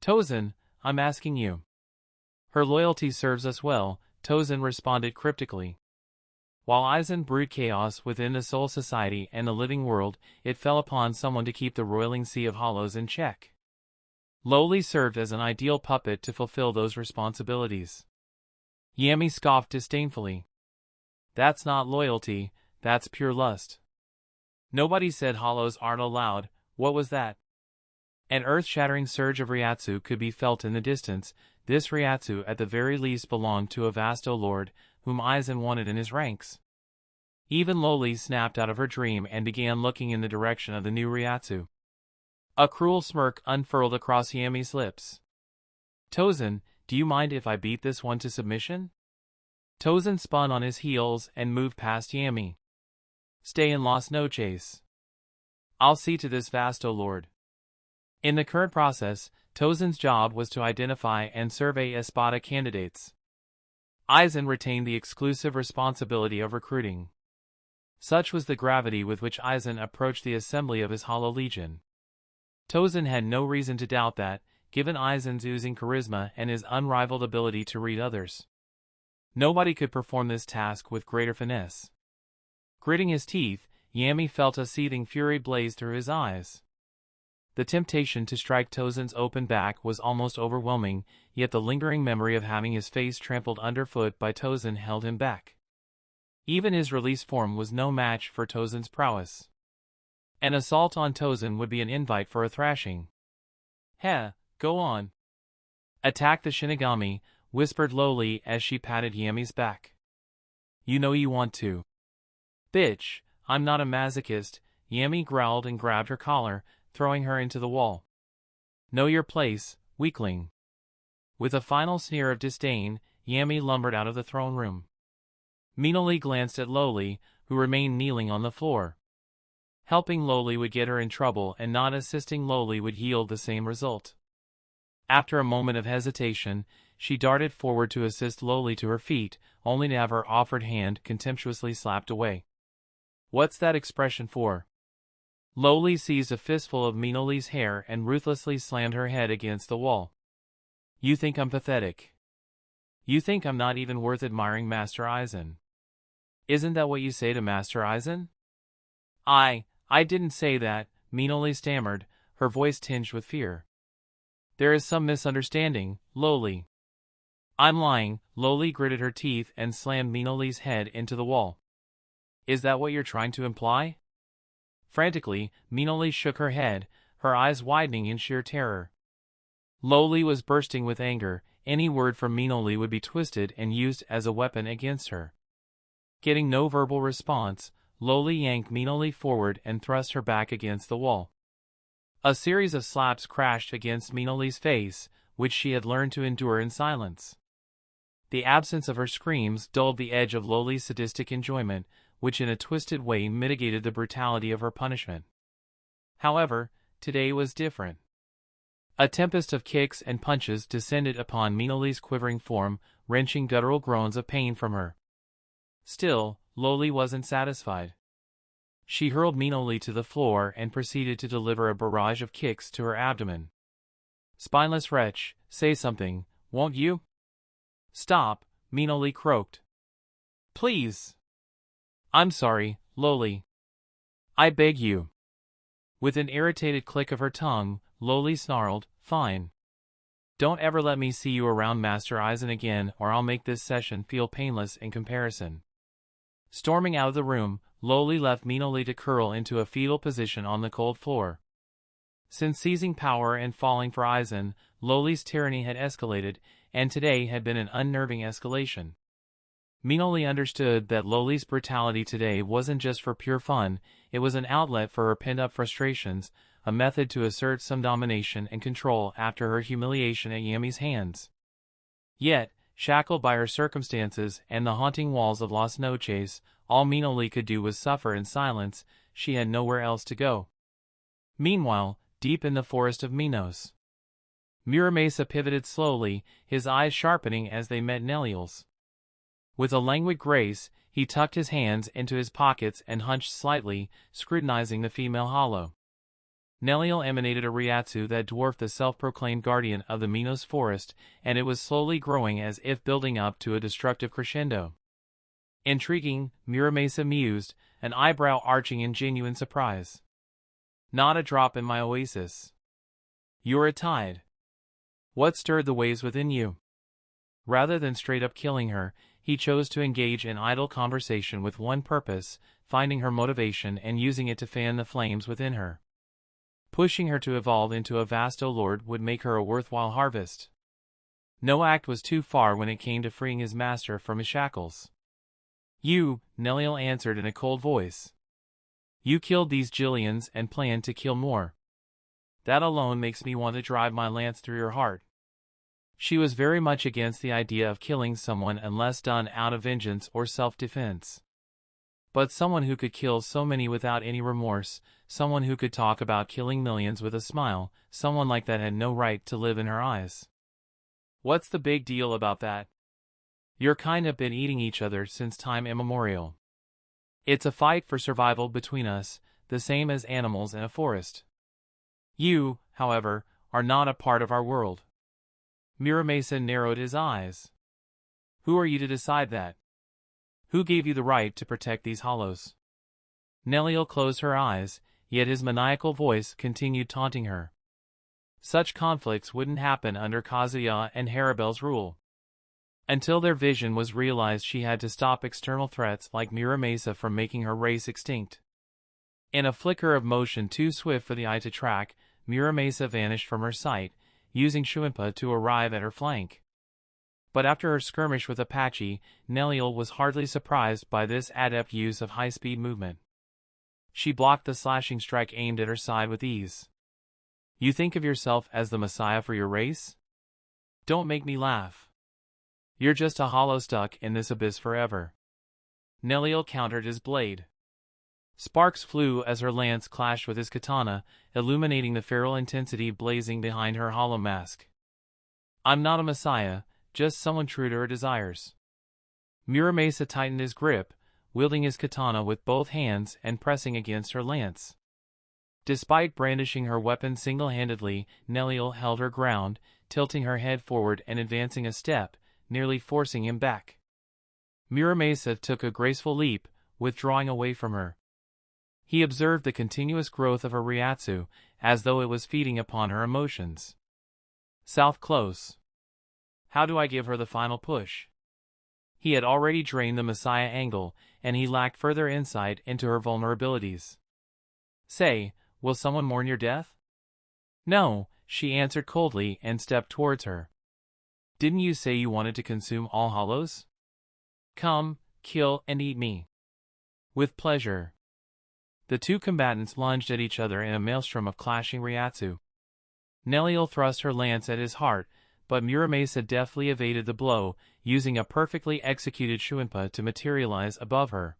Speaker 1: Tozen, I'm asking you." "Her loyalty serves us well," Tozen responded cryptically. While Aizen brewed chaos within the Soul Society and the living world, it fell upon someone to keep the roiling sea of hollows in check. Lowly served as an ideal puppet to fulfill those responsibilities. Yami scoffed disdainfully. "That's not loyalty, that's pure lust." "Nobody said hollows aren't allowed, what was that?" An earth-shattering surge of Ryatsu could be felt in the distance. This Ryatsu at the very least belonged to a Vasto Lord, whom Aizen wanted in his ranks. Even Loli snapped out of her dream and began looking in the direction of the new Ryatsu. A cruel smirk unfurled across Yami's lips. "Tozen, do you mind if I beat this one to submission?" Tozen spun on his heels and moved past Yami. "Stay in Las Noches. I'll see to this, Vasto Lord." In the current process, Tozen's job was to identify and survey Espada candidates. Aizen retained the exclusive responsibility of recruiting. Such was the gravity with which Aizen approached the assembly of his Hollow Legion. Tozen had no reason to doubt that, given Aizen's oozing charisma and his unrivaled ability to read others. Nobody could perform this task with greater finesse. Gritting his teeth, Yami felt a seething fury blaze through his eyes. The temptation to strike Tozen's open back was almost overwhelming, yet the lingering memory of having his face trampled underfoot by Tozen held him back. Even his release form was no match for Tozen's prowess. An assault on Tozen would be an invite for a thrashing. "Heh, go on. Attack the Shinigami," whispered Loli as she patted Yami's back. "You know you want to." "Bitch, I'm not a masochist," Yami growled and grabbed her collar, throwing her into the wall. "Know your place, weakling." With a final sneer of disdain, Yami lumbered out of the throne room. Minoli glanced at Loli, who remained kneeling on the floor. Helping Loli would get her in trouble, and not assisting Loli would yield the same result. After a moment of hesitation, she darted forward to assist Loli to her feet, only to have her offered hand contemptuously slapped away. "What's that expression for?" Loli seized a fistful of Minoli's hair and ruthlessly slammed her head against the wall. "You think I'm pathetic? You think I'm not even worth admiring, Master Aizen? Isn't that what you say to Master Aizen?" I didn't say that," Minoli stammered, her voice tinged with fear. "There is some misunderstanding, Loli." "I'm lying." Loli gritted her teeth and slammed Minoli's head into the wall. "Is that what you're trying to imply?" Frantically, Minoli shook her head, her eyes widening in sheer terror. Loli was bursting with anger. Any word from Minoli would be twisted and used as a weapon against her. Getting no verbal response, Loli yanked Minoli forward and thrust her back against the wall. A series of slaps crashed against Minoli's face, which she had learned to endure in silence. The absence of her screams dulled the edge of Loli's sadistic enjoyment, which in a twisted way mitigated the brutality of her punishment. However, today was different. A tempest of kicks and punches descended upon Minoli's quivering form, wrenching guttural groans of pain from her. Still, Loli wasn't satisfied. She hurled Minoli to the floor and proceeded to deliver a barrage of kicks to her abdomen. "Spineless wretch, say something, won't you?" "Stop," Minoli croaked. "Please." "I'm sorry, Loli. I beg you." With an irritated click of her tongue, Loli snarled, "Fine. Don't ever let me see you around Master Aizen again, or I'll make this session feel painless in comparison." Storming out of the room, Loli left Minoli to curl into a fetal position on the cold floor. Since seizing power and falling for Aizen, Loli's tyranny had escalated, and today had been an unnerving escalation. Minoli understood that Loli's brutality today wasn't just for pure fun, it was an outlet for her pent-up frustrations, a method to assert some domination and control after her humiliation at Yami's hands. Yet, shackled by her circumstances and the haunting walls of Las Noches, all Minoli could do was suffer in silence. She had nowhere else to go. Meanwhile, deep in the forest of Minos, Muramasa pivoted slowly, his eyes sharpening as they met Neliel's. With a languid grace, he tucked his hands into his pockets and hunched slightly, scrutinizing the female hollow. Neliel emanated a Ryatsu that dwarfed the self-proclaimed guardian of the Minos forest, and it was slowly growing as if building up to a destructive crescendo. "Intriguing," Muramasa mused, an eyebrow arching in genuine surprise. "Not a drop in my oasis. You're a tide. What stirred the waves within you?" Rather than straight-up killing her, he chose to engage in idle conversation with one purpose, finding her motivation and using it to fan the flames within her. Pushing her to evolve into a Vasto Lord would make her a worthwhile harvest. No act was too far when it came to freeing his master from his shackles. You, Neliel answered in a cold voice. You killed these Jillians and planned to kill more. That alone makes me want to drive my lance through your heart. She was very much against the idea of killing someone unless done out of vengeance or self-defense. But someone who could kill so many without any remorse, someone who could talk about killing millions with a smile, someone like that had no right to live in her eyes. What's the big deal about that? Your kind have been eating each other since time immemorial. It's a fight for survival between us, the same as animals in a forest. You, however, are not a part of our world. Muramasa narrowed his eyes. Who are you to decide that? Who gave you the right to protect these hollows? Neliel closed her eyes, yet his maniacal voice continued taunting her. Such conflicts wouldn't happen under Kazuya and Haribel's rule. Until their vision was realized, she had to stop external threats like Muramasa from making her race extinct. In a flicker of motion too swift for the eye to track, Muramasa vanished from her sight, using Shuinpa to arrive at her flank. But after her skirmish with Apache, Neliel was hardly surprised by this adept use of high-speed movement. She blocked the slashing strike aimed at her side with ease. You think of yourself as the messiah for your race? Don't make me laugh. You're just a hollow stuck in this abyss forever. Neliel countered his blade. Sparks flew as her lance clashed with his katana, illuminating the feral intensity blazing behind her hollow mask. I'm not a messiah, just someone true to her desires. Muramasa tightened his grip, wielding his katana with both hands and pressing against her lance. Despite brandishing her weapon single-handedly, Neliel held her ground, tilting her head forward and advancing a step, nearly forcing him back. Muramasa took a graceful leap, withdrawing away from her. He observed the continuous growth of her Ryatsu, as though it was feeding upon her emotions. South close. How do I give her the final push? He had already drained the Messiah angle, and he lacked further insight into her vulnerabilities. Say, will someone mourn your death? No, she answered coldly and stepped towards her. Didn't you say you wanted to consume all hollows? Come, kill and eat me. With pleasure. The two combatants lunged at each other in a maelstrom of clashing Ryatsu. Neliel thrust her lance at his heart, but Muramasa deftly evaded the blow, using a perfectly executed Shuinpa to materialize above her.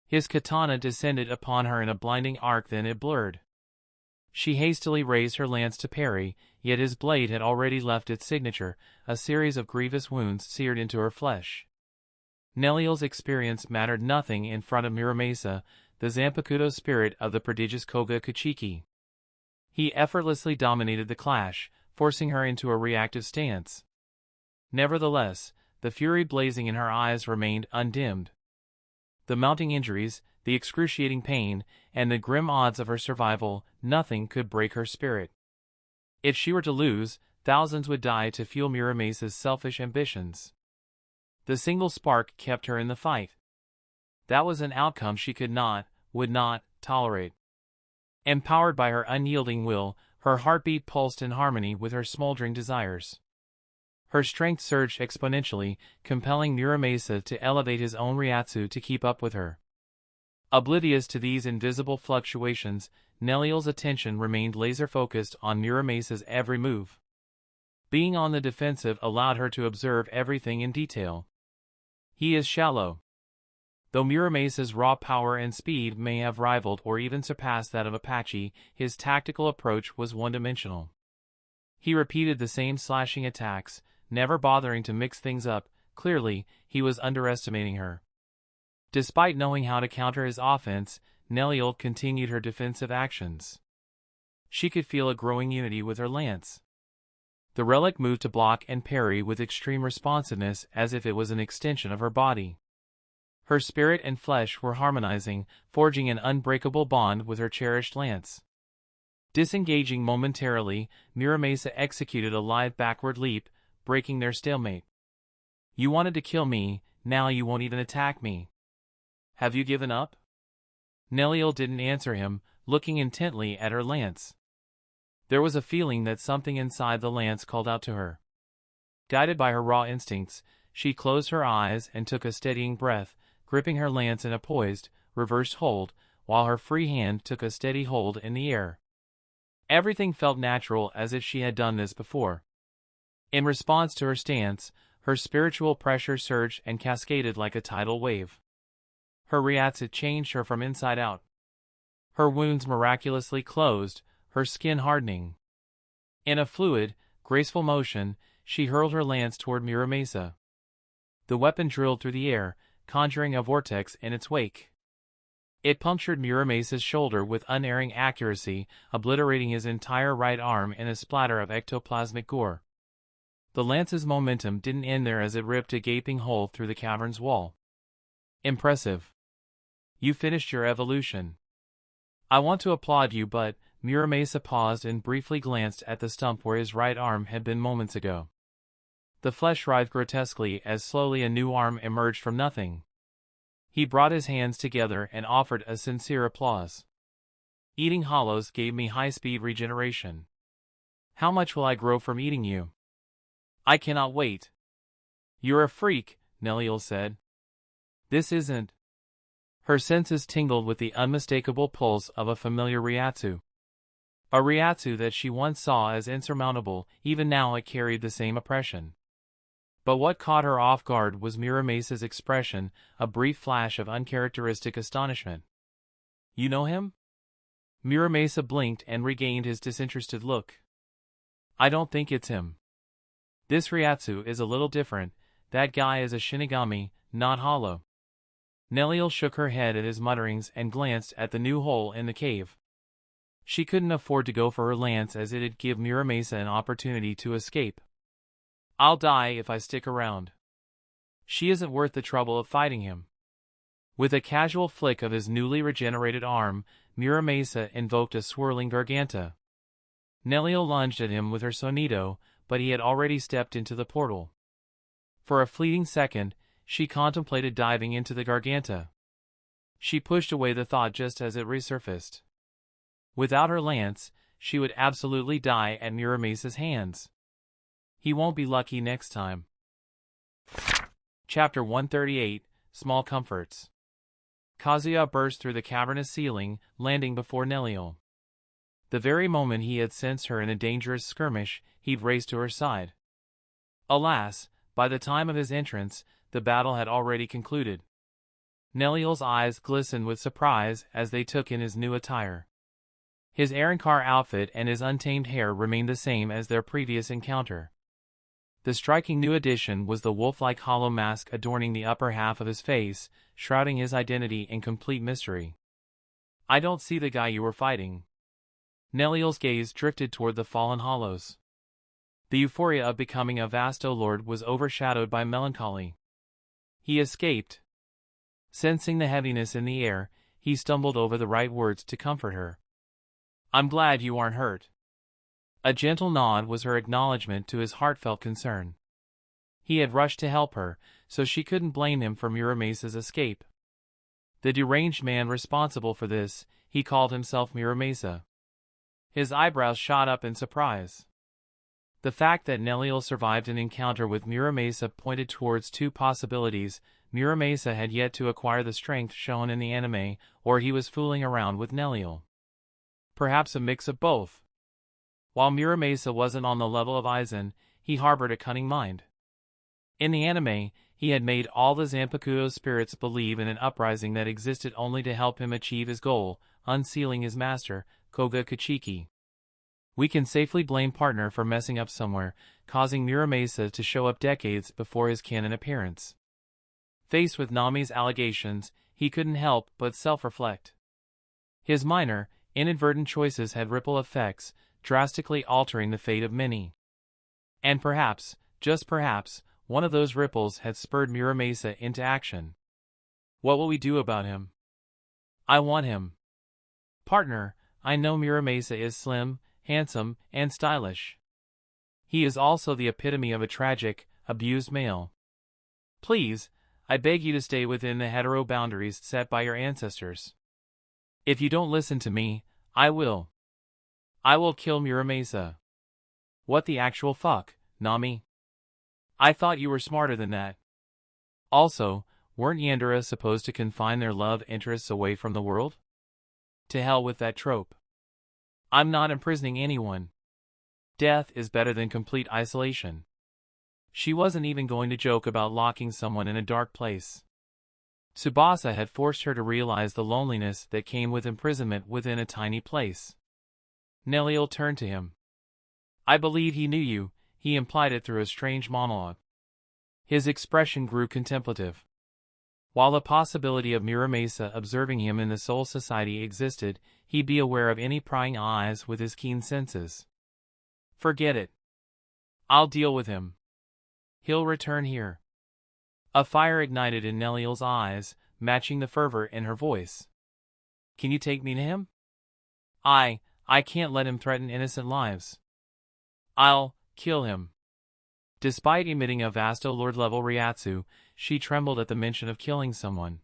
Speaker 1: His katana descended upon her in a blinding arc, then it blurred. She hastily raised her lance to parry, yet his blade had already left its signature, a series of grievous wounds seared into her flesh. Neliel's experience mattered nothing in front of Muramasa, the zanpakuto spirit of the prodigious Koga Kuchiki. He effortlessly dominated the clash, forcing her into a reactive stance. Nevertheless, the fury blazing in her eyes remained undimmed. The mounting injuries, the excruciating pain, and the grim odds of her survival, nothing could break her spirit. If she were to lose, thousands would die to fuel Muramasa's selfish ambitions. The single spark kept her in the fight. That was an outcome she could not, would not, tolerate. Empowered by her unyielding will, her heartbeat pulsed in harmony with her smoldering desires. Her strength surged exponentially, compelling Muramasa to elevate his own Ryatsu to keep up with her. Oblivious to these invisible fluctuations, Neliel's attention remained laser-focused on Muramasa's every move. Being on the defensive allowed her to observe everything in detail. He is shallow. Though Muramasa's raw power and speed may have rivaled or even surpassed that of Apache, his tactical approach was one-dimensional. He repeated the same slashing attacks, never bothering to mix things up. Clearly, he was underestimating her. Despite knowing how to counter his offense, Neliel continued her defensive actions. She could feel a growing unity with her lance. The relic moved to block and parry with extreme responsiveness, as if it was an extension of her body. Her spirit and flesh were harmonizing, forging an unbreakable bond with her cherished lance. Disengaging momentarily, Muramasa executed a lithe backward leap, breaking their stalemate. You wanted to kill me, now you won't even attack me. Have you given up? Neliel didn't answer him, looking intently at her lance. There was a feeling that something inside the lance called out to her. Guided by her raw instincts, she closed her eyes and took a steadying breath, gripping her lance in a poised, reversed hold, while her free hand took a steady hold in the air. Everything felt natural, as if she had done this before. In response to her stance, her spiritual pressure surged and cascaded like a tidal wave. Her Reiatsu changed her from inside out. Her wounds miraculously closed, her skin hardening. In a fluid, graceful motion, she hurled her lance toward Muramasa. The weapon drilled through the air, conjuring a vortex in its wake. It punctured Muramasa's shoulder with unerring accuracy, obliterating his entire right arm in a splatter of ectoplasmic gore. The lance's momentum didn't end there as it ripped a gaping hole through the cavern's wall. Impressive. You finished your evolution. I want to applaud you, but Muramasa paused and briefly glanced at the stump where his right arm had been moments ago. The flesh writhed grotesquely as slowly a new arm emerged from nothing. He brought his hands together and offered a sincere applause. Eating hollows gave me high-speed regeneration. How much will I grow from eating you? I cannot wait. You're a freak, Neliel said. This isn't. Her senses tingled with the unmistakable pulse of a familiar Reiatsu. A Reiatsu that she once saw as insurmountable, even now it carried the same oppression. But what caught her off guard was Muramasa's expression, a brief flash of uncharacteristic astonishment. You know him? Muramasa blinked and regained his disinterested look. I don't think it's him. This Reiatsu is a little different. That guy is a Shinigami, not hollow. Neliel shook her head at his mutterings and glanced at the new hole in the cave. She couldn't afford to go for her lance, as it'd give Muramasa an opportunity to escape. I'll die if I stick around. She isn't worth the trouble of fighting him. With a casual flick of his newly regenerated arm, Muramasa invoked a swirling garganta. Neliel lunged at him with her sonito, but he had already stepped into the portal. For a fleeting second, she contemplated diving into the garganta. She pushed away the thought just as it resurfaced. Without her lance, she would absolutely die at Muramasa's hands. He won't be lucky next time. Chapter 138, Small Comforts. Kazuya burst through the cavernous ceiling, landing before Neliel. The very moment he had sensed her in a dangerous skirmish, he'd raced to her side. Alas, by the time of his entrance, the battle had already concluded. Neliel's eyes glistened with surprise as they took in his new attire. His Arrancar outfit and his untamed hair remained the same as their previous encounter. The striking new addition was the wolf-like hollow mask adorning the upper half of his face, shrouding his identity in complete mystery. I don't see the guy you were fighting. Neliel's gaze drifted toward the fallen hollows. The euphoria of becoming a Vasto Lord was overshadowed by melancholy. He escaped. Sensing the heaviness in the air, he stumbled over the right words to comfort her. I'm glad you aren't hurt. A gentle nod was her acknowledgement to his heartfelt concern. He had rushed to help her, so she couldn't blame him for Muramasa's escape. The deranged man responsible for this, he called himself Muramasa. His eyebrows shot up in surprise. The fact that Neliel survived an encounter with Muramasa pointed towards two possibilities. Muramasa had yet to acquire the strength shown in the anime, or he was fooling around with Neliel. Perhaps a mix of both. While Muramasa wasn't on the level of Aizen, he harbored a cunning mind. In the anime, he had made all the Zanpakuto spirits believe in an uprising that existed only to help him achieve his goal, unsealing his master, Koga Kachiki. We can safely blame partner for messing up somewhere, causing Muramasa to show up decades before his canon appearance. Faced with Nami's allegations, he couldn't help but self-reflect. His minor, inadvertent choices had ripple effects, drastically altering the fate of many. And perhaps, just perhaps, one of those ripples had spurred Muramasa into action. What will we do about him? I want him. Partner, I know Muramasa is slim, handsome, and stylish. He is also the epitome of a tragic, abused male. Please, I beg you to stay within the hetero boundaries set by your ancestors. If you don't listen to me, I will. I will kill Muramasa. What the actual fuck, Nami? I thought you were smarter than that. Also, weren't Yandere supposed to confine their love interests away from the world? To hell with that trope. I'm not imprisoning anyone. Death is better than complete isolation. She wasn't even going to joke about locking someone in a dark place. Tsubasa had forced her to realize the loneliness that came with imprisonment within a tiny place. Neliel turned to him. I believe he knew you, he implied it through a strange monologue. His expression grew contemplative. While the possibility of Muramasa observing him in the Soul Society existed, he'd be aware of any prying eyes with his keen senses. Forget it. I'll deal with him. He'll return here. A fire ignited in Neliel's eyes, matching the fervor in her voice. Can you take me to him? I can't let him threaten innocent lives. I'll kill him. Despite emitting a Vasto Lorde-level Ryatsu, she trembled at the mention of killing someone.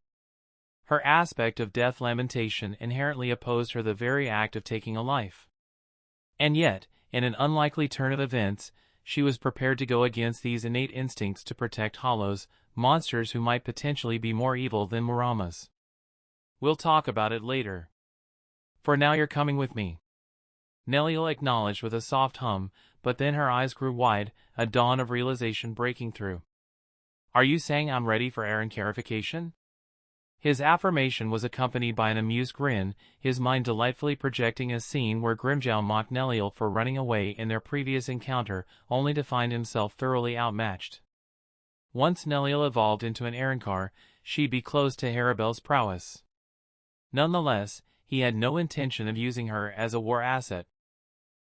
Speaker 1: Her aspect of death lamentation inherently opposed her the very act of taking a life. And yet, in an unlikely turn of events, she was prepared to go against these innate instincts to protect hollows, monsters who might potentially be more evil than Muramas. We'll talk about it later. For now you're coming with me. Neliel acknowledged with a soft hum, but then her eyes grew wide, a dawn of realization breaking through. Are you saying I'm ready for Aaron carification? His affirmation was accompanied by an amused grin, his mind delightfully projecting a scene where Grimmjow mocked Neliel for running away in their previous encounter, only to find himself thoroughly outmatched. Once Neliel evolved into an Aaronkar, she'd be close to Harabel's prowess. Nonetheless, he had no intention of using her as a war asset.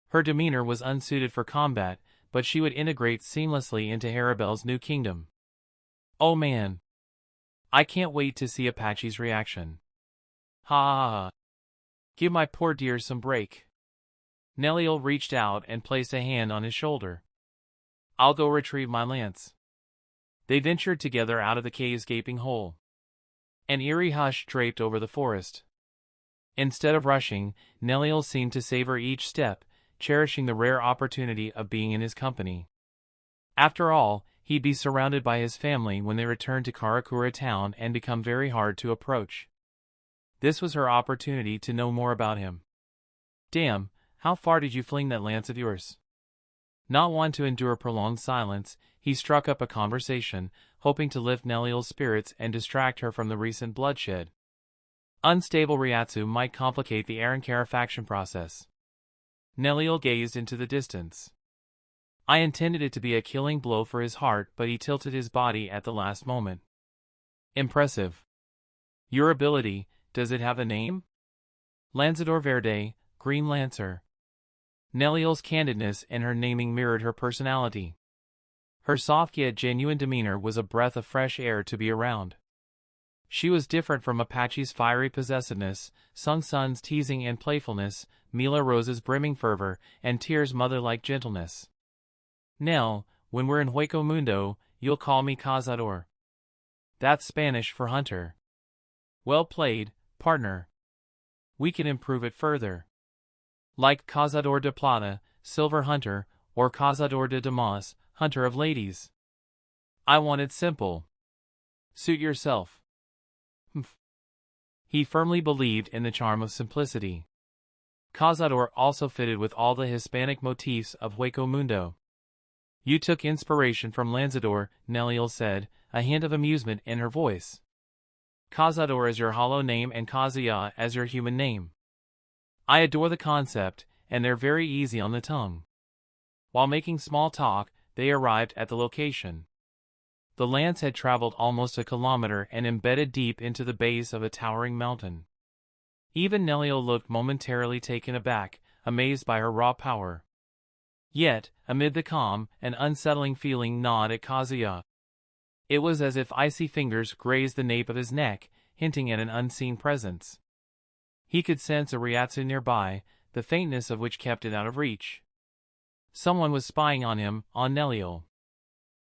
Speaker 1: Her demeanor was unsuited for combat, but she would integrate seamlessly into Harabel's new kingdom. Oh man! I can't wait to see Apache's reaction. Ha ha ha. Give my poor dear some break. Neliel reached out and placed a hand on his shoulder. I'll go retrieve my lance. They ventured together out of the cave's gaping hole. An eerie hush draped over the forest. Instead of rushing, Neliel seemed to savor each step, cherishing the rare opportunity of being in his company. After all, he'd be surrounded by his family when they returned to Karakura town and become very hard to approach. This was her opportunity to know more about him. Damn, how far did you fling that lance of yours? Not one to endure prolonged silence, he struck up a conversation, hoping to lift Neliel's spirits and distract her from the recent bloodshed. Unstable Ryatsu might complicate the Aaronkara faction process. Neliel gazed into the distance. I intended it to be a killing blow for his heart, but he tilted his body at the last moment. Impressive. Your ability, does it have a name? Lanzador Verde, Green Lancer. Neliel's candidness in her naming mirrored her personality. Her soft yet genuine demeanor was a breath of fresh air to be around. She was different from Apache's fiery possessiveness, Sung Sun's teasing and playfulness, Mila Rose's brimming fervor, and Tyr's mother-like gentleness. Nell, when we're in Hueco Mundo, you'll call me Cazador. That's Spanish for hunter. Well played, partner. We can improve it further. Like Cazador de Plata, Silver Hunter, or Cazador de Damas, Hunter of Ladies. I want it simple. Suit yourself. He firmly believed in the charm of simplicity. Cazador also fitted with all the Hispanic motifs of Hueco Mundo. You took inspiration from Lanzador, Neliel said, a hint of amusement in her voice. Cazador as your hollow name and Kazuya as your human name. I adore the concept, and they're very easy on the tongue. While making small talk, they arrived at the location. The lance had traveled almost a kilometer and embedded deep into the base of a towering mountain. Even Neliel looked momentarily taken aback, amazed by her raw power. Yet, amid the calm, an unsettling feeling gnawed at Kazuya. It was as if icy fingers grazed the nape of his neck, hinting at an unseen presence. He could sense a Ryatsu nearby, the faintness of which kept it out of reach. Someone was spying on him, on Neliel.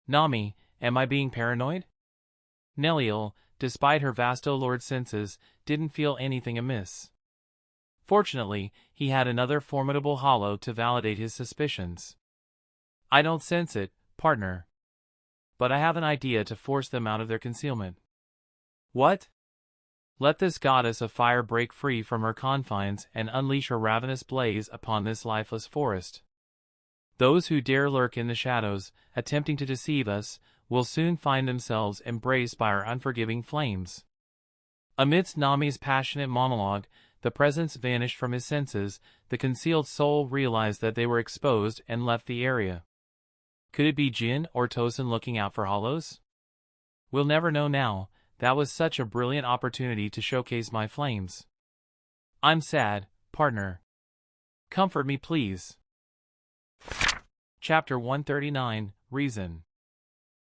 Speaker 1: Nami, am I being paranoid? Neliel, despite her Vasto Lord senses, didn't feel anything amiss. Fortunately, he had another formidable hollow to validate his suspicions. I don't sense it, partner. But I have an idea to force them out of their concealment. What? Let this goddess of fire break free from her confines and unleash her ravenous blaze upon this lifeless forest. Those who dare lurk in the shadows, attempting to deceive us, will soon find themselves embraced by our unforgiving flames. Amidst Nami's passionate monologue, the presence vanished from his senses. The concealed soul realized that they were exposed and left the area. Could it be Jin or Tosin looking out for hollows? We'll never know now. That was such a brilliant opportunity to showcase my flames. I'm sad, partner. Comfort me, please. Chapter 139, Reason.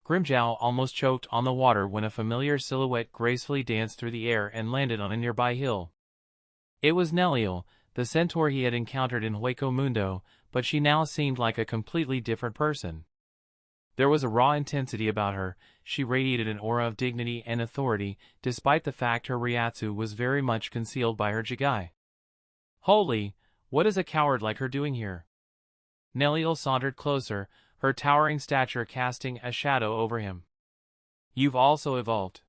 Speaker 1: Grimmjow almost choked on the water when a familiar silhouette gracefully danced through the air and landed on a nearby hill. It was Neliel, the centaur he had encountered in Hueco Mundo, but she now seemed like a completely different person. There was a raw intensity about her. She radiated an aura of dignity and authority, despite the fact her Ryatsu was very much concealed by her jigai. Holy, what is a coward like her doing here? Neliel sauntered closer, her towering stature casting a shadow over him. You've also evolved.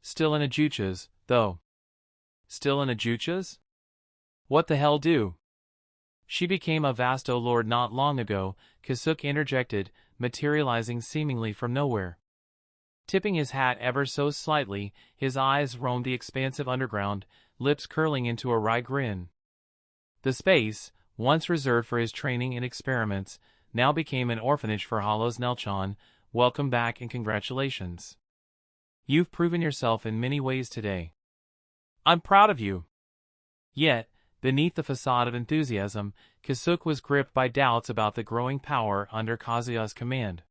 Speaker 1: Still in a jutsus, though. Still in a jutsus? What the hell do? She became a Vasto Lord not long ago, Kazuya interjected, materializing seemingly from nowhere. Tipping his hat ever so slightly, his eyes roamed the expansive underground, lips curling into a wry grin. The space, once reserved for his training and experiments, now became an orphanage for Hollows. Nelchan, welcome back and congratulations. You've proven yourself in many ways today. I'm proud of you. Yet, beneath the facade of enthusiasm, Kazuya was gripped by doubts about the growing power under Kazuya's command.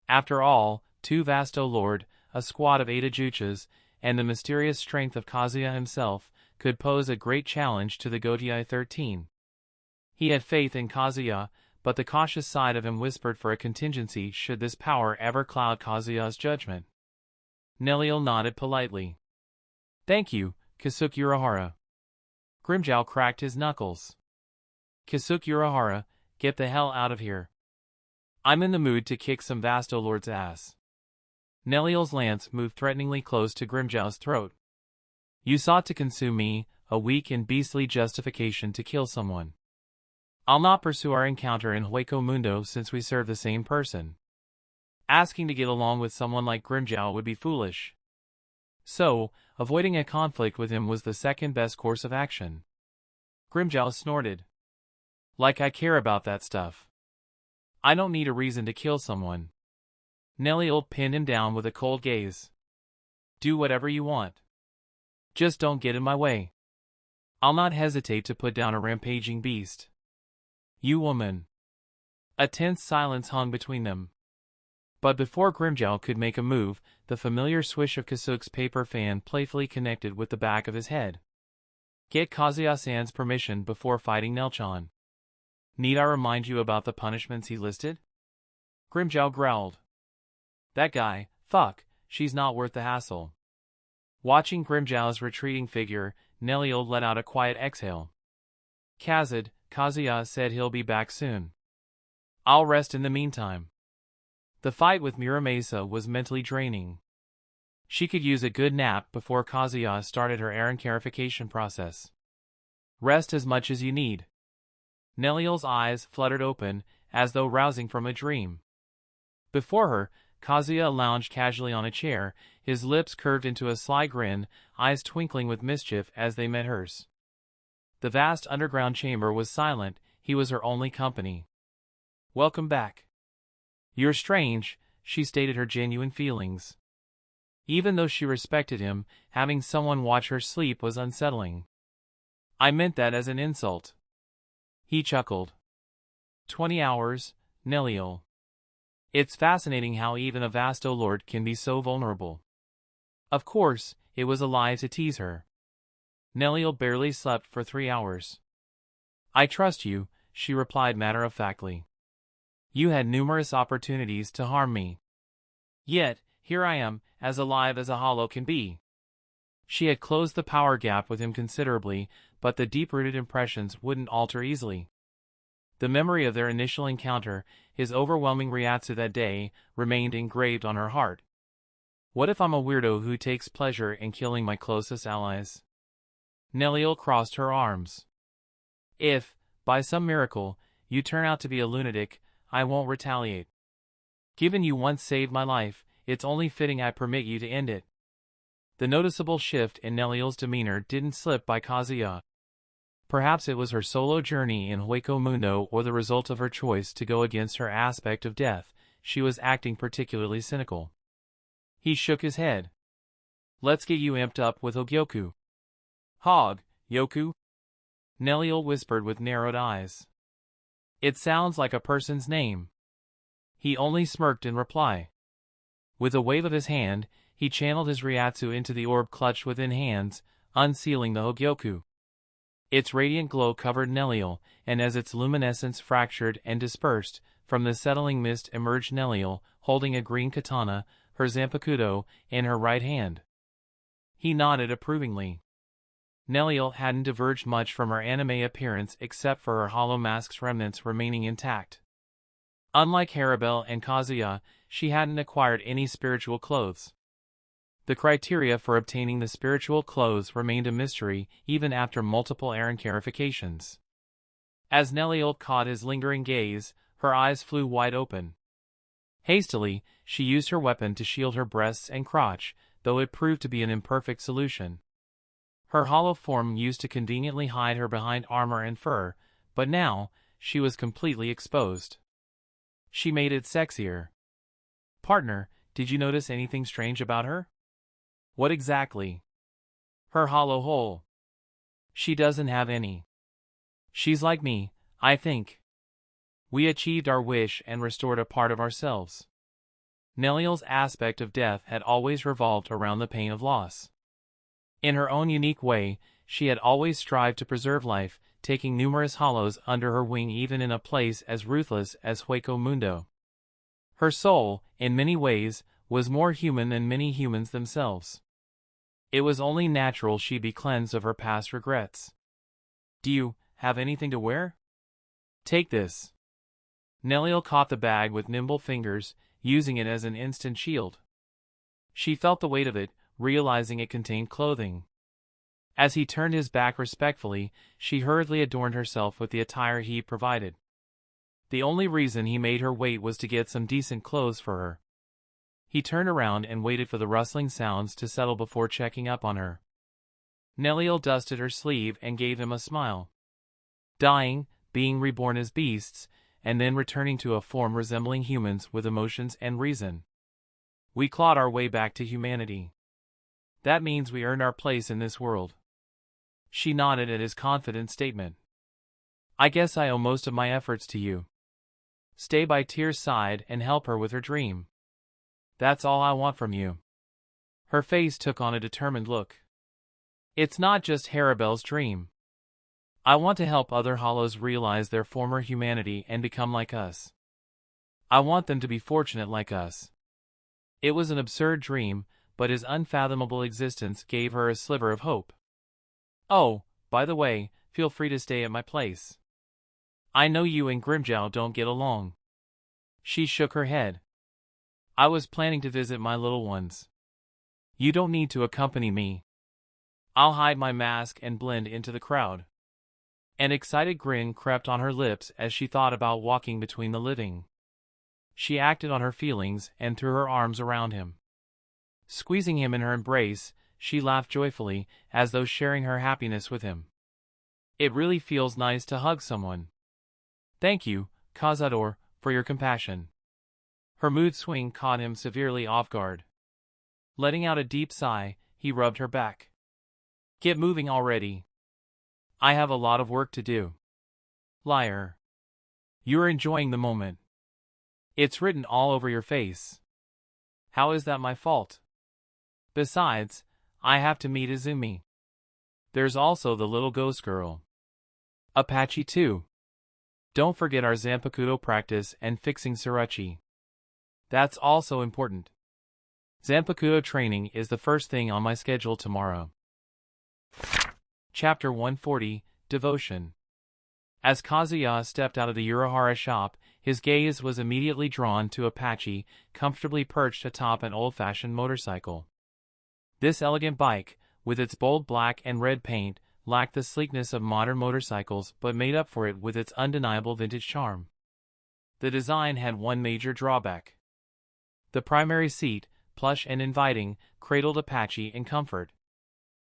Speaker 1: After all, 2 Vasto Lord, a squad of 8 jutsus, and the mysterious strength of Kazuya himself, could pose a great challenge to the Gotei 13. He had faith in Kazuya, but the cautious side of him whispered for a contingency should this power ever cloud Kazuya's judgment. Neliel nodded politely. Thank you, Kazuya Unohana. Grimmjow cracked his knuckles. Kazuya Unohana, get the hell out of here. I'm in the mood to kick some Vasto Lord's ass. Neliel's lance moved threateningly close to Grimmjow's throat. You sought to consume me, a weak and beastly justification to kill someone. I'll not pursue our encounter in Hueco Mundo since we serve the same person. Asking to get along with someone like Grimmjow would be foolish. So, avoiding a conflict with him was the second best course of action. Grimmjow snorted. Like I care about that stuff. I don't need a reason to kill someone. Neliel pinned him down with a cold gaze. Do whatever you want. Just don't get in my way. I'll not hesitate to put down a rampaging beast. You woman. A tense silence hung between them. But before Grimmjow could make a move, the familiar swish of Kazuya's paper fan playfully connected with the back of his head. Get Kazuya-san's permission before fighting Nelchan. Need I remind you about the punishments he listed? Grimmjow growled. That guy, fuck, she's not worth the hassle. Watching Grimmjow's retreating figure, Neliel let out a quiet exhale. Kazuya said he'll be back soon. I'll rest in the meantime. The fight with Muramasa was mentally draining. She could use a good nap before Kazuya started her errand clarification process. Rest as much as you need. Neliel's eyes fluttered open, as though rousing from a dream. Before her, Kazuya lounged casually on a chair, his lips curved into a sly grin, eyes twinkling with mischief as they met hers. The vast underground chamber was silent, he was her only company. Welcome back. You're strange, she stated her genuine feelings. Even though she respected him, having someone watch her sleep was unsettling. I meant that as an insult. He chuckled. 20 hours, Neliel. It's fascinating how even a Vasto Lord can be so vulnerable. Of course, it was a lie to tease her. Neliel barely slept for 3 hours. I trust you, she replied matter-of-factly. You had numerous opportunities to harm me. Yet, here I am, as alive as a hollow can be. She had closed the power gap with him considerably, but the deep-rooted impressions wouldn't alter easily. The memory of their initial encounter, his overwhelming Ryatsu that day, remained engraved on her heart. What if I'm a weirdo who takes pleasure in killing my closest allies? Neliel crossed her arms. If, by some miracle, you turn out to be a lunatic, I won't retaliate. Given you once saved my life, it's only fitting I permit you to end it. The noticeable shift in Neliel's demeanor didn't slip by Kazuya. Perhaps it was her solo journey in Hueco Mundo or the result of her choice to go against her aspect of death. She was acting particularly cynical. He shook his head. Let's get you amped up with Hogyoku. Hog, Yoku? Neliel whispered with narrowed eyes. It sounds like a person's name. He only smirked in reply. With a wave of his hand, he channeled his Ryatsu into the orb clutched within hands, unsealing the Hogyoku. Its radiant glow covered Neliel, and as its luminescence fractured and dispersed, from the settling mist emerged Neliel, holding a green katana, her zanpakuto, in her right hand. He nodded approvingly. Neliel hadn't diverged much from her anime appearance except for her hollow mask's remnants remaining intact. Unlike Haribel and Kazuya, she hadn't acquired any spiritual clothes. The criteria for obtaining the spiritual clothes remained a mystery even after multiple errand clarifications. As Neliel caught his lingering gaze, her eyes flew wide open. Hastily, she used her weapon to shield her breasts and crotch, though it proved to be an imperfect solution. Her hollow form used to conveniently hide her behind armor and fur, but now, she was completely exposed. She made it sexier. Partner, did you notice anything strange about her? What exactly? Her hollow hole. She doesn't have any. She's like me, I think. We achieved our wish and restored a part of ourselves. Neliel's aspect of death had always revolved around the pain of loss. In her own unique way, she had always strived to preserve life, taking numerous hollows under her wing even in a place as ruthless as Hueco Mundo. Her soul, in many ways, was more human than many humans themselves. It was only natural she be cleansed of her past regrets. Do you have anything to wear? Take this. Neliel caught the bag with nimble fingers, using it as an instant shield. She felt the weight of it, realizing it contained clothing. As he turned his back respectfully, she hurriedly adorned herself with the attire he provided. The only reason he made her wait was to get some decent clothes for her. He turned around and waited for the rustling sounds to settle before checking up on her. Neliel dusted her sleeve and gave him a smile. Dying, being reborn as beasts, and then returning to a form resembling humans with emotions and reason. We clawed our way back to humanity. That means we earned our place in this world. She nodded at his confident statement. I guess I owe most of my efforts to you. Stay by Tyr's side and help her with her dream. That's all I want from you. Her face took on a determined look. It's not just Haribel's dream. I want to help other hollows realize their former humanity and become like us. I want them to be fortunate like us. It was an absurd dream, but his unfathomable existence gave her a sliver of hope. Oh, by the way, feel free to stay at my place. I know you and Grimmjow don't get along. She shook her head. I was planning to visit my little ones. You don't need to accompany me. I'll hide my mask and blend into the crowd. An excited grin crept on her lips as she thought about walking between the living. She acted on her feelings and threw her arms around him. Squeezing him in her embrace, she laughed joyfully, as though sharing her happiness with him. It really feels nice to hug someone. Thank you, Cazador, for your compassion. Her mood swing caught him severely off guard. Letting out a deep sigh, he rubbed her back. Get moving already. I have a lot of work to do. Liar. You're enjoying the moment. It's written all over your face. How is that my fault? Besides, I have to meet Izumi. There's also the little ghost girl. Apache too. Don't forget our zanpakuto practice and fixing Surachi. That's also important. Zanpakuto training is the first thing on my schedule tomorrow. Chapter 140, Devotion. As Kazuya stepped out of the Unohana shop, his gaze was immediately drawn to Apache, comfortably perched atop an old-fashioned motorcycle. This elegant bike, with its bold black and red paint, lacked the sleekness of modern motorcycles but made up for it with its undeniable vintage charm. The design had one major drawback. The primary seat, plush and inviting, cradled Apache in comfort.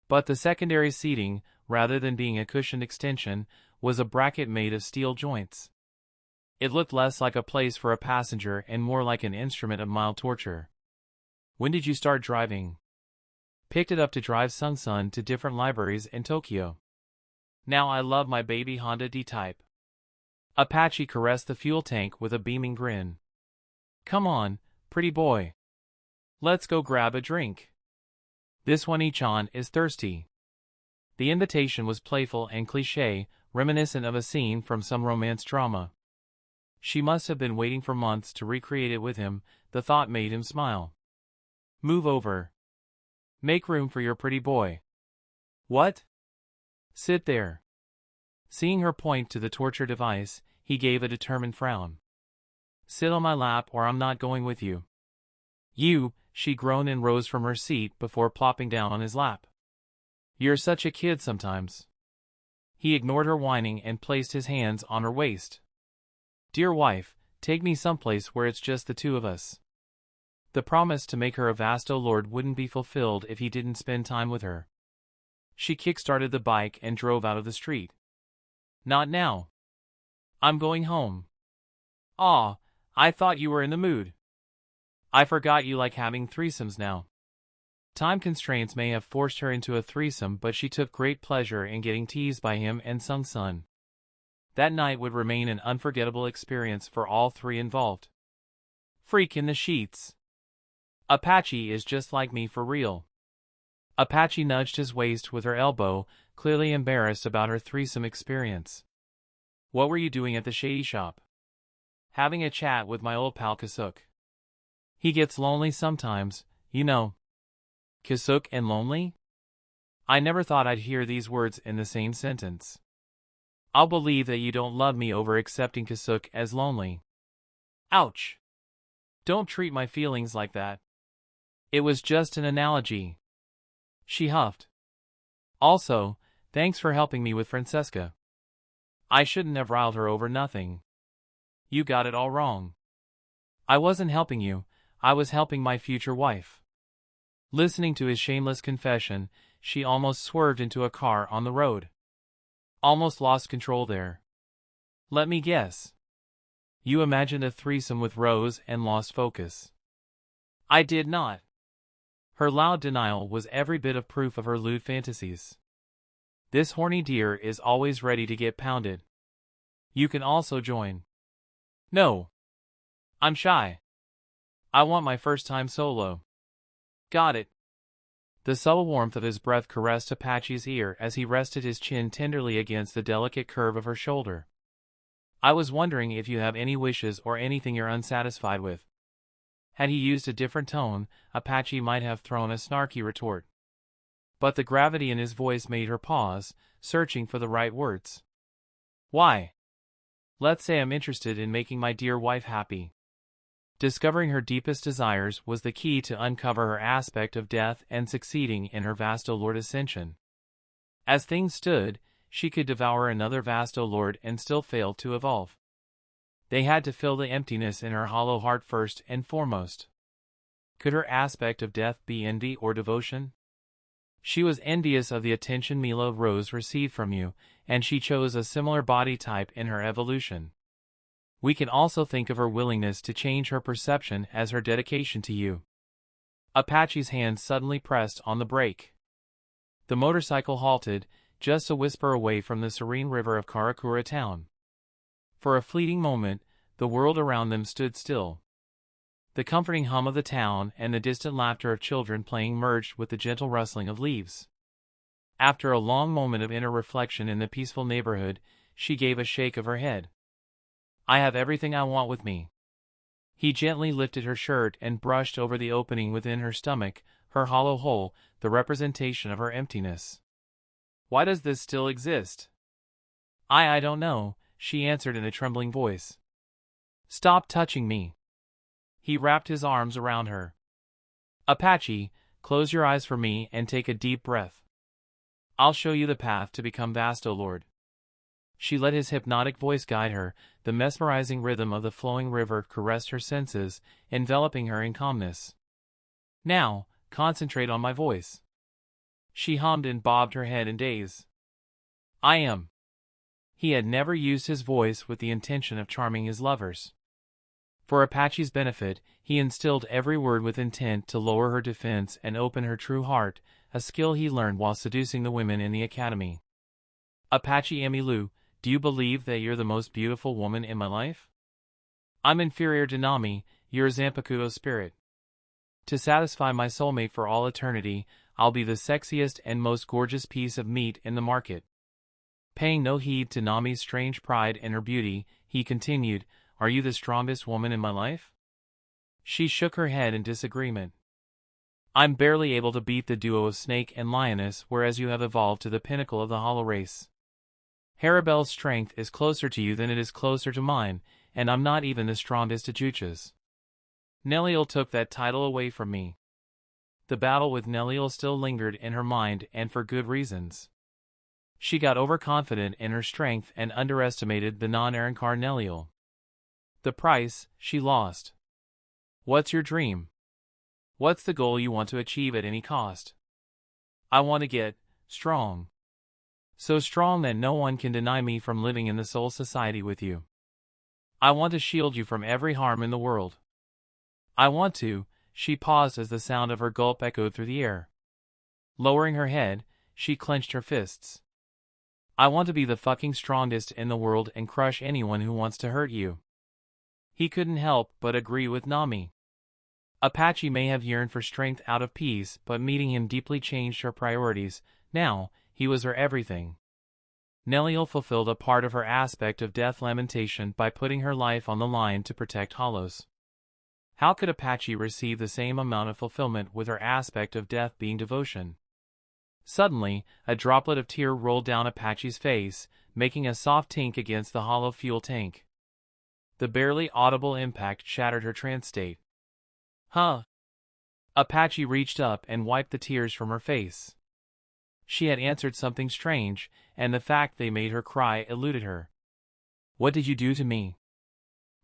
Speaker 1: But the secondary seating, rather than being a cushioned extension, was a bracket made of steel joints. It looked less like a place for a passenger and more like an instrument of mild torture. When did you start driving? Picked it up to drive Sung-sun to different libraries in Tokyo. Now I love my baby Honda D-Type. Apache caressed the fuel tank with a beaming grin. Come on, pretty boy. Let's go grab a drink. This one-chan is thirsty. The invitation was playful and cliché, reminiscent of a scene from some romance drama. She must have been waiting for months to recreate it with him. The thought made him smile. Move over. Make room for your pretty boy. What? Sit there. Seeing her point to the torture device, he gave a determined frown. Sit on my lap or I'm not going with you. You, she groaned and rose from her seat before plopping down on his lap. You're such a kid sometimes. He ignored her whining and placed his hands on her waist. Dear wife, take me someplace where it's just the two of us. The promise to make her a Vasto Lord wouldn't be fulfilled if he didn't spend time with her. She kick-started the bike and drove out of the street. Not now. I'm going home. Aw, I thought you were in the mood. I forgot you like having threesomes now. Time constraints may have forced her into a threesome, but she took great pleasure in getting teased by him and Sung-sun. That night would remain an unforgettable experience for all three involved. Freak in the sheets. Apache is just like me for real. Apache nudged his waist with her elbow, clearly embarrassed about her threesome experience. What were you doing at the shady shop? Having a chat with my old pal Kazuya. He gets lonely sometimes, you know. Kazuya and lonely? I never thought I'd hear these words in the same sentence. I'll believe that you don't love me over accepting Kazuya as lonely. Ouch. Don't treat my feelings like that. It was just an analogy. She huffed. Also, thanks for helping me with Francesca. I shouldn't have riled her over nothing. You got it all wrong. I wasn't helping you, I was helping my future wife. Listening to his shameless confession, she almost swerved into a car on the road. Almost lost control there. Let me guess. You imagined a threesome with Rose and lost focus. I did not. Her loud denial was every bit of proof of her lewd fantasies. This horny deer is always ready to get pounded. You can also join. No. I'm shy. I want my first time solo. Got it. The subtle warmth of his breath caressed Apache's ear as he rested his chin tenderly against the delicate curve of her shoulder. I was wondering if you have any wishes or anything you're unsatisfied with. Had he used a different tone, Apache might have thrown a snarky retort. But the gravity in his voice made her pause, searching for the right words. Why? Let's say I'm interested in making my dear wife happy. Discovering her deepest desires was the key to uncover her aspect of death and succeeding in her Vasto Lord ascension. As things stood, she could devour another Vasto Lord and still fail to evolve. They had to fill the emptiness in her hollow heart first and foremost. Could her aspect of death be envy or devotion? She was envious of the attention Mila Rose received from you, and she chose a similar body type in her evolution. We can also think of her willingness to change her perception as her dedication to you. Apache's hand suddenly pressed on the brake. The motorcycle halted, just a whisper away from the serene river of Karakura town. For a fleeting moment, the world around them stood still. The comforting hum of the town and the distant laughter of children playing merged with the gentle rustling of leaves. After a long moment of inner reflection in the peaceful neighborhood, she gave a shake of her head. I have everything I want with me. He gently lifted her shirt and brushed over the opening within her stomach, her hollow hole, the representation of her emptiness. Why does this still exist? I don't know, she answered in a trembling voice. Stop touching me. He wrapped his arms around her. Apache, close your eyes for me and take a deep breath. I'll show you the path to become Vasto Lord. She let his hypnotic voice guide her. The mesmerizing rhythm of the flowing river caressed her senses, enveloping her in calmness. Now, concentrate on my voice. She hummed and bobbed her head in daze. I am. He had never used his voice with the intention of charming his lovers. For Apache's benefit, he instilled every word with intent to lower her defense and open her true heart, a skill he learned while seducing the women in the academy. Apache Emilu, do you believe that you're the most beautiful woman in my life? I'm inferior to Nami, your zanpakuto spirit. To satisfy my soulmate for all eternity, I'll be the sexiest and most gorgeous piece of meat in the market. Paying no heed to Nami's strange pride in her beauty, he continued, Are you the strongest woman in my life? She shook her head in disagreement. I'm barely able to beat the duo of Snake and Lioness, whereas you have evolved to the pinnacle of the hollow race. Haribel's strength is closer to you than it is closer to mine, and I'm not even the strongest Ajuchas. Neliel took that title away from me. The battle with Neliel still lingered in her mind, and for good reasons. She got overconfident in her strength and underestimated the non-Arrancar Neliel. The price, she lost. What's your dream? What's the goal you want to achieve at any cost? I want to get strong. So strong that no one can deny me from living in the soul society with you. I want to shield you from every harm in the world. I want to. She paused as the sound of her gulp echoed through the air. Lowering her head, she clenched her fists. I want to be the fucking strongest in the world and crush anyone who wants to hurt you. He couldn't help but agree with Nami. Apache may have yearned for strength out of peace, but meeting him deeply changed her priorities. Now, he was her everything. Neliel fulfilled a part of her aspect of death lamentation by putting her life on the line to protect Hollows. How could Apache receive the same amount of fulfillment with her aspect of death being devotion? Suddenly, a droplet of tear rolled down Apache's face, making a soft tink against the hollow fuel tank. The barely audible impact shattered her trance state. Huh? Apache reached up and wiped the tears from her face. She had answered something strange, and the fact they made her cry eluded her. What did you do to me?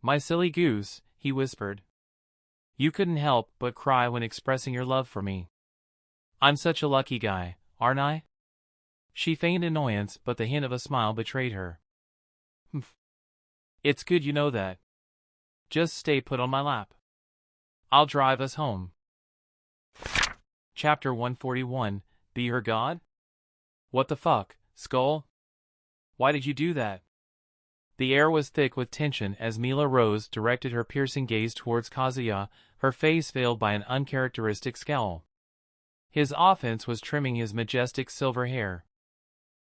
Speaker 1: My silly goose, he whispered. You couldn't help but cry when expressing your love for me. I'm such a lucky guy, aren't I? She feigned annoyance, but the hint of a smile betrayed her. Humph. It's good you know that. Just stay put on my lap. I'll drive us home. Chapter 141, Be Her God? What the fuck, Skull? Why did you do that? The air was thick with tension as Mila Rose directed her piercing gaze towards Kazuya, her face veiled by an uncharacteristic scowl. His offense was trimming his majestic silver hair.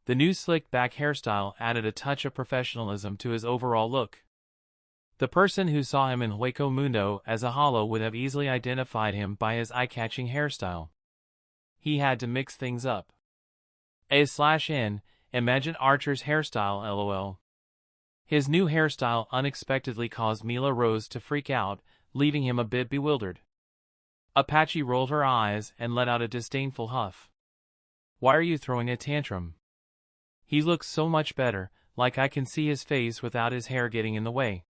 Speaker 1: The new slicked-back hairstyle added a touch of professionalism to his overall look. The person who saw him in Hueco Mundo as a hollow would have easily identified him by his eye-catching hairstyle. He had to mix things up. A/N, imagine Archer's hairstyle lol. His new hairstyle unexpectedly caused Mila Rose to freak out, leaving him a bit bewildered. Apache rolled her eyes and let out a disdainful huff. Why are you throwing a tantrum? He looks so much better, like I can see his face without his hair getting in the way.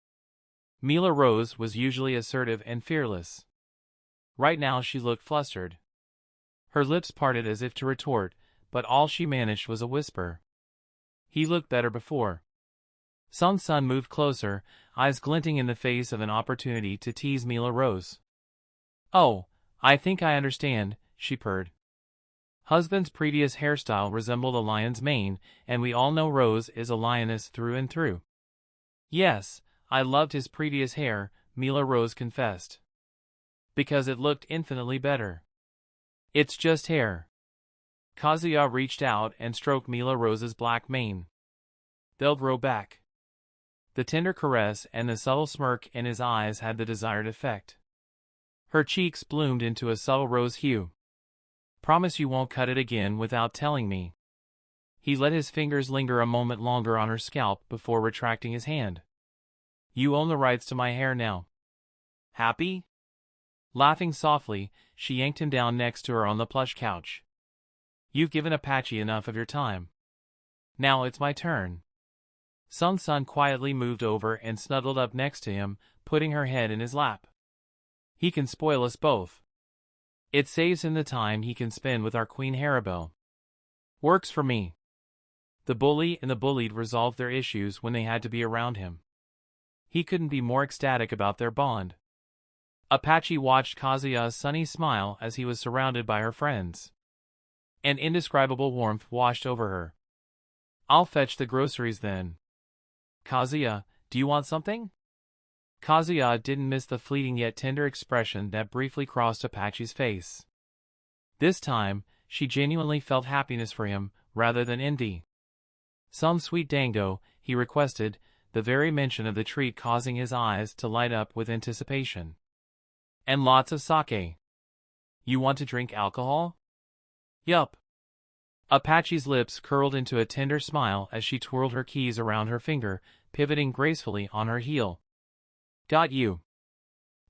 Speaker 1: Mila Rose was usually assertive and fearless. Right now she looked flustered. Her lips parted as if to retort, but all she managed was a whisper. He looked better before. Sun moved closer, eyes glinting in the face of an opportunity to tease Mila Rose. Oh, I think I understand, she purred. Husband's previous hairstyle resembled a lion's mane, and we all know Rose is a lioness through and through. Yes, I loved his previous hair, Mila Rose confessed. Because it looked infinitely better. It's just hair. Kazuya reached out and stroked Mila Rose's black mane. They'll grow back. The tender caress and the subtle smirk in his eyes had the desired effect. Her cheeks bloomed into a subtle rose hue. Promise you won't cut it again without telling me. He let his fingers linger a moment longer on her scalp before retracting his hand. You own the rights to my hair now. Happy? Laughing softly, she yanked him down next to her on the plush couch. You've given Apache enough of your time. Now it's my turn. Sun quietly moved over and snuggled up next to him, putting her head in his lap. He can spoil us both. It saves him the time he can spend with our Queen Haribel. Works for me. The bully and the bullied resolved their issues when they had to be around him. He couldn't be more ecstatic about their bond. Apache watched Kazuya's sunny smile as he was surrounded by her friends. An indescribable warmth washed over her. I'll fetch the groceries then. Kazuya, do you want something? Kazuya didn't miss the fleeting yet tender expression that briefly crossed Apache's face. This time, she genuinely felt happiness for him, rather than envy. Some sweet dango, he requested, the very mention of the treat causing his eyes to light up with anticipation. And lots of sake. You want to drink alcohol? Yup. Apache's lips curled into a tender smile as she twirled her keys around her finger, pivoting gracefully on her heel. Got you.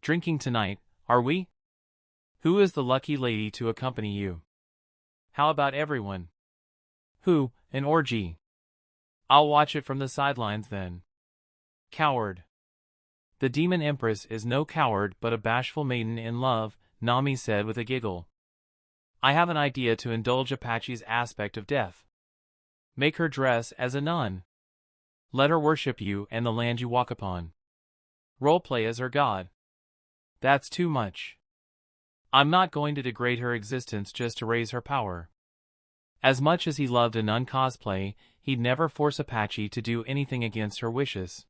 Speaker 1: Drinking tonight, are we? Who is the lucky lady to accompany you? How about everyone? Who, an orgy? I'll watch it from the sidelines then. Coward. The Demon Empress is no coward but a bashful maiden in love, Nami said with a giggle. I have an idea to indulge Apache's aspect of death. Make her dress as a nun. Let her worship you and the land you walk upon. Roleplay as her god. That's too much. I'm not going to degrade her existence just to raise her power. As much as he loved a nun cosplay, he'd never force Apache to do anything against her wishes.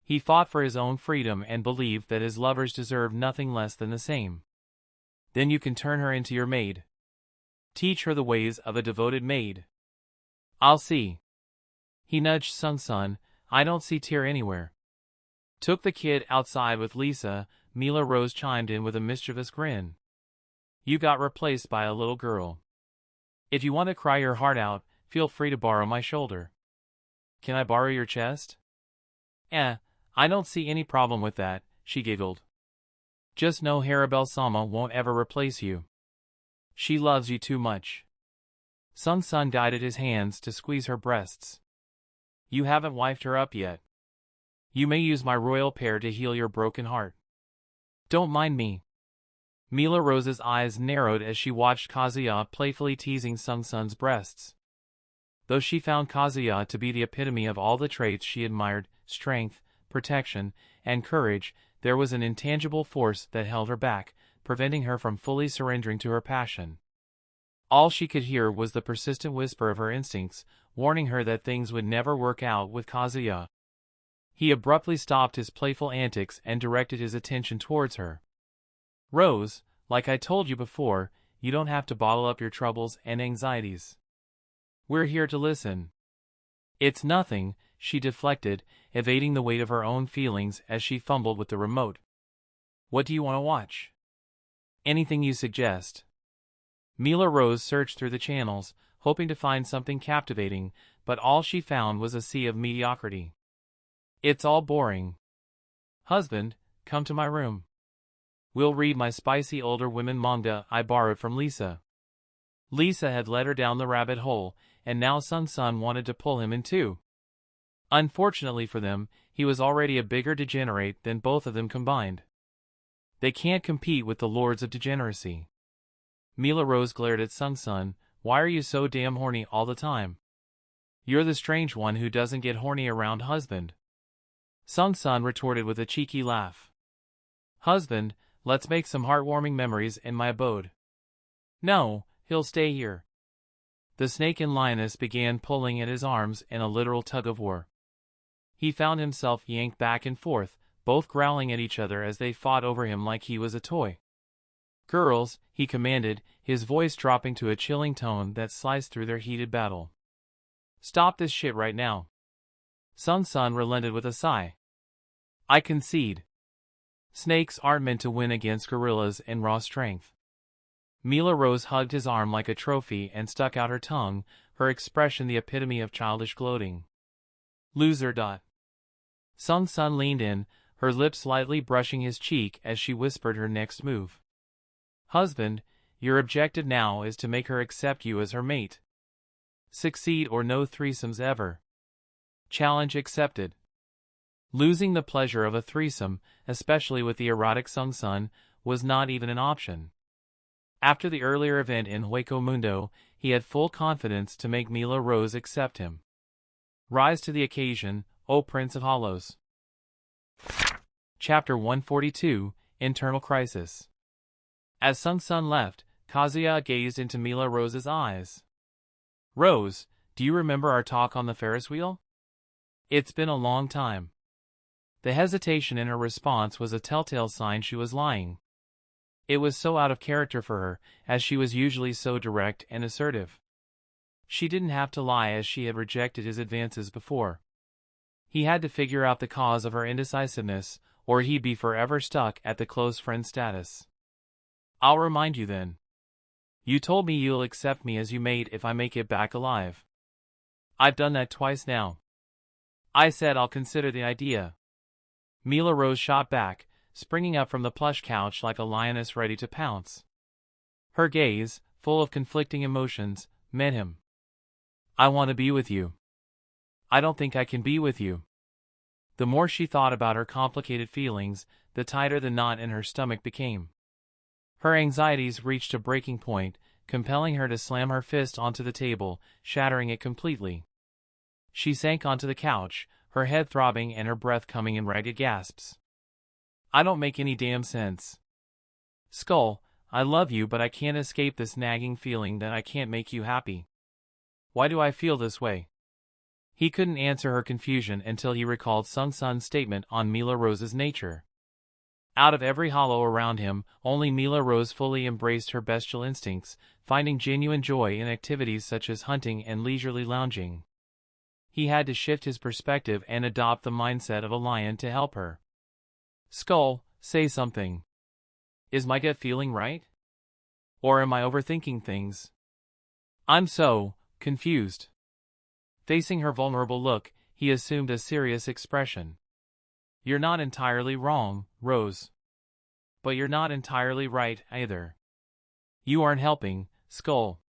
Speaker 1: He fought for his own freedom and believed that his lovers deserved nothing less than the same. Then you can turn her into your maid. Teach her the ways of a devoted maid. I'll see. He nudged Sun. I don't see Tyr anywhere. Took the kid outside with Lisa, Mila Rose chimed in with a mischievous grin. You got replaced by a little girl. If you want to cry your heart out, feel free to borrow my shoulder. Can I borrow your chest? I don't see any problem with that, she giggled. Just know Haribel-sama won't ever replace you. She loves you too much. Sun guided his hands to squeeze her breasts. You haven't wifed her up yet. You may use my royal pair to heal your broken heart. Don't mind me. Mila Rose's eyes narrowed as she watched Kazuya playfully teasing Sun's breasts. Though she found Kazuya to be the epitome of all the traits she admired, strength, protection, and courage, there was an intangible force that held her back, preventing her from fully surrendering to her passion. All she could hear was the persistent whisper of her instincts, warning her that things would never work out with Kazuya. He abruptly stopped his playful antics and directed his attention towards her. Rose, like I told you before, you don't have to bottle up your troubles and anxieties. We're here to listen. It's nothing, she deflected, evading the weight of her own feelings as she fumbled with the remote. What do you want to watch? Anything you suggest. Mila Rose searched through the channels, hoping to find something captivating, but all she found was a sea of mediocrity. It's all boring. Husband, come to my room. We'll read my spicy older women manga I borrowed from Lisa. Lisa had led her down the rabbit hole, and now Sun wanted to pull him in too. Unfortunately for them, he was already a bigger degenerate than both of them combined. They can't compete with the lords of degeneracy. Mila Rose glared at Sun. Why are you so damn horny all the time? You're the strange one who doesn't get horny around husband. Sun retorted with a cheeky laugh. Husband, let's make some heartwarming memories in my abode. No, he'll stay here. The snake and Lioness began pulling at his arms in a literal tug-of-war. He found himself yanked back and forth, both growling at each other as they fought over him like he was a toy. Girls, he commanded, his voice dropping to a chilling tone that sliced through their heated battle. Stop this shit right now. Sun relented with a sigh. I concede. Snakes aren't meant to win against gorillas in raw strength. Mila Rose hugged his arm like a trophy and stuck out her tongue, her expression the epitome of childish gloating. Loser. Sung Sun leaned in, her lips lightly brushing his cheek as she whispered her next move. Husband, your objective now is to make her accept you as her mate. Succeed or no threesomes ever. Challenge accepted. Losing the pleasure of a threesome, especially with the erotic Sung Sun, was not even an option. After the earlier event in Hueco Mundo, he had full confidence to make Mila Rose accept him. Rise to the occasion, O Prince of Hollows. Chapter 142, Internal Crisis. As Sung Sun left, Kazuya gazed into Mila Rose's eyes. Rose, do you remember our talk on the Ferris wheel? It's been a long time. The hesitation in her response was a telltale sign she was lying. It was so out of character for her, as she was usually so direct and assertive. She didn't have to lie as she had rejected his advances before. He had to figure out the cause of her indecisiveness, or he'd be forever stuck at the close friend status. I'll remind you then. You told me you'll accept me as you mate if I make it back alive. I've done that twice now. I said I'll consider the idea. Mila Rose shot back, springing up from the plush couch like a lioness ready to pounce. Her gaze, full of conflicting emotions, met him. I want to be with you. I don't think I can be with you. The more she thought about her complicated feelings, the tighter the knot in her stomach became. Her anxieties reached a breaking point, compelling her to slam her fist onto the table, shattering it completely. She sank onto the couch, her head throbbing and her breath coming in ragged gasps. I don't make any damn sense. Skull, I love you, but I can't escape this nagging feeling that I can't make you happy. Why do I feel this way? He couldn't answer her confusion until he recalled Sung Sun's statement on Mila Rose's nature. Out of every hollow around him, only Mila Rose fully embraced her bestial instincts, finding genuine joy in activities such as hunting and leisurely lounging. He had to shift his perspective and adopt the mindset of a lion to help her. Skull, say something. Is my gut feeling right? Or am I overthinking things? I'm so confused. Facing her vulnerable look, he assumed a serious expression. You're not entirely wrong, Rose. But you're not entirely right either. You aren't helping, Skull.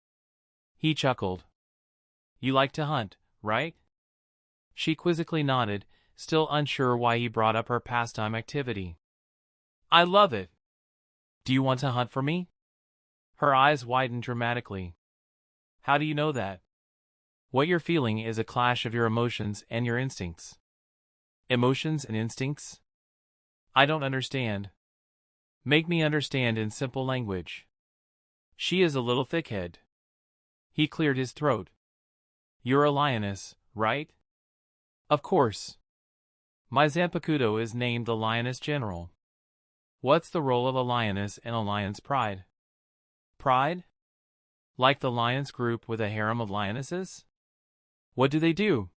Speaker 1: He chuckled. You like to hunt, right? She quizzically nodded, still unsure why he brought up her pastime activity. I love it. Do you want to hunt for me? Her eyes widened dramatically. How do you know that? What you're feeling is a clash of your emotions and your instincts. Emotions and instincts? I don't understand. Make me understand in simple language. She is a little thickhead. He cleared his throat. You're a lioness, right? Of course. My zanpakuto is named the Lioness General. What's the role of a lioness in a lion's pride? Pride? Like the Lions group with a harem of lionesses? What do they do?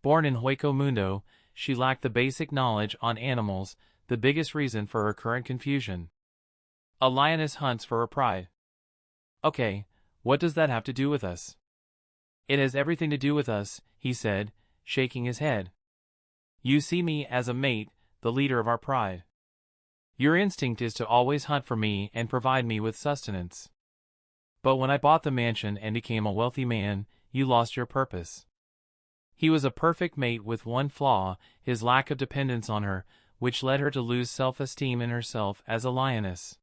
Speaker 1: Born in Hueco Mundo, she lacked the basic knowledge on animals, the biggest reason for her current confusion. A lioness hunts for her pride. Okay, what does that have to do with us? It has everything to do with us, he said, shaking his head. You see me as a mate, the leader of our pride. Your instinct is to always hunt for me and provide me with sustenance. But when I bought the mansion and became a wealthy man, you lost your purpose. He was a perfect mate with one flaw, his lack of dependence on her, which led her to lose self-esteem in herself as a lioness.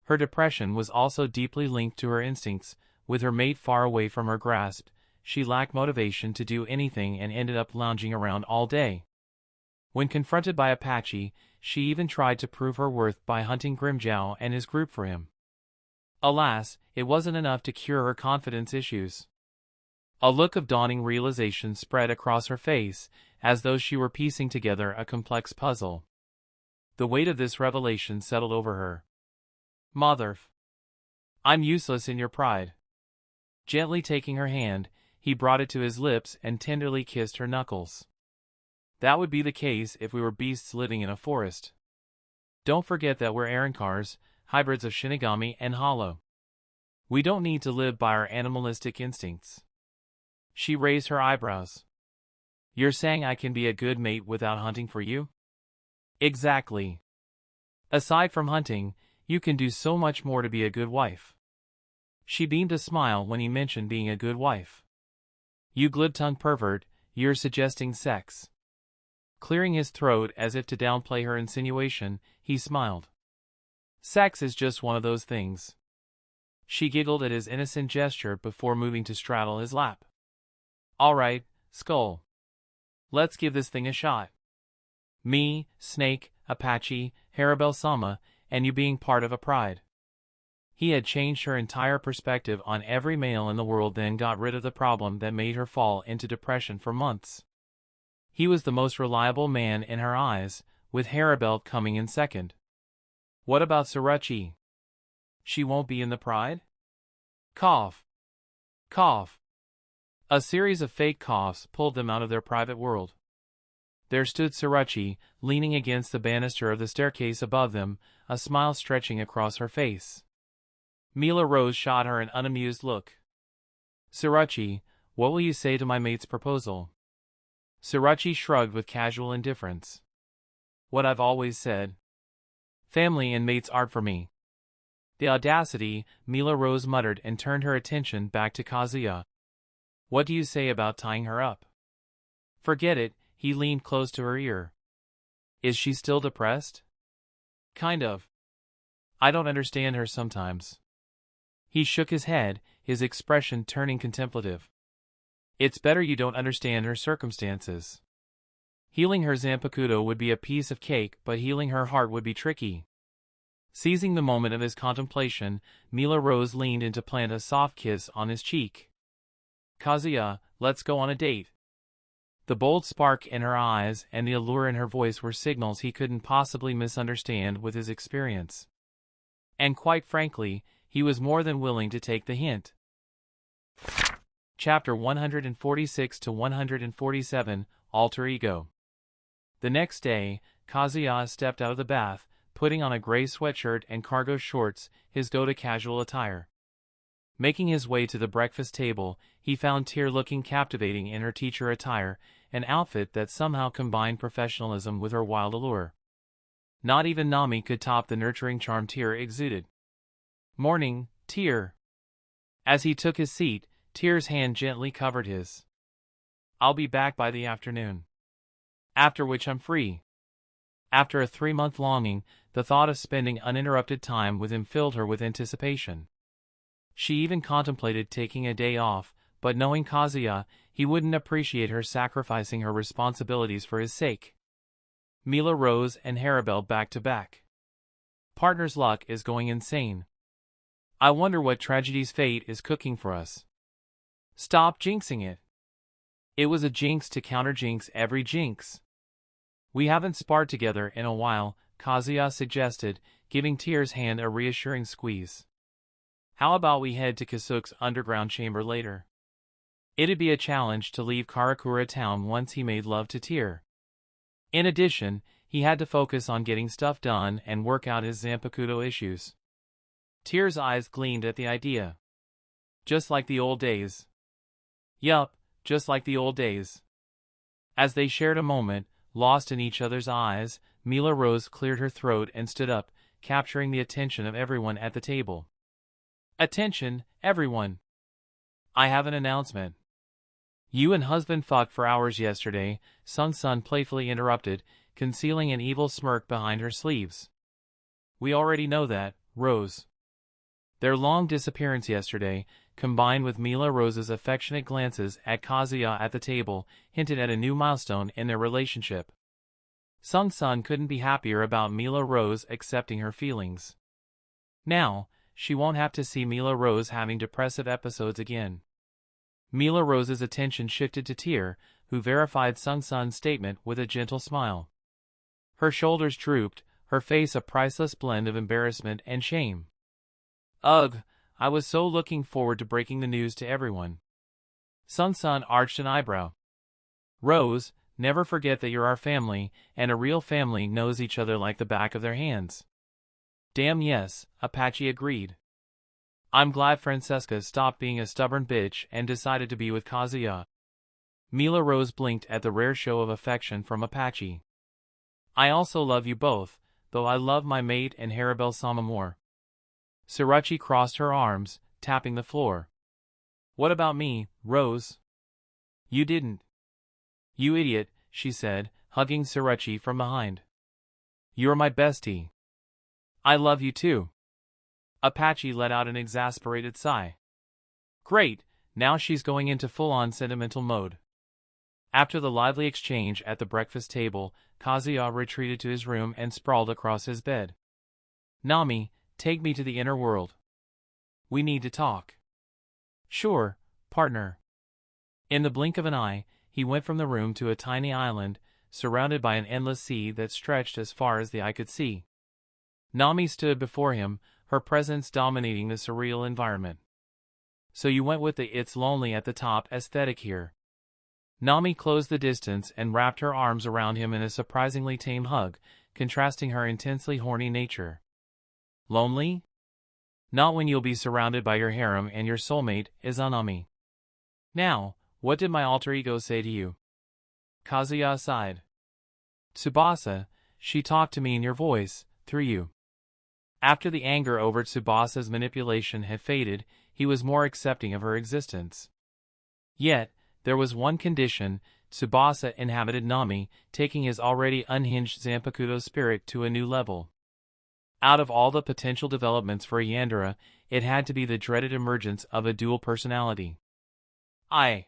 Speaker 1: Her depression was also deeply linked to her instincts. With her mate far away from her grasp, she lacked motivation to do anything and ended up lounging around all day. When confronted by Apache, she even tried to prove her worth by hunting Grimmjow and his group for him. Alas, it wasn't enough to cure her confidence issues. A look of dawning realization spread across her face, as though she were piecing together a complex puzzle. The weight of this revelation settled over her. Motherf. I'm useless in your pride. Gently taking her hand, he brought it to his lips and tenderly kissed her knuckles. That would be the case if we were beasts living in a forest. Don't forget that we're Arankars, hybrids of Shinigami and Hollow. We don't need to live by our animalistic instincts. She raised her eyebrows. You're saying I can be a good mate without hunting for you? Exactly. Aside from hunting, you can do so much more to be a good wife. She beamed a smile when he mentioned being a good wife. You glib-tongued pervert, you're suggesting sex. Clearing his throat as if to downplay her insinuation, he smiled. Sex is just one of those things. She giggled at his innocent gesture before moving to straddle his lap. All right, Skull. Let's give this thing a shot. Me, Snake, Apache, Harabel-sama, and you being part of a pride. He had changed her entire perspective on every male in the world, then got rid of the problem that made her fall into depression for months. He was the most reliable man in her eyes, with Harabel coming in second. What about Yoruichi? She won't be in the pride? Cough. Cough. A series of fake coughs pulled them out of their private world. There stood Yoruichi, leaning against the banister of the staircase above them, a smile stretching across her face. Mila Rose shot her an unamused look. Yoruichi, what will you say to my mate's proposal? Yoruichi shrugged with casual indifference. What I've always said. Family and mates aren't for me. The audacity, Mila Rose muttered and turned her attention back to Kazuya. What do you say about tying her up? Forget it, he leaned close to her ear. Is she still depressed? Kind of. I don't understand her sometimes. He shook his head, his expression turning contemplative. It's better you don't understand her circumstances. Healing her zanpakuto would be a piece of cake, but healing her heart would be tricky. Seizing the moment of his contemplation, Mila Rose leaned in to plant a soft kiss on his cheek. Kazuya, let's go on a date. The bold spark in her eyes and the allure in her voice were signals he couldn't possibly misunderstand with his experience. And quite frankly, he was more than willing to take the hint. Chapter 146 to 147, Alter Ego. The next day, Kazuya stepped out of the bath, putting on a gray sweatshirt and cargo shorts, his go-to casual attire. Making his way to the breakfast table, he found Tyr looking captivating in her teacher attire, an outfit that somehow combined professionalism with her wild allure. Not even Nami could top the nurturing charm Tyr exuded. Morning, Tyr. As he took his seat, Tyr's hand gently covered his. I'll be back by the afternoon. After which I'm free. After a 3-month longing, the thought of spending uninterrupted time with him filled her with anticipation. She even contemplated taking a day off, but knowing Kazuya, he wouldn't appreciate her sacrificing her responsibilities for his sake. Mila Rose and Harabel back to back. Partner's luck is going insane. I wonder what tragedy's fate is cooking for us. Stop jinxing it. It was a jinx to counter-jinx every jinx. We haven't sparred together in a while, Kazuya suggested, giving Tyr's hand a reassuring squeeze. How about we head to Kasuke's underground chamber later? It'd be a challenge to leave Karakura town once he made love to Tyr. In addition, he had to focus on getting stuff done and work out his zanpakuto issues. Tyr's eyes gleamed at the idea. Just like the old days. Yup, just like the old days. As they shared a moment, lost in each other's eyes, Mila Rose cleared her throat and stood up, capturing the attention of everyone at the table. Attention, everyone. I have an announcement. You and husband fucked for hours yesterday, Sung-sun playfully interrupted, concealing an evil smirk behind her sleeves. We already know that, Rose. Their long disappearance yesterday, combined with Mila Rose's affectionate glances at Kazuya at the table, hinted at a new milestone in their relationship. Sung-sun couldn't be happier about Mila Rose accepting her feelings. Now, she won't have to see Mila Rose having depressive episodes again. Mila Rose's attention shifted to Tyr, who verified Sung-sun's statement with a gentle smile. Her shoulders drooped, her face a priceless blend of embarrassment and shame. Ugh, I was so looking forward to breaking the news to everyone. Sung-sun arched an eyebrow. Rose, never forget that you're our family, and a real family knows each other like the back of their hands. Damn yes, Apache agreed. I'm glad Francesca stopped being a stubborn bitch and decided to be with Kazuya. Mila Rose blinked at the rare show of affection from Apache. I also love you both, though I love my mate and Haribel-sama more. Suruchi crossed her arms, tapping the floor. What about me, Rose? You didn't. You idiot, she said, hugging Suruchi from behind. You're my bestie. I love you too. Apache let out an exasperated sigh. Great, now she's going into full-on sentimental mode. After the lively exchange at the breakfast table, Kazuya retreated to his room and sprawled across his bed. Nami, take me to the inner world. We need to talk. Sure, partner. In the blink of an eye, he went from the room to a tiny island, surrounded by an endless sea that stretched as far as the eye could see. Nami stood before him, her presence dominating the surreal environment. So you went with the "it's lonely at the top" aesthetic here. Nami closed the distance and wrapped her arms around him in a surprisingly tame hug, contrasting her intensely horny nature. Lonely? Not when you'll be surrounded by your harem and your soulmate, Izanami. Now, what did my alter ego say to you? Kazuya sighed. Tsubasa, she talked to me in your voice, through you. After the anger over Tsubasa's manipulation had faded, he was more accepting of her existence. Yet, there was one condition: Tsubasa inhabited Nami, taking his already unhinged zanpakuto spirit to a new level. Out of all the potential developments for a yandere, it had to be the dreaded emergence of a dual personality. I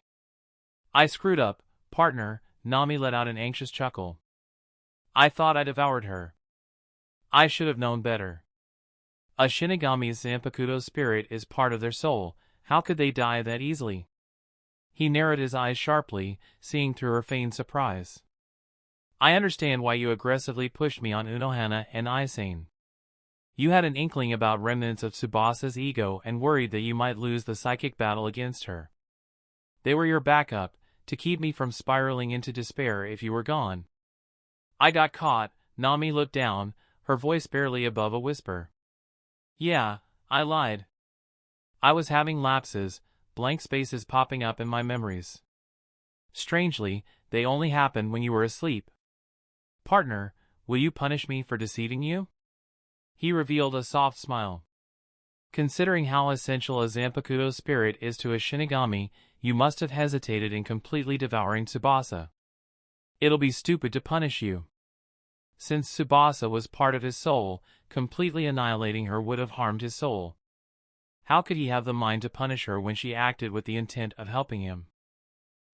Speaker 1: screwed up, partner, Nami let out an anxious chuckle. I thought I devoured her. I should have known better. A Shinigami's zanpakuto spirit is part of their soul. How could they die that easily? He narrowed his eyes sharply, seeing through her feigned surprise. I understand why you aggressively pushed me on Unohana and Aizen. You had an inkling about remnants of Tsubasa's ego and worried that you might lose the psychic battle against her. They were your backup, to keep me from spiraling into despair if you were gone. I got caught. Nami looked down, her voice barely above a whisper. Yeah, I lied. I was having lapses, blank spaces popping up in my memories. Strangely, they only happened when you were asleep. Partner, will you punish me for deceiving you? He revealed a soft smile. Considering how essential a zanpakuto spirit is to a Shinigami, you must have hesitated in completely devouring Tsubasa. It'll be stupid to punish you. Since Tsubasa was part of his soul, completely annihilating her would have harmed his soul. How could he have the mind to punish her when she acted with the intent of helping him?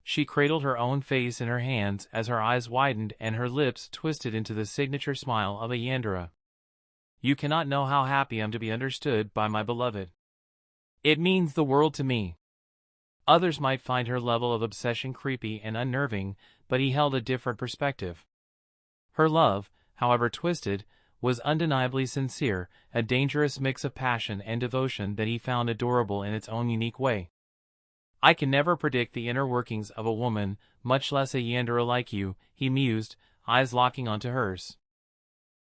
Speaker 1: She cradled her own face in her hands as her eyes widened and her lips twisted into the signature smile of a yandere. You cannot know how happy I am to be understood by my beloved. It means the world to me. Others might find her level of obsession creepy and unnerving, but he held a different perspective. Her love, however twisted, was undeniably sincere, a dangerous mix of passion and devotion that he found adorable in its own unique way. I can never predict the inner workings of a woman, much less a yandere like you, he mused, eyes locking onto hers.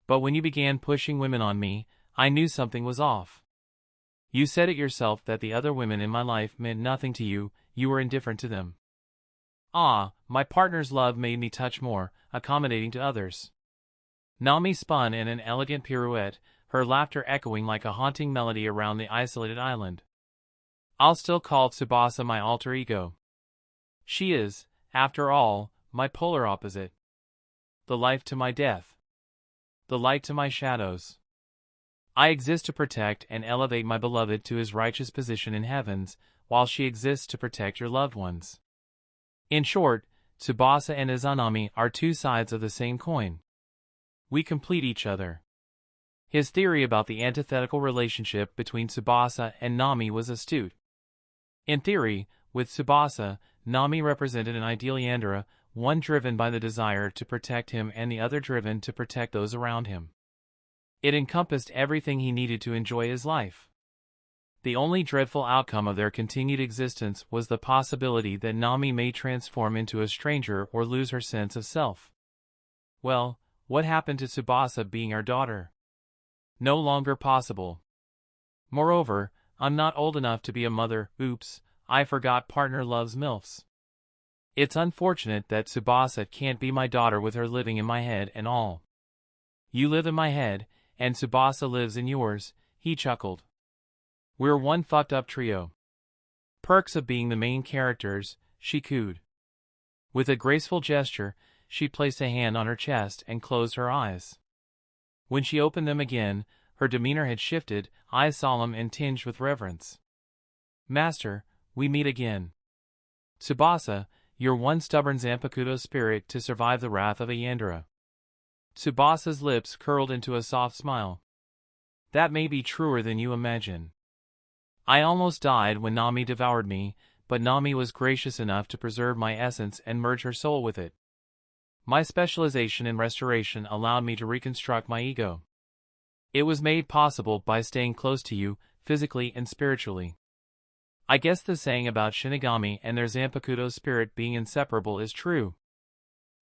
Speaker 1: But when you began pushing women on me, I knew something was off. You said it yourself that the other women in my life meant nothing to you, you were indifferent to them. Ah, my partner's love made me touch more, accommodating to others. Nami spun in an elegant pirouette, her laughter echoing like a haunting melody around the isolated island. I'll still call Tsubasa my alter ego. She is, after all, my polar opposite. The life to my death. The light to my shadows. I exist to protect and elevate my beloved to his righteous position in heavens, while she exists to protect your loved ones. In short, Tsubasa and Izanami are two sides of the same coin. We complete each other. His theory about the antithetical relationship between Tsubasa and Nami was astute. In theory, with Tsubasa, Nami represented an ideal yandere, one driven by the desire to protect him and the other driven to protect those around him. It encompassed everything he needed to enjoy his life. The only dreadful outcome of their continued existence was the possibility that Nami may transform into a stranger or lose her sense of self. Well, what happened to Tsubasa being our daughter? No longer possible. Moreover, I'm not old enough to be a mother. Oops, I forgot partner loves MILFs. It's unfortunate that Tsubasa can't be my daughter with her living in my head and all. You live in my head, and Tsubasa lives in yours, he chuckled. We're one fucked up trio. Perks of being the main characters, she cooed. With a graceful gesture, she placed a hand on her chest and closed her eyes. When she opened them again, her demeanor had shifted, eyes solemn and tinged with reverence. Master, we meet again. Tsubasa, you're one stubborn zanpakuto spirit to survive the wrath of a Yandere. Tsubasa's lips curled into a soft smile. That may be truer than you imagine. I almost died when Nami devoured me, but Nami was gracious enough to preserve my essence and merge her soul with it. My specialization in restoration allowed me to reconstruct my ego. It was made possible by staying close to you, physically and spiritually. I guess the saying about Shinigami and their zanpakuto spirit being inseparable is true.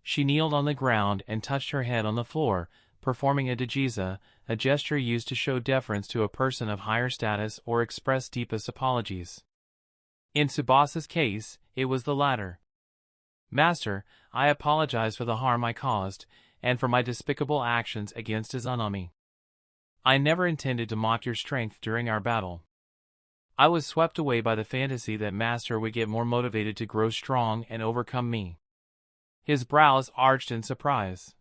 Speaker 1: She kneeled on the ground and touched her head on the floor, performing a dejiza, a gesture used to show deference to a person of higher status or express deepest apologies. In Tsubasa's case, it was the latter. Master, I apologize for the harm I caused, and for my despicable actions against Izanami. I never intended to mock your strength during our battle. I was swept away by the fantasy that Master would get more motivated to grow strong and overcome me. His brows arched in surprise.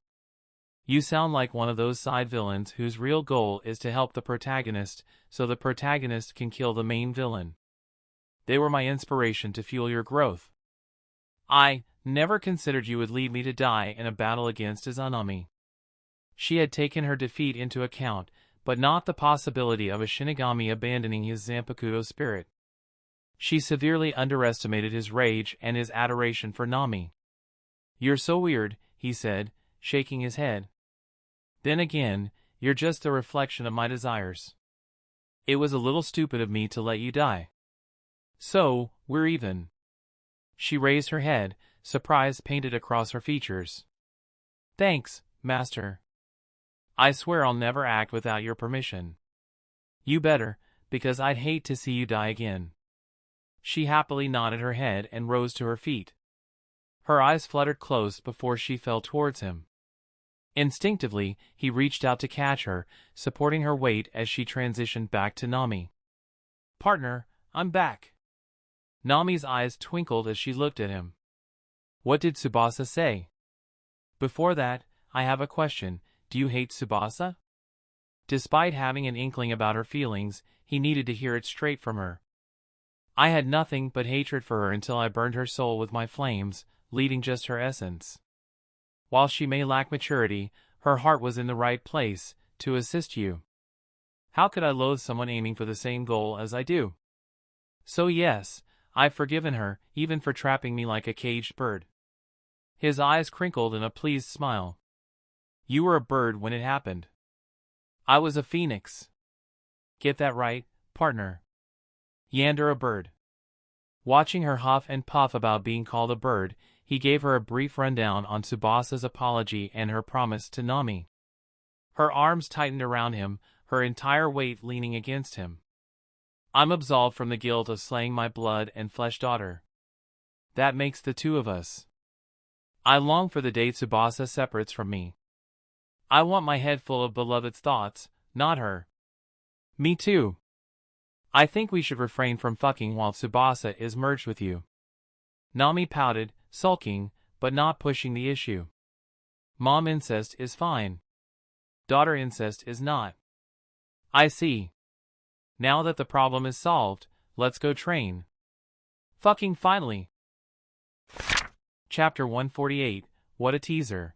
Speaker 1: You sound like one of those side villains whose real goal is to help the protagonist, so the protagonist can kill the main villain. They were my inspiration to fuel your growth. I never considered you would leave me to die in a battle against Izanami. She had taken her defeat into account, but not the possibility of a Shinigami abandoning his zanpakuto spirit. She severely underestimated his rage and his adoration for Nami. You're so weird, he said, shaking his head. Then again, you're just a reflection of my desires. It was a little stupid of me to let you die. So, we're even. She raised her head, surprise painted across her features. Thanks, Master. I swear I'll never act without your permission. You better, because I'd hate to see you die again. She happily nodded her head and rose to her feet. Her eyes fluttered close before she fell towards him. Instinctively, he reached out to catch her, supporting her weight as she transitioned back to Nami. Partner, I'm back. Nami's eyes twinkled as she looked at him. What did Tsubasa say? Before that, I have a question. Do you hate Tsubasa? Despite having an inkling about her feelings, he needed to hear it straight from her. I had nothing but hatred for her until I burned her soul with my flames, leaving just her essence. While she may lack maturity, her heart was in the right place, to assist you. How could I loathe someone aiming for the same goal as I do? So yes, I've forgiven her, even for trapping me like a caged bird. His eyes crinkled in a pleased smile. You were a bird when it happened. I was a phoenix. Get that right, partner. Yandere a bird. Watching her huff and puff about being called a bird, he gave her a brief rundown on Tsubasa's apology and her promise to Nami. Her arms tightened around him, her entire weight leaning against him. I'm absolved from the guilt of slaying my blood and flesh daughter. That makes the two of us. I long for the day Tsubasa separates from me. I want my head full of beloved's thoughts, not her. Me too. I think we should refrain from fucking while Tsubasa is merged with you. Nami pouted, sulking, but not pushing the issue. Mom incest is fine. Daughter incest is not. I see. Now that the problem is solved, let's go train. Fucking finally. Chapter 148, What a Teaser.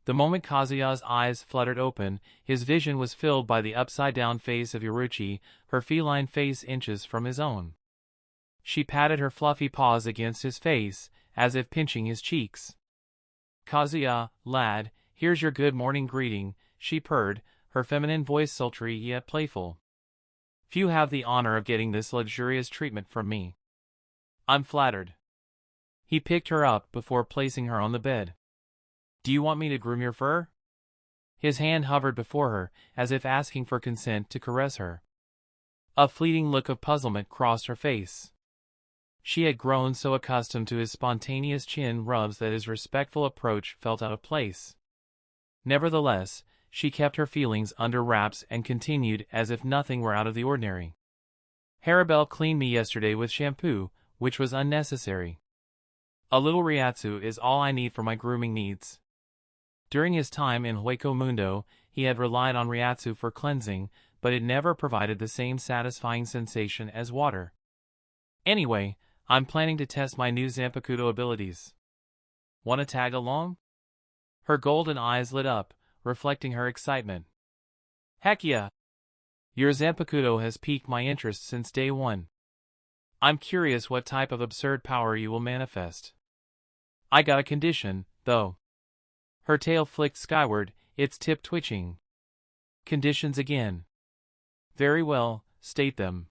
Speaker 1: The moment Kazuya's eyes fluttered open, his vision was filled by the upside-down face of Yoruichi, her feline face inches from his own. She patted her fluffy paws against his face, as if pinching his cheeks. Kazuya, lad, here's your good morning greeting, she purred, her feminine voice sultry yet playful. Few have the honor of getting this luxurious treatment from me. I'm flattered. He picked her up before placing her on the bed. Do you want me to groom your fur? His hand hovered before her, as if asking for consent to caress her. A fleeting look of puzzlement crossed her face. She had grown so accustomed to his spontaneous chin rubs that his respectful approach felt out of place. Nevertheless, she kept her feelings under wraps and continued as if nothing were out of the ordinary. Harabelle cleaned me yesterday with shampoo, which was unnecessary. A little Ryatsu is all I need for my grooming needs. During his time in Hueco Mundo, he had relied on Ryatsu for cleansing, but it never provided the same satisfying sensation as water. Anyway, I'm planning to test my new zanpakuto abilities. Want to tag along? Her golden eyes lit up, reflecting her excitement. Heck yeah! Your zanpakuto has piqued my interest since day one. I'm curious what type of absurd power you will manifest. I got a condition, though. Her tail flicked skyward, its tip twitching. Conditions again. Very well, state them.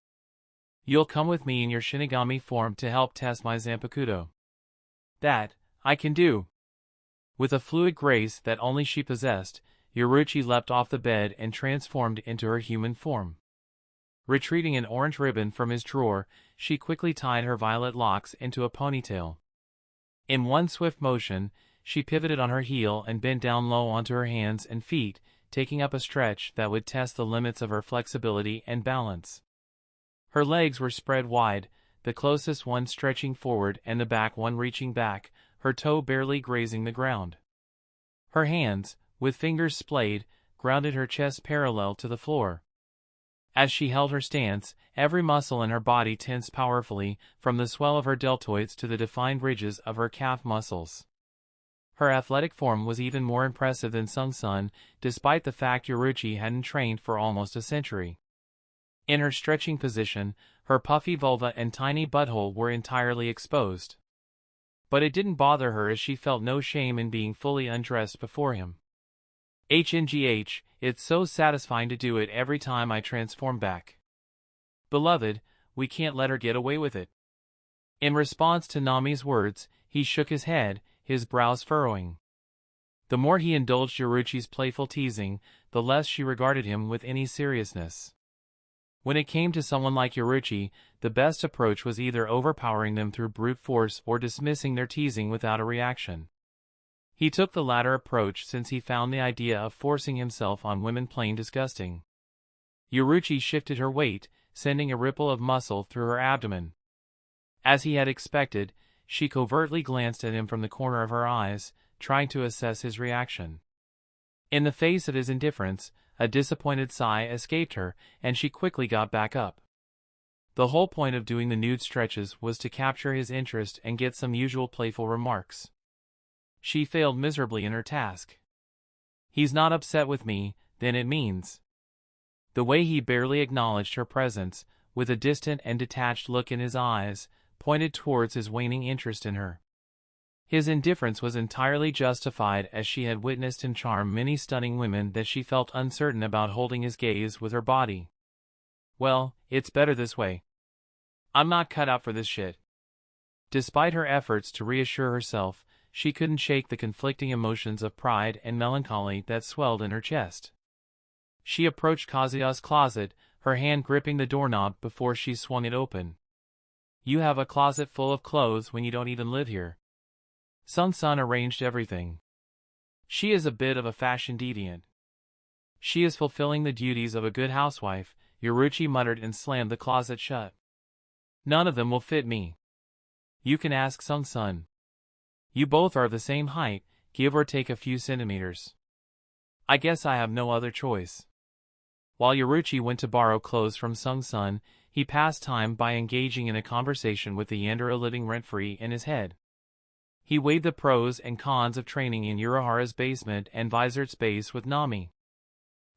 Speaker 1: You'll come with me in your Shinigami form to help test my zanpakuto. That, I can do. With a fluid grace that only she possessed, Yoruichi leapt off the bed and transformed into her human form. Retrieving an orange ribbon from his drawer, she quickly tied her violet locks into a ponytail. In one swift motion, she pivoted on her heel and bent down low onto her hands and feet, taking up a stretch that would test the limits of her flexibility and balance. Her legs were spread wide, the closest one stretching forward and the back one reaching back, her toe barely grazing the ground. Her hands, with fingers splayed, grounded her chest parallel to the floor. As she held her stance, every muscle in her body tensed powerfully, from the swell of her deltoids to the defined ridges of her calf muscles. Her athletic form was even more impressive than Sung-sun, despite the fact Yoruichi hadn't trained for almost a century. In her stretching position, her puffy vulva and tiny butthole were entirely exposed. But it didn't bother her as she felt no shame in being fully undressed before him. HNGH, it's so satisfying to do it every time I transform back. Beloved, we can't let her get away with it. In response to Nami's words, he shook his head, his brows furrowing. The more he indulged Yoruichi's playful teasing, the less she regarded him with any seriousness. When it came to someone like Yoruichi, the best approach was either overpowering them through brute force or dismissing their teasing without a reaction. He took the latter approach since he found the idea of forcing himself on women plain disgusting. Yoruichi shifted her weight, sending a ripple of muscle through her abdomen. As he had expected, she covertly glanced at him from the corner of her eyes, trying to assess his reaction. In the face of his indifference, a disappointed sigh escaped her, and she quickly got back up. The whole point of doing the nude stretches was to capture his interest and get some usual playful remarks. She failed miserably in her task. He's not upset with me, then it means. The way he barely acknowledged her presence, with a distant and detached look in his eyes, pointed towards his waning interest in her. His indifference was entirely justified, as she had witnessed him charm many stunning women that she felt uncertain about holding his gaze with her body. Well, it's better this way. I'm not cut out for this shit. Despite her efforts to reassure herself, she couldn't shake the conflicting emotions of pride and melancholy that swelled in her chest. She approached Kazuya's closet, her hand gripping the doorknob before she swung it open. You have a closet full of clothes when you don't even live here. Sung-sun arranged everything. She is a bit of a fashion deviant. She is fulfilling the duties of a good housewife, Yoruichi muttered and slammed the closet shut. None of them will fit me. You can ask Sung-sun. You both are of the same height, give or take a few centimeters. I guess I have no other choice. While Yoruichi went to borrow clothes from Sung-sun, he passed time by engaging in a conversation with the Yandere living rent-free in his head. He weighed the pros and cons of training in Uruhara's basement and Vizart's base with Nami.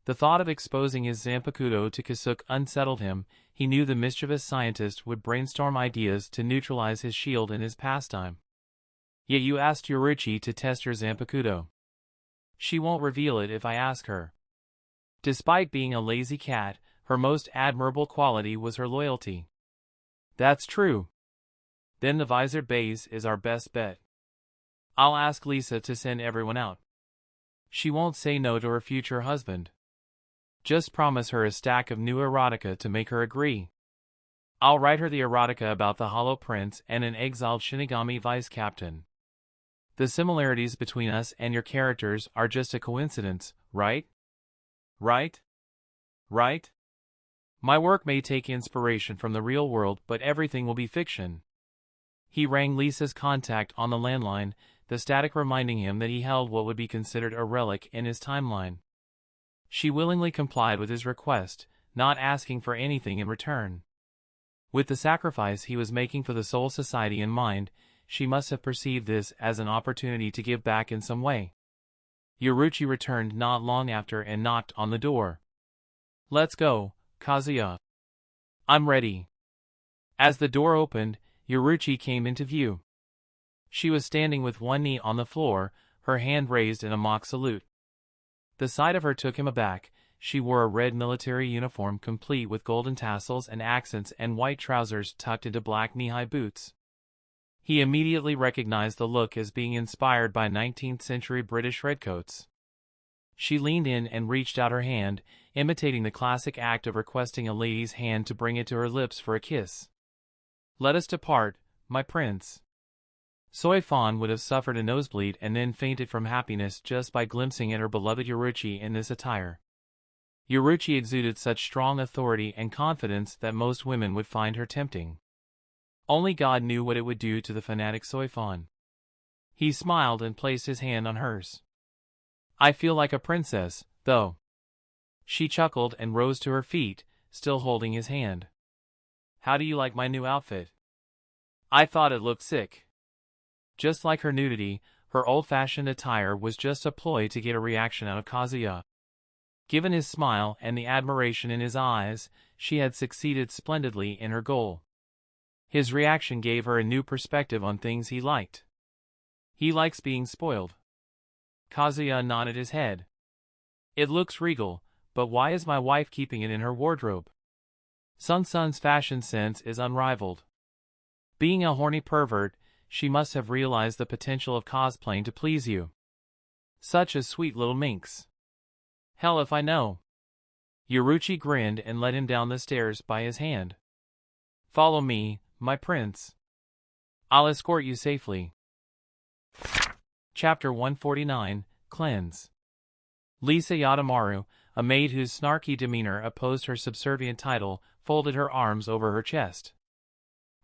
Speaker 1: The thought of exposing his zanpakuto to Kasuke unsettled him. He knew the mischievous scientist would brainstorm ideas to neutralize his shield in his pastime. Yet you asked Yoruichi to test your zanpakuto. She won't reveal it if I ask her. Despite being a lazy cat, her most admirable quality was her loyalty. That's true. Then the Vizard base is our best bet. I'll ask Lisa to send everyone out. She won't say no to her future husband. Just promise her a stack of new erotica to make her agree. I'll write her the erotica about the Hollow Prince and an exiled Shinigami vice captain. The similarities between us and your characters are just a coincidence, right? Right? Right? My work may take inspiration from the real world, but everything will be fiction. He rang Lisa's contact on the landline, the static reminding him that he held what would be considered a relic in his timeline. She willingly complied with his request, not asking for anything in return. With the sacrifice he was making for the Soul Society in mind, she must have perceived this as an opportunity to give back in some way. Yoruichi returned not long after and knocked on the door. "Let's go, Kazuya. I'm ready." As the door opened, Yoruichi came into view. She was standing with one knee on the floor, her hand raised in a mock salute. The sight of her took him aback. She wore a red military uniform complete with golden tassels and accents and white trousers tucked into black knee-high boots. He immediately recognized the look as being inspired by 19th-century British redcoats. She leaned in and reached out her hand, imitating the classic act of requesting a lady's hand to bring it to her lips for a kiss. "Let us depart, my prince." Soifan would have suffered a nosebleed and then fainted from happiness just by glimpsing at her beloved Yoruichi in this attire. Yoruichi exuded such strong authority and confidence that most women would find her tempting. Only God knew what it would do to the fanatic Soifan. He smiled and placed his hand on hers. "I feel like a princess, though." She chuckled and rose to her feet, still holding his hand. "How do you like my new outfit?" "I thought it looked sick." Just like her nudity, her old-fashioned attire was just a ploy to get a reaction out of Kazuya. Given his smile and the admiration in his eyes, she had succeeded splendidly in her goal. His reaction gave her a new perspective on things he liked. He likes being spoiled. Kazuya nodded his head. "It looks regal, but why is my wife keeping it in her wardrobe? Sun-Sun's fashion sense is unrivaled. Being a horny pervert, she must have realized the potential of cosplaying to please you. Such a sweet little minx." "Hell if I know." Yoruichi grinned and led him down the stairs by his hand. "Follow me, my prince. I'll escort you safely." Chapter 149, Cleanse. Lisa Yadamaru, a maid whose snarky demeanor opposed her subservient title, folded her arms over her chest.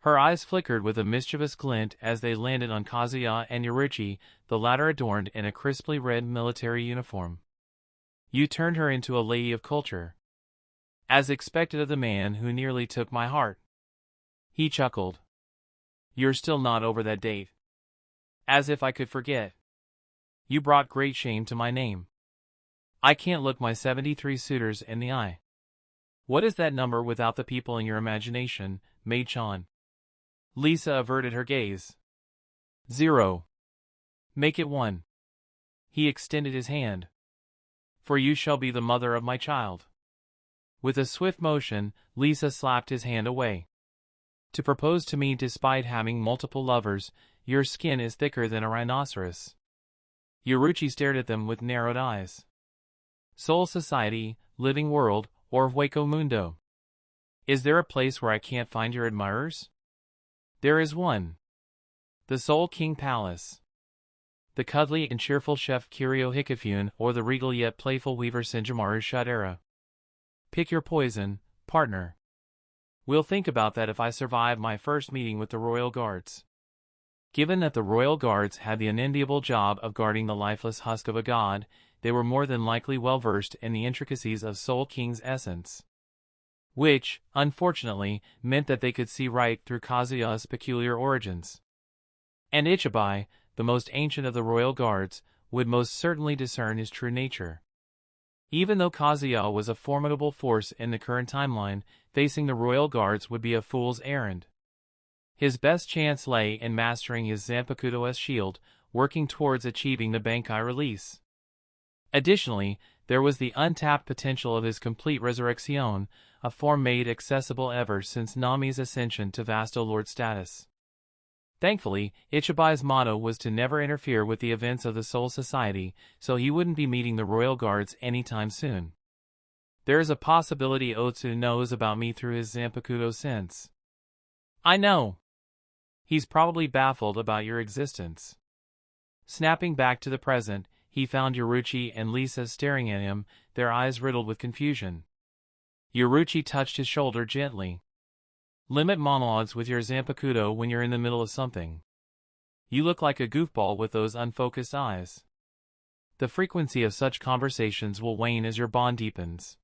Speaker 1: Her eyes flickered with a mischievous glint as they landed on Kazuya and Yoruichi, the latter adorned in a crisply red military uniform. "You turned her into a lady of culture. As expected of the man who nearly took my heart." He chuckled. "You're still not over that date. As if I could forget. You brought great shame to my name. I can't look my 73 suitors in the eye. What is that number without the people in your imagination, Maid-chan?" Lisa averted her gaze. 0. Make it 1. He extended his hand. "For you shall be the mother of my child." With a swift motion, Lisa slapped his hand away. "To propose to me despite having multiple lovers, your skin is thicker than a rhinoceros." Yoruichi stared at them with narrowed eyes. "Soul Society, Living World, or Hueco Mundo? Is there a place where I can't find your admirers?" "There is one. The Soul King Palace. The cuddly and cheerful chef Kiryu Hikifune or the regal yet playful weaver Senjimaru Shadera. Pick your poison, partner. We'll think about that if I survive my first meeting with the Royal Guards." Given that the Royal Guards had the unenviable job of guarding the lifeless husk of a god, they were more than likely well versed in the intricacies of Soul King's essence. Which, unfortunately, meant that they could see right through Kazuya's peculiar origins. And Ichibai, the most ancient of the Royal Guards, would most certainly discern his true nature. Even though Kazuya was a formidable force in the current timeline, facing the Royal Guards would be a fool's errand. His best chance lay in mastering his zanpakuto shield, working towards achieving the Bankai release. Additionally, there was the untapped potential of his complete resurrection, a form made accessible ever since Nami's ascension to Vasto Lord status. Thankfully, Ichibai's motto was to never interfere with the events of the Soul Society, so he wouldn't be meeting the Royal Guards anytime soon. There is a possibility Otsu knows about me through his zanpakuto sense. I know. He's probably baffled about your existence. Snapping back to the present, he found Yoruichi and Lisa staring at him, their eyes riddled with confusion. Yoruichi touched his shoulder gently. Limit monologues with your zanpakuto when you're in the middle of something. You look like a goofball with those unfocused eyes. The frequency of such conversations will wane as your bond deepens.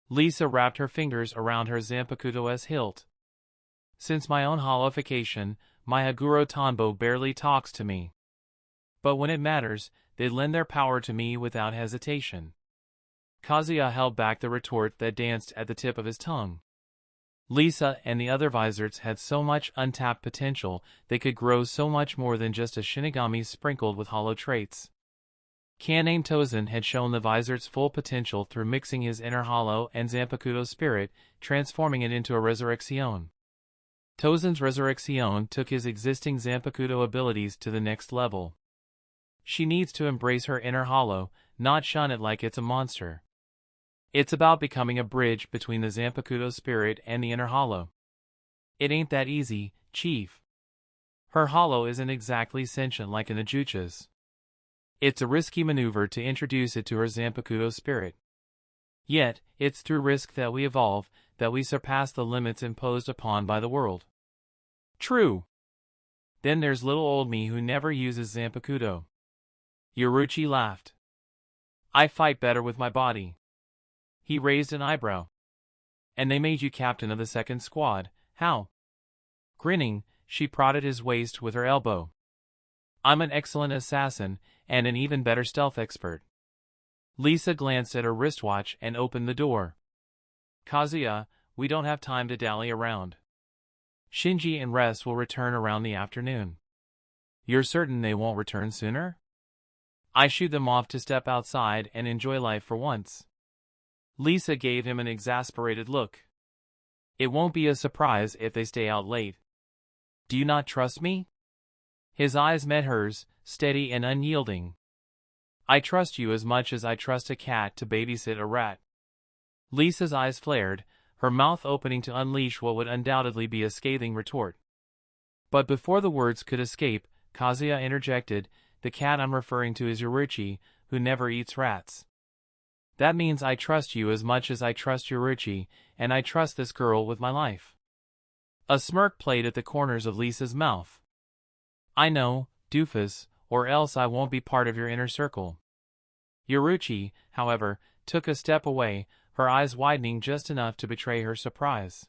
Speaker 1: Lisa wrapped her fingers around her zanpakuto's hilt. Since my own holification, my Haguro Tanbo barely talks to me. But when it matters, they lend their power to me without hesitation. Kazuya held back the retort that danced at the tip of his tongue. Lisa and the other Vizards had so much untapped potential, they could grow so much more than just a Shinigami sprinkled with hollow traits. Kaien Tozen had shown the Vizard's full potential through mixing his inner hollow and zanpakuto spirit, transforming it into a resurrection. Tozen's resurrection took his existing zanpakuto abilities to the next level. She needs to embrace her inner hollow, not shun it like it's a monster. It's about becoming a bridge between the zanpakuto spirit and the inner hollow. It ain't that easy, Chief. Her hollow isn't exactly sentient like an Ajucha's. It's a risky maneuver to introduce it to her zanpakuto spirit. Yet, it's through risk that we evolve, that we surpass the limits imposed upon by the world. True. Then there's little old me who never uses zanpakuto. Yoruichi laughed. I fight better with my body. He raised an eyebrow. And they made you captain of the second squad, how? Grinning, she prodded his waist with her elbow. I'm an excellent assassin, and an even better stealth expert. Lisa glanced at her wristwatch and opened the door. Kazuya, we don't have time to dally around. Shinji and Rest will return around the afternoon. You're certain they won't return sooner? I shooed them off to step outside and enjoy life for once. Lisa gave him an exasperated look. It won't be a surprise if they stay out late. Do you not trust me? His eyes met hers, steady and unyielding. I trust you as much as I trust a cat to babysit a rat. Lisa's eyes flared, her mouth opening to unleash what would undoubtedly be a scathing retort. But before the words could escape, Kazuya interjected, the cat I'm referring to is Yoruichi, who never eats rats. That means I trust you as much as I trust Yoruichi, and I trust this girl with my life. A smirk played at the corners of Lisa's mouth. I know, doofus, or else I won't be part of your inner circle. Yoruichi, however, took a step away, her eyes widening just enough to betray her surprise.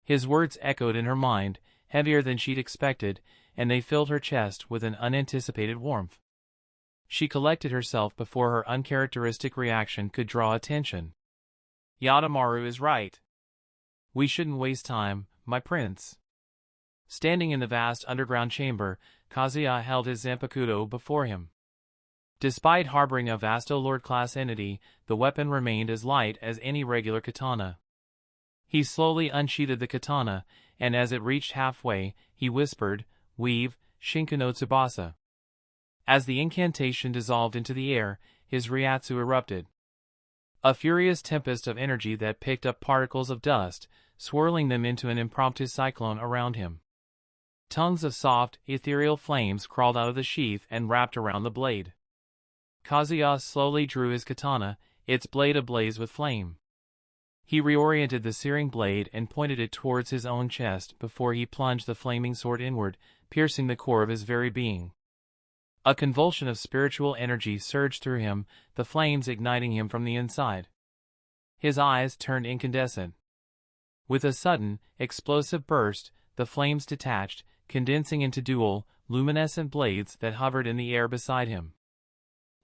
Speaker 1: His words echoed in her mind, heavier than she'd expected, and they filled her chest with an unanticipated warmth. She collected herself before her uncharacteristic reaction could draw attention. Yadamaru is right. We shouldn't waste time, my prince. Standing in the vast underground chamber, Kazuya held his zanpakuto before him. Despite harboring a Vasto Lorde-Class entity, the weapon remained as light as any regular katana. He slowly unsheathed the katana, and as it reached halfway, he whispered, Weave, Shinku no Tsubasa. As the incantation dissolved into the air, his Ryatsu erupted. A furious tempest of energy that picked up particles of dust, swirling them into an impromptu cyclone around him. Tongues of soft, ethereal flames crawled out of the sheath and wrapped around the blade. Kazuya slowly drew his katana, its blade ablaze with flame. He reoriented the searing blade and pointed it towards his own chest before he plunged the flaming sword inward, piercing the core of his very being. A convulsion of spiritual energy surged through him, the flames igniting him from the inside. His eyes turned incandescent. With a sudden, explosive burst, the flames detached, condensing into dual, luminescent blades that hovered in the air beside him.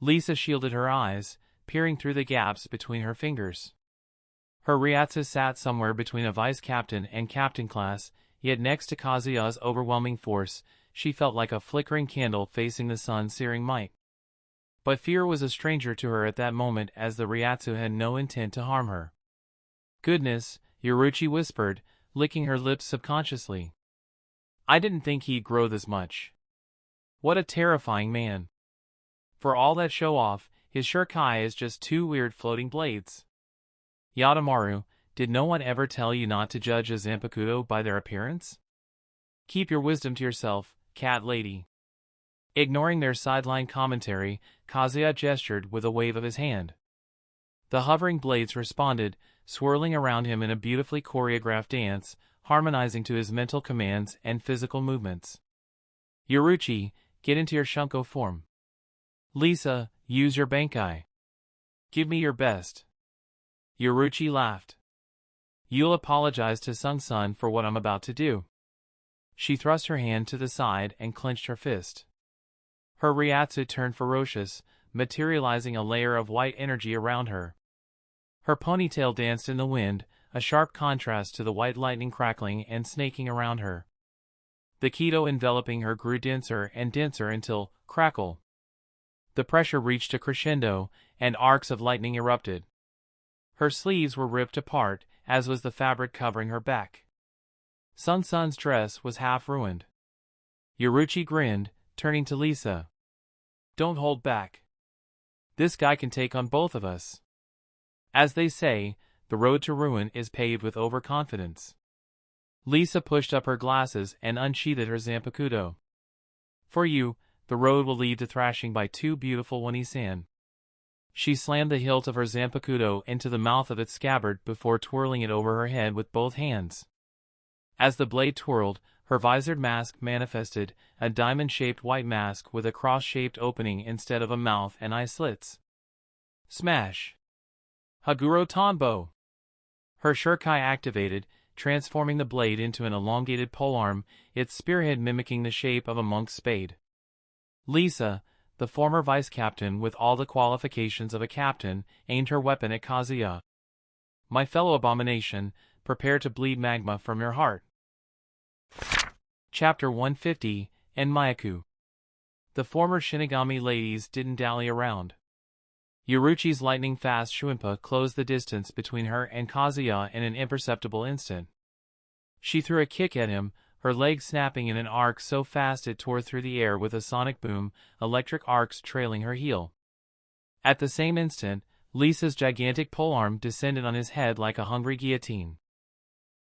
Speaker 1: Lisa shielded her eyes, peering through the gaps between her fingers. Her Ryatsu sat somewhere between a vice captain and captain class, yet next to Kazuya's overwhelming force, she felt like a flickering candle facing the sun's searing might. But fear was a stranger to her at that moment, as the Ryatsu had no intent to harm her. Goodness, Yoruichi whispered, licking her lips subconsciously. I didn't think he'd grow this much. What a terrifying man. For all that show off, his Shurikai is just two weird floating blades. Yadamaru, did no one ever tell you not to judge a zanpakuto by their appearance? Keep your wisdom to yourself, cat lady. Ignoring their sideline commentary, Kazuya gestured with a wave of his hand. The hovering blades responded, swirling around him in a beautifully choreographed dance, harmonizing to his mental commands and physical movements. Yoruichi, get into your shunko form. Lisa, use your bankai. Give me your best. Yoruichi laughed. You'll apologize to Sung-sun for what I'm about to do. She thrust her hand to the side and clenched her fist. Her Ryatsu turned ferocious, materializing a layer of white energy around her. Her ponytail danced in the wind, a sharp contrast to the white lightning crackling and snaking around her. The Kido enveloping her grew denser and denser until, crackle. The pressure reached a crescendo, and arcs of lightning erupted. Her sleeves were ripped apart, as was the fabric covering her back. Sung-sun's dress was half ruined. Yoruichi grinned, turning to Lisa. Don't hold back. This guy can take on both of us. As they say, the road to ruin is paved with overconfidence. Lisa pushed up her glasses and unsheathed her zanpakuto. For you, the road will lead to thrashing by two beautiful Oni-san. She slammed the hilt of her zanpakuto into the mouth of its scabbard before twirling it over her head with both hands. As the blade twirled, her visored mask manifested, a diamond-shaped white mask with a cross-shaped opening instead of a mouth and eye slits. Smash! Haguro Tanbo! Her shurikai activated, transforming the blade into an elongated polearm, its spearhead mimicking the shape of a monk's spade. Lisa, the former vice-captain with all the qualifications of a captain, aimed her weapon at Kazuya. My fellow abomination, prepare to bleed magma from your heart. Chapter 150, and Mayaku. The former Shinigami ladies didn't dally around. Yoruichi's lightning-fast Shuinpa closed the distance between her and Kazuya in an imperceptible instant. She threw a kick at him, her leg snapping in an arc so fast it tore through the air with a sonic boom, electric arcs trailing her heel. At the same instant, Lisa's gigantic polearm descended on his head like a hungry guillotine.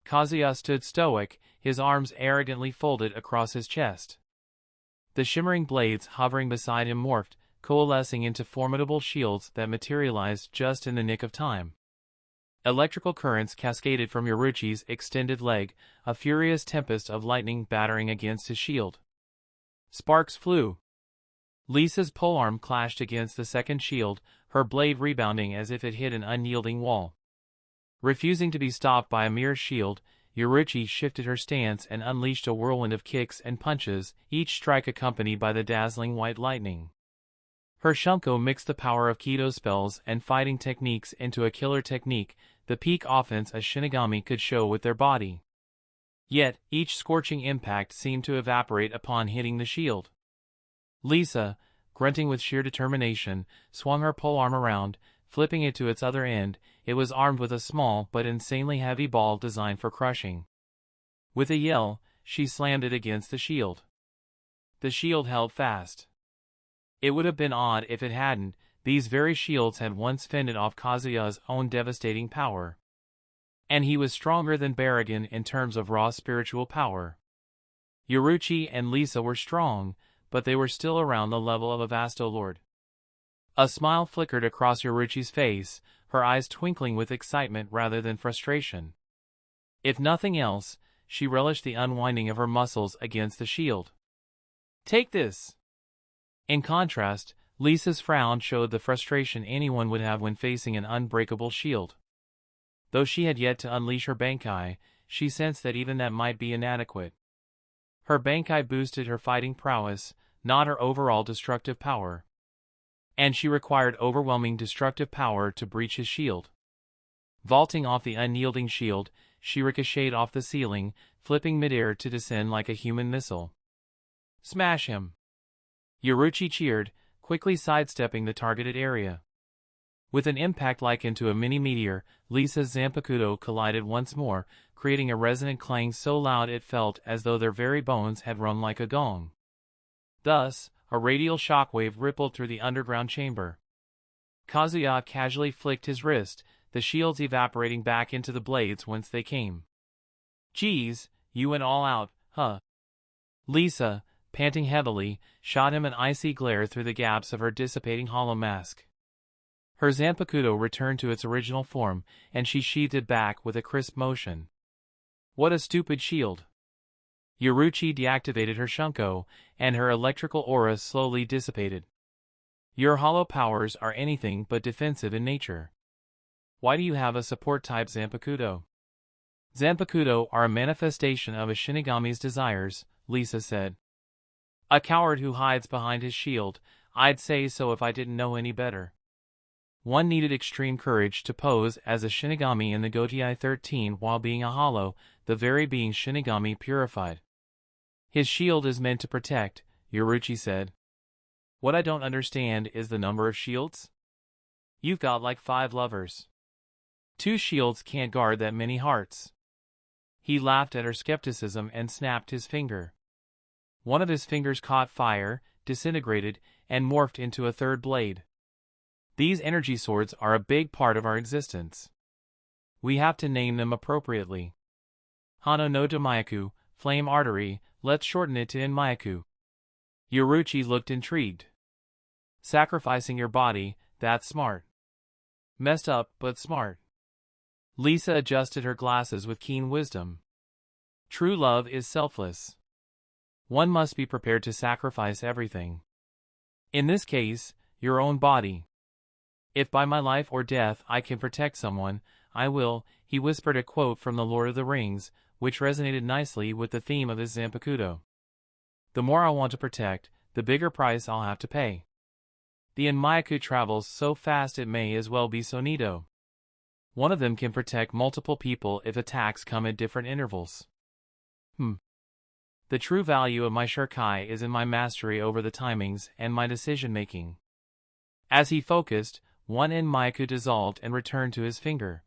Speaker 1: Kazuya stood stoic, his arms arrogantly folded across his chest. The shimmering blades hovering beside him morphed, coalescing into formidable shields that materialized just in the nick of time. Electrical currents cascaded from Yoruichi's extended leg, a furious tempest of lightning battering against his shield. Sparks flew. Lisa's polearm clashed against the second shield, her blade rebounding as if it hit an unyielding wall. Refusing to be stopped by a mere shield, Yoruichi shifted her stance and unleashed a whirlwind of kicks and punches, each strike accompanied by the dazzling white lightning. Her shunko mixed the power of Kido spells and fighting techniques into a killer technique, the peak offense a Shinigami could show with their body. Yet, each scorching impact seemed to evaporate upon hitting the shield. Lisa, grunting with sheer determination, swung her polearm around, flipping it to its other end. It was armed with a small but insanely heavy ball designed for crushing. With a yell, she slammed it against the shield. The shield held fast. It would have been odd if it hadn't. These very shields had once fended off Kazuya's own devastating power. And he was stronger than Baragon in terms of raw spiritual power. Yoruichi and Lisa were strong, but they were still around the level of a Vasto Lord. A smile flickered across Yoruichi's face, her eyes twinkling with excitement rather than frustration. If nothing else, she relished the unwinding of her muscles against the shield. Take this! In contrast, Lisa's frown showed the frustration anyone would have when facing an unbreakable shield. Though she had yet to unleash her bankai, she sensed that even that might be inadequate. Her bankai boosted her fighting prowess, not her overall destructive power. And she required overwhelming destructive power to breach his shield. Vaulting off the unyielding shield, she ricocheted off the ceiling, flipping midair to descend like a human missile. Smash him! Yoruichi cheered, quickly sidestepping the targeted area. With an impact likened to a mini-meteor, Lisa's zanpakuto collided once more, creating a resonant clang so loud it felt as though their very bones had rung like a gong. Thus, a radial shockwave rippled through the underground chamber. Kazuya casually flicked his wrist, the shields evaporating back into the blades whence they came. "Geez, you went all out, huh?" Lisa, panting heavily, shot him an icy glare through the gaps of her dissipating hollow mask. Her zanpakuto returned to its original form, and she sheathed it back with a crisp motion. What a stupid shield! Yoruichi deactivated her shunko, and her electrical aura slowly dissipated. Your hollow powers are anything but defensive in nature. Why do you have a support-type zanpakuto? Zanpakuto are a manifestation of a Shinigami's desires, Lisa said. A coward who hides behind his shield, I'd say so if I didn't know any better. One needed extreme courage to pose as a Shinigami in the Getaway 13 while being a hollow, the very being Shinigami purified. His shield is meant to protect, Yoruichi said. What I don't understand is the number of shields. You've got like 5 lovers. 2 shields can't guard that many hearts. He laughed at her skepticism and snapped his finger. One of his fingers caught fire, disintegrated, and morphed into a third blade. These energy swords are a big part of our existence. We have to name them appropriately. Hano no Damayaku, Flame Artery, let's shorten it to Inmayaku. Yoruichi looked intrigued. Sacrificing your body, that's smart. Messed up, but smart. Lisa adjusted her glasses with keen wisdom. True love is selfless. One must be prepared to sacrifice everything. In this case, your own body. If by my life or death I can protect someone, I will, he whispered a quote from The Lord of the Rings, which resonated nicely with the theme of his zanpakuto. The more I want to protect, the bigger price I'll have to pay. The Inmayaku travels so fast it may as well be Sonido. One of them can protect multiple people if attacks come at different intervals. The true value of my shurikai is in my mastery over the timings and my decision-making. As he focused, one Inmayaku dissolved and returned to his finger.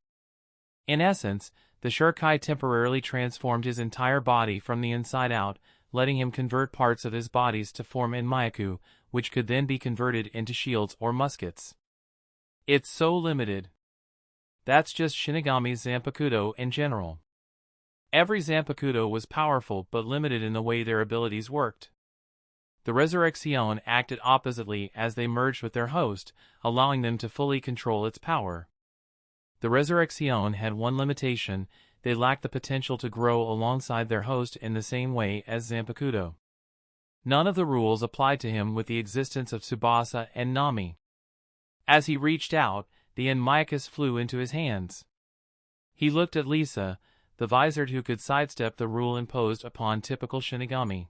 Speaker 1: In essence, the shurikai temporarily transformed his entire body from the inside out, letting him convert parts of his bodies to form Inmayaku, which could then be converted into shields or muskets. It's so limited. That's just Shinigami's zanpakuto in general. Every zanpakuto was powerful but limited in the way their abilities worked. The Resurrection acted oppositely as they merged with their host, allowing them to fully control its power. The Resurrection had one limitation: they lacked the potential to grow alongside their host in the same way as zanpakuto. None of the rules applied to him with the existence of Tsubasa and Nami. As he reached out, the Inmayakus flew into his hands. He looked at Lisa, the visored who could sidestep the rule imposed upon typical Shinigami.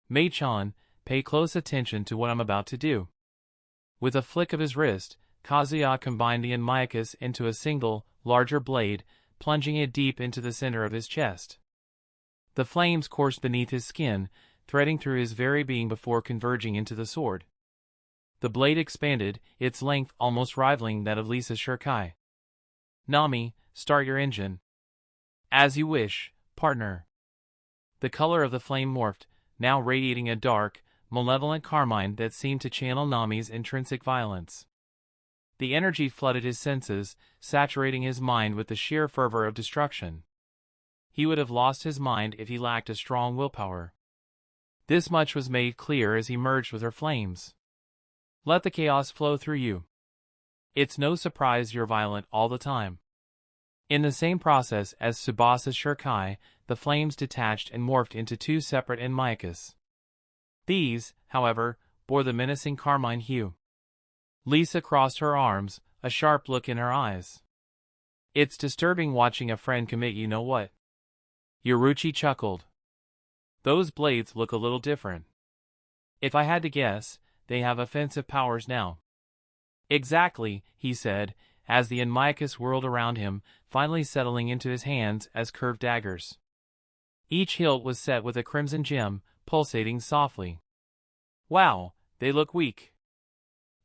Speaker 1: Mei-chan, pay close attention to what I'm about to do. With a flick of his wrist, Kazuya combined the Inmayakus into a single, larger blade, plunging it deep into the center of his chest. The flames coursed beneath his skin, threading through his very being before converging into the sword. The blade expanded, its length almost rivaling that of Lisa's shurikai. Nami, start your engine. As you wish, partner. The color of the flame morphed, now radiating a dark, malevolent carmine that seemed to channel Nami's intrinsic violence. The energy flooded his senses, saturating his mind with the sheer fervor of destruction. He would have lost his mind if he lacked a strong willpower. This much was made clear as he merged with her flames. Let the chaos flow through you. It's no surprise you're violent all the time. In the same process as Tsubasa's shurikai, the flames detached and morphed into 2 separate Inmayakus. These, however, bore the menacing carmine hue. Lisa crossed her arms, a sharp look in her eyes. It's disturbing watching a friend commit you-know-what. Yoruichi chuckled. Those blades look a little different. If I had to guess, they have offensive powers now. Exactly, he said, as the Inmayakus whirled around him, finally settling into his hands as curved daggers. Each hilt was set with a crimson gem, pulsating softly. Wow, they look weak.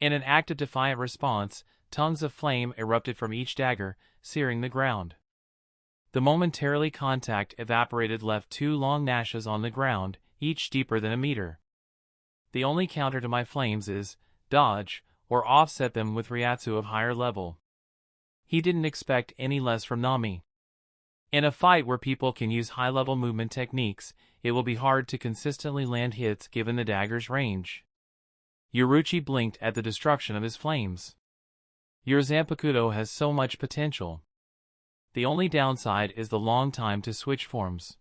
Speaker 1: In an act of defiant response, tongues of flame erupted from each dagger, searing the ground. The momentarily contact evaporated left 2 long nashes on the ground, each deeper than a meter. The only counter to my flames is, dodge, or offset them with Ryatsu of higher level. He didn't expect any less from Nami. In a fight where people can use high-level movement techniques, it will be hard to consistently land hits given the dagger's range. Yoruichi blinked at the destruction of his flames. Your zanpakuto has so much potential. The only downside is the long time to switch forms.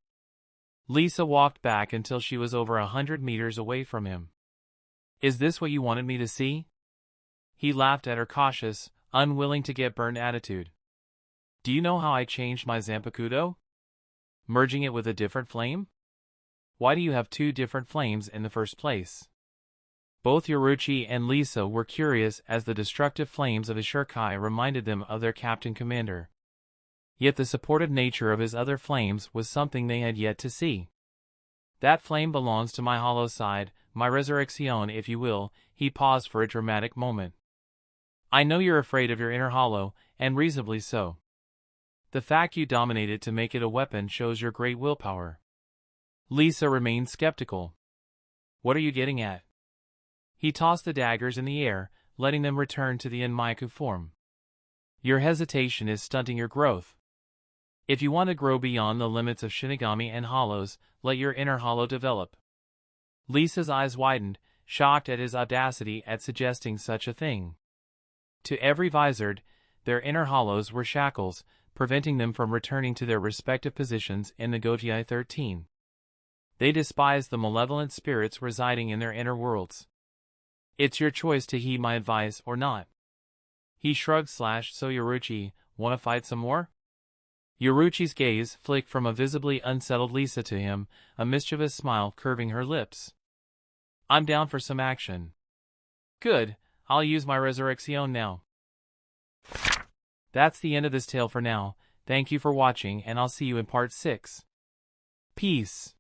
Speaker 1: Lisa walked back until she was over 100 meters away from him. Is this what you wanted me to see? He laughed at her cautious, unwilling to get burned attitude. Do you know how I changed my zanpakuto? Merging it with a different flame? Why do you have two different flames in the first place? Both Yoruichi and Lisa were curious as the destructive flames of his shuriken reminded them of their captain commander. Yet the supportive nature of his other flames was something they had yet to see. That flame belongs to my hollow side, my resurrection if you will. He paused for a dramatic moment. I know you're afraid of your inner hollow, and reasonably so. The fact you dominate it to make it a weapon shows your great willpower. Lisa remained skeptical. What are you getting at? He tossed the daggers in the air, letting them return to the Enmaiku form. Your hesitation is stunting your growth. If you want to grow beyond the limits of Shinigami and hollows, let your inner hollow develop. Lisa's eyes widened, shocked at his audacity at suggesting such a thing. To every visored, their inner hollows were shackles, preventing them from returning to their respective positions in the Getaway 13. They despised the malevolent spirits residing in their inner worlds. It's your choice to heed my advice or not. He shrugged. So Yoruichi, wanna fight some more? Yoruichi's gaze flicked from a visibly unsettled Lisa to him, a mischievous smile curving her lips. I'm down for some action. Good, I'll use my resurrection now. That's the end of this tale for now. Thank you for watching and I'll see you in part 6. Peace.